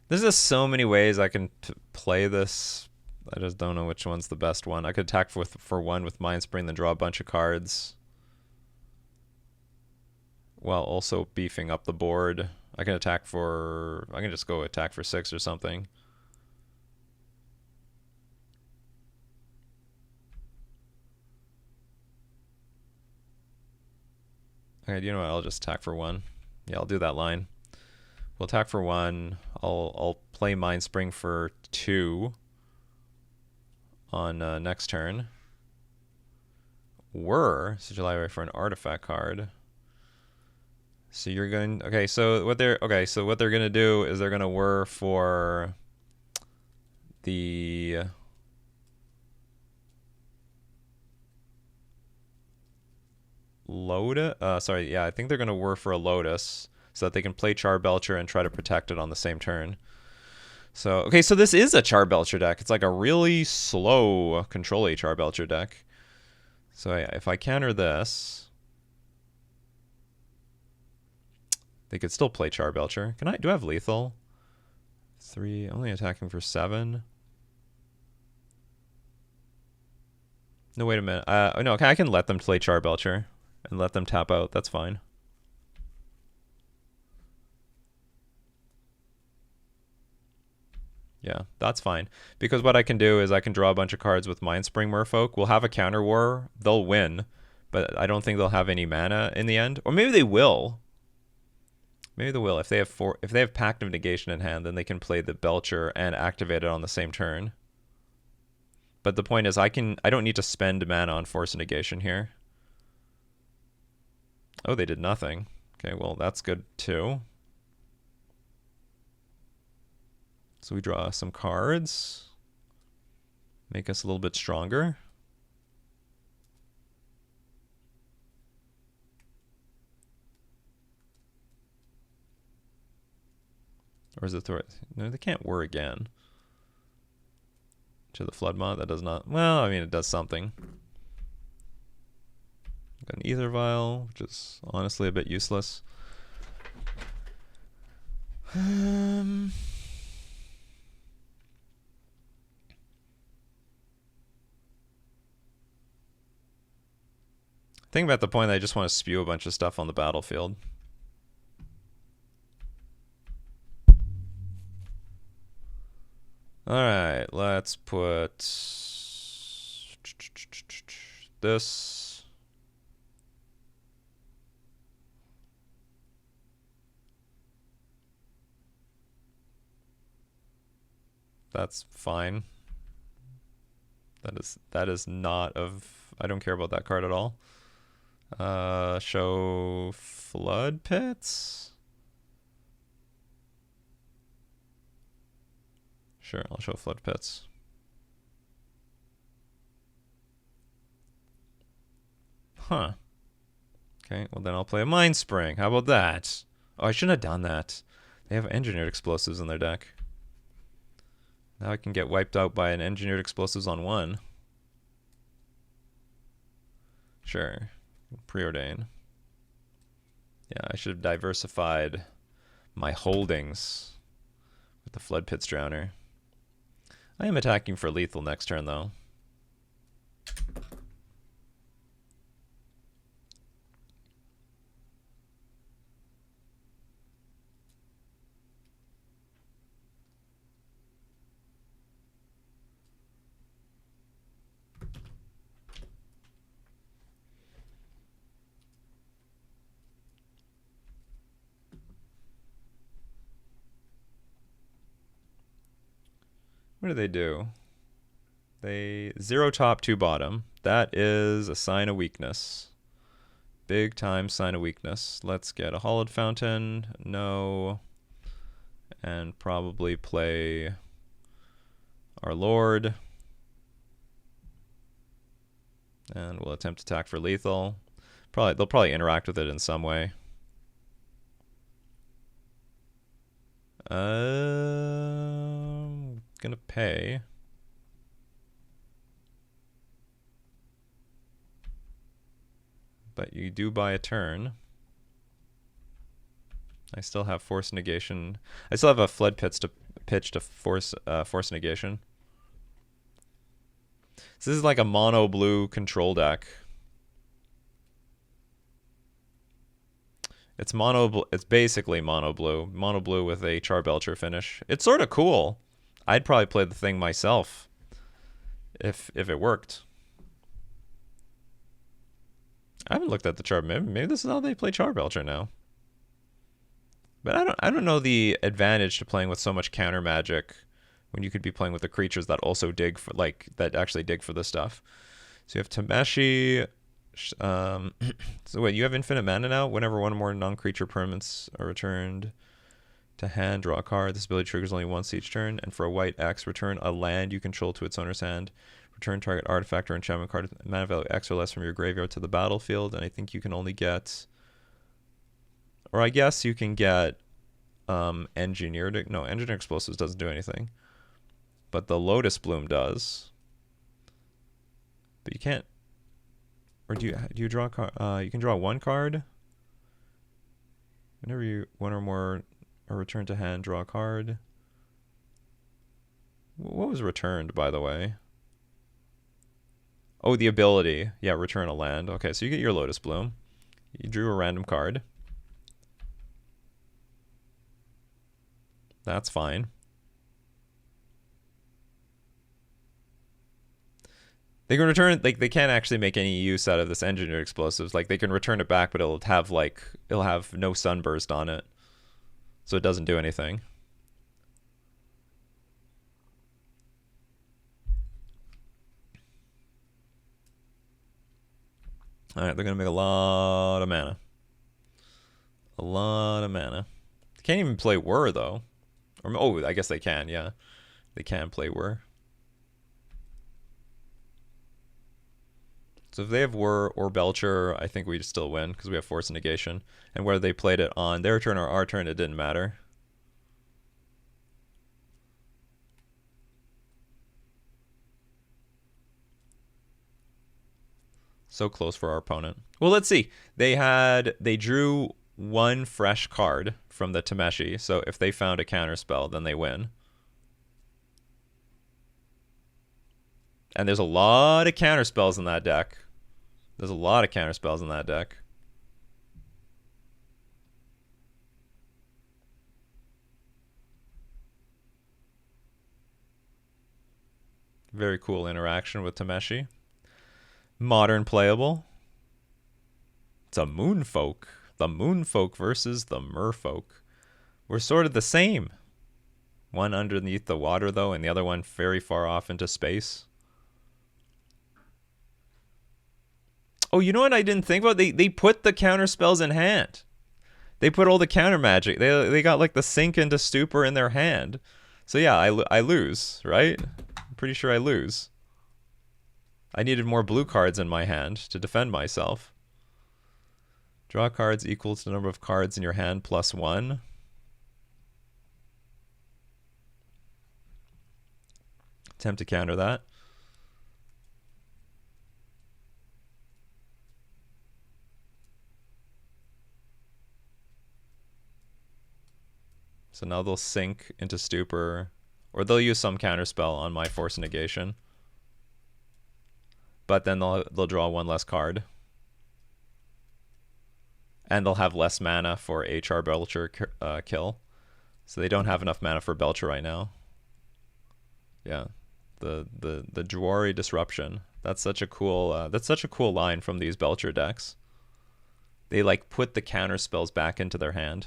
There's just so many ways I can play this. I just don't know which one's the best one. I could attack for one with Mind Spring, then draw a bunch of cards. While also beefing up the board. I can just go attack for 6 or something. Okay, you know what? I'll just attack for 1. Yeah, I'll do that line. We'll attack for 1. I'll play Mind Spring for 2 on next turn. Sigil Library for an artifact card. So you're going. Okay, so what they're gonna do is they're gonna whir for the Lotus. Sorry, yeah, I think they're gonna whir for a Lotus so that they can play Charbelcher and try to protect it on the same turn. So okay, so this is a Charbelcher deck. It's like a really slow control-y Charbelcher deck. So yeah, if I counter this, they could still play Charbelcher. Do I have lethal? 3, only attacking for 7. No, wait a minute. No, okay, I can let them play Charbelcher and let them tap out. That's fine. Yeah, that's fine. Because what I can do is I can draw a bunch of cards with Mindspring Merfolk. We'll have a counter war. They'll win, but I don't think they'll have any mana in the end. Or maybe they will. Maybe they will. If they have Pact of Negation in hand, then they can play the Belcher and activate it on the same turn. But the point is I don't need to spend mana on Force of Negation here. Oh, they did nothing. Okay, well, that's good too. So we draw some cards. Make us a little bit stronger. Or is it no, they can't whir again. To the Flood Mod, that does not, well, I mean, it does something. Got an Ether Vial, which is honestly a bit useless. Think about the point that I just want to spew a bunch of stuff on the battlefield. Alright, let's put this. That's fine. That is not of, I don't care about that card at all. Show Flood Pits? Sure, I'll show Flood Pits. Huh. Okay, well then I'll play a Mind Spring. How about that? Oh, I shouldn't have done that. They have Engineered Explosives in their deck. Now I can get wiped out by an Engineered Explosives on 1. Sure. Preordain. Yeah, I should have diversified my holdings with the Flood Pits Drowner. I am attacking for lethal next turn, though. What do they do? They 0 top, 2 bottom. That is a sign of weakness. Big time sign of weakness. Let's get a Hollowed Fountain. No. And probably play our Lord. And we'll attempt to attack for lethal. They'll probably interact with it in some way. Gonna pay. But you do buy a turn. I still have Force Negation. I still have a Flood Pits to pitch to Force Negation. So this is like a mono blue control deck. It's basically mono blue with a Charbelcher finish. It's sort of cool. I'd probably play the thing myself if it worked. I haven't looked at the chart. Maybe this is how they play Charbelcher now. But I don't know the advantage to playing with so much counter magic when you could be playing with the creatures that also dig for, like, that actually dig for the stuff. So you have Tameshi. So wait, you have infinite mana now? Whenever one or more non-creature permanents are returned to hand, draw a card. This ability triggers only once each turn. And for a white X, return a land you control to its owner's hand. Return target artifact or enchantment card with mana value X or less from your graveyard to the battlefield. And I think you can only get... Or I guess you can get engineered... No, engineered explosives doesn't do anything. But the Lotus Bloom does. But you can't... Or do you draw a card? You can draw one card. Whenever you one or more are returned to hand, draw a card. What was returned, by the way? Oh, the ability. Yeah, return a land. Okay, so you get your Lotus Bloom. You drew a random card. That's fine. They can return, like, they can't actually make any use out of this engineered explosives. Like, they can return it back, but it'll have no sunburst on it. So it doesn't do anything. Alright, they're gonna make a lot of mana. A lot of mana. They can't even play Whir, though. Or, oh, I guess they can, yeah. They can play Whir. So if they have Whir or Belcher, I think we still win because we have Force Negation. And whether they played it on their turn or our turn, it didn't matter. So close for our opponent. Well, let's see. They drew one fresh card from the Tameshi. So if they found a counter spell, then they win. And there's a lot of counter spells in that deck. There's a lot of counter spells in that deck. Very cool interaction with Tameshi. Modern playable. It's a Moonfolk. The Moonfolk versus the Merfolk. We're sort of the same. One underneath the water, though, and the other one very far off into space. Oh, you know what I didn't think about? They put the counter spells in hand. They put all the counter magic. They got like the Sink into Stupor in their hand. So yeah, I lose, right? I'm pretty sure I lose. I needed more blue cards in my hand to defend myself. Draw cards equal to the number of cards in your hand plus 1. Attempt to counter that. So now they'll Sink into Stupor, or they'll use some counterspell on my Force Negation. But then they'll draw one less card. And they'll have less mana for a Charbelcher kill. So they don't have enough mana for Belcher right now. Yeah. The Jwari Disruption. That's such a cool line from these Belcher decks. They like put the counter spells back into their hand.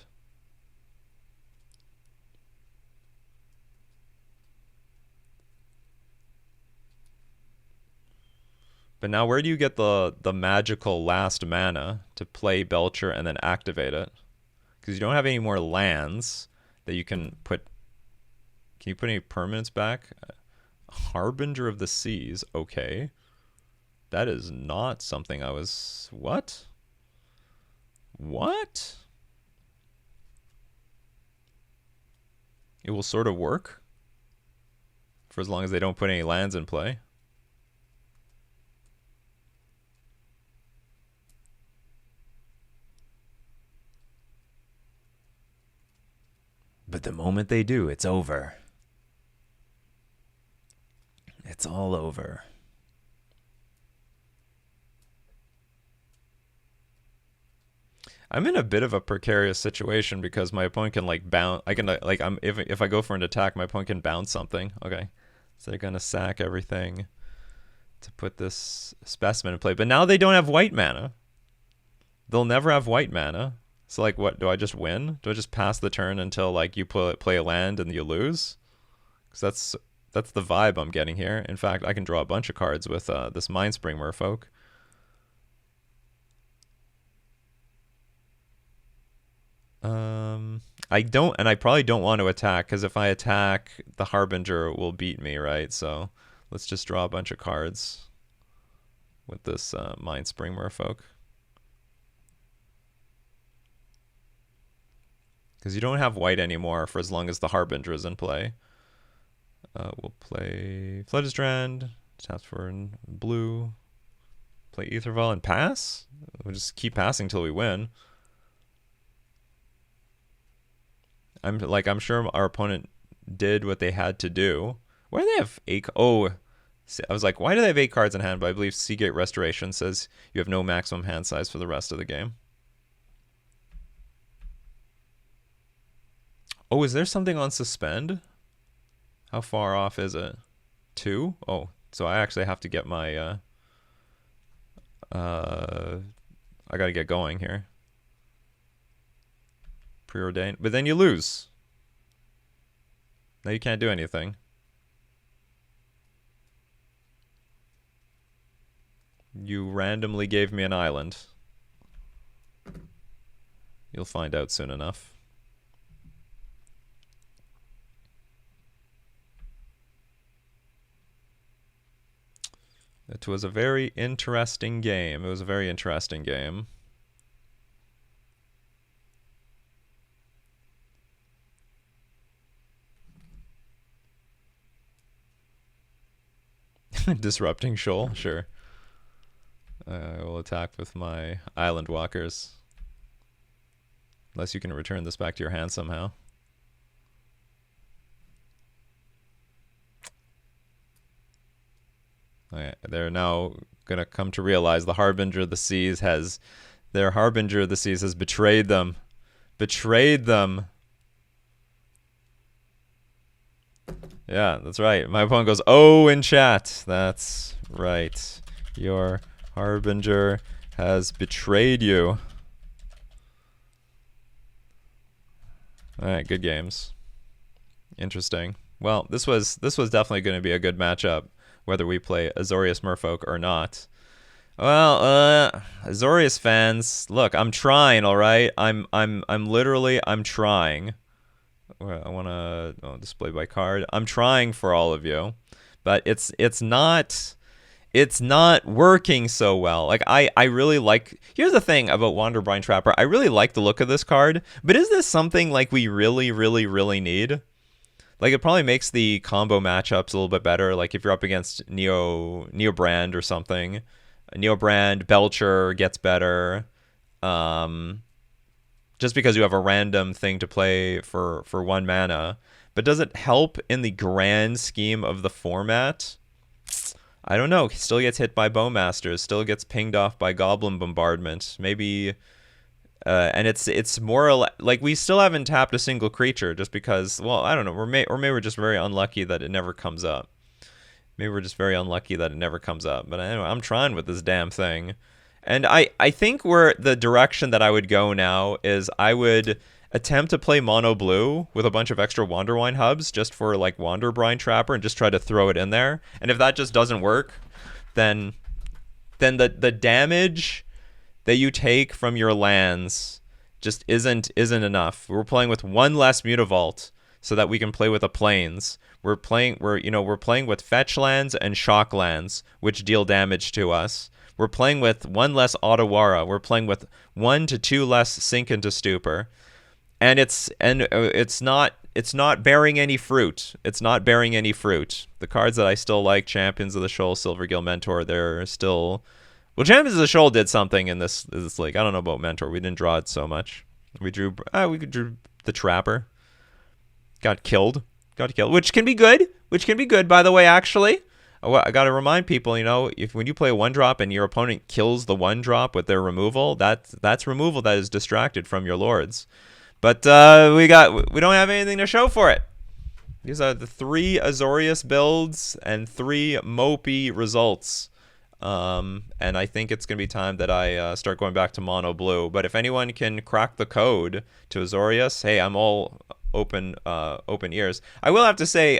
But now where do you get the magical last mana to play Belcher and then activate it? Because you don't have any more lands that you can put. Can you put any permanents back? Harbinger of the Seas. Okay. That is not something I was... What? What? It will sort of work. For as long as they don't put any lands in play. But the moment they do, it's over. It's all over. I'm in a bit of a precarious situation because my opponent can like bounce. I can like if I go for an attack, my opponent can bounce something. Okay, so they're gonna sack everything to put this specimen in play. But now they don't have white mana. They'll never have white mana. So like, what do I just win? Do I just pass the turn until like you play a land and you lose? Because that's the vibe I'm getting here. In fact, I can draw a bunch of cards with this Mindspring Merfolk. I probably don't want to attack, because if I attack, the Harbinger will beat me, right? So let's just draw a bunch of cards with this Mindspring Merfolk. Because you don't have white anymore for as long as the Harbinger is in play. We'll play Fledgestrand, tap for blue, play Aetherval and pass? We'll just keep passing till we win. I'm sure our opponent did what they had to do. Why do they have 8? Oh, I was like, why do they have 8 cards in hand? But I believe Seagate Restoration says you have no maximum hand size for the rest of the game. Oh, is there something on suspend? How far off is it? 2? Oh, so I actually have to get my I gotta get going here. Preordained. But then you lose. Now you can't do anything. You randomly gave me an island. You'll find out soon enough. It was a very interesting game. It was a very interesting game. Disrupting Shoal, sure. I will attack with my Island Walkers. Unless you can return this back to your hand somehow. Okay, they're now gonna come to realize the Harbinger of the Seas has... Their Harbinger of the Seas has betrayed them. Betrayed them. Yeah, that's right. My opponent goes, oh, in chat. That's right. Your Harbinger has betrayed you. Alright, good games. Interesting. Well, this was definitely going to be a good matchup, whether we play Azorius Merfolk or not. Well, Azorius fans, look, I'm trying, all right? I'm literally trying. I want to display by card. I'm trying for all of you, but it's not working so well. Like I really like. Here's the thing about Wanderbrine Trapper. I really like the look of this card, but is this something like we really need? Like, it probably makes the combo matchups a little bit better. Like if you're up against Neo Brand or something, Neo Brand Belcher gets better. Just because you have a random thing to play for 1 mana. But does it help in the grand scheme of the format? I don't know. He still gets hit by Bowmasters, still gets pinged off by Goblin Bombardment. Maybe, and it's more like we still haven't tapped a single creature just because, well, I don't know. Or maybe we're just very unlucky that it never comes up. Maybe we're just very unlucky that it never comes up. But anyway, I'm trying with this damn thing. And I think the direction that I would go now is I would attempt to play mono blue with a bunch of extra Wanderwine hubs just for like Wanderbrine Trapper and just try to throw it in there. And if that just doesn't work, then the damage that you take from your lands just isn't enough. We're playing with 1 less Mutavault so that we can play with a plains. We're playing with fetch lands and shock lands, which deal damage to us. We're playing with 1 less Otawara. We're playing with 1 to 2 less Sink into Stupor, and it's not bearing any fruit. It's not bearing any fruit. The cards that I still like, Champions of the Shoal, Silvergill Mentor, they're still... Well, Champions of the Shoal did something in this league. I don't know about Mentor. We didn't draw it so much. We drew the Trapper. Got killed, which can be good. By the way, actually. I got to remind people, when you play a 1-drop and your opponent kills the 1-drop with their removal, that's removal that is distracted from your lords. But we don't have anything to show for it. These are the 3 Azorius builds and 3 mopey results. And I think it's going to be time that I start going back to mono blue. But if anyone can crack the code to Azorius, hey, I'm all open ears. I will have to say,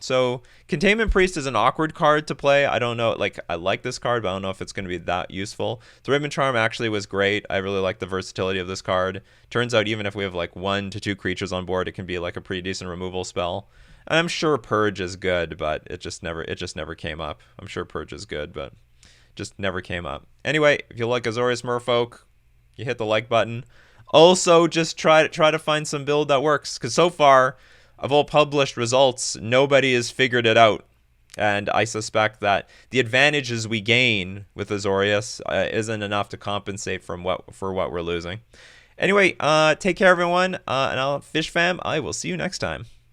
so Containment Priest is an awkward card to play. I don't know, like, I like this card, but I don't know if it's going to be that useful. Threadman Charm actually was great. I really like the versatility of this card. Turns out even if we have like 1 to 2 creatures on board, it can be like a pretty decent removal spell. And I'm sure Purge is good, but it just never came up. I'm sure Purge is good, but just never came up. Anyway, if you like Azorius Merfolk, you hit the like button. Also, just try to find some build that works, because so far, of all published results, nobody has figured it out. And I suspect that the advantages we gain with Azorius isn't enough to compensate for what we're losing. Anyway, take care, everyone, and Fish Fam, I will see you next time.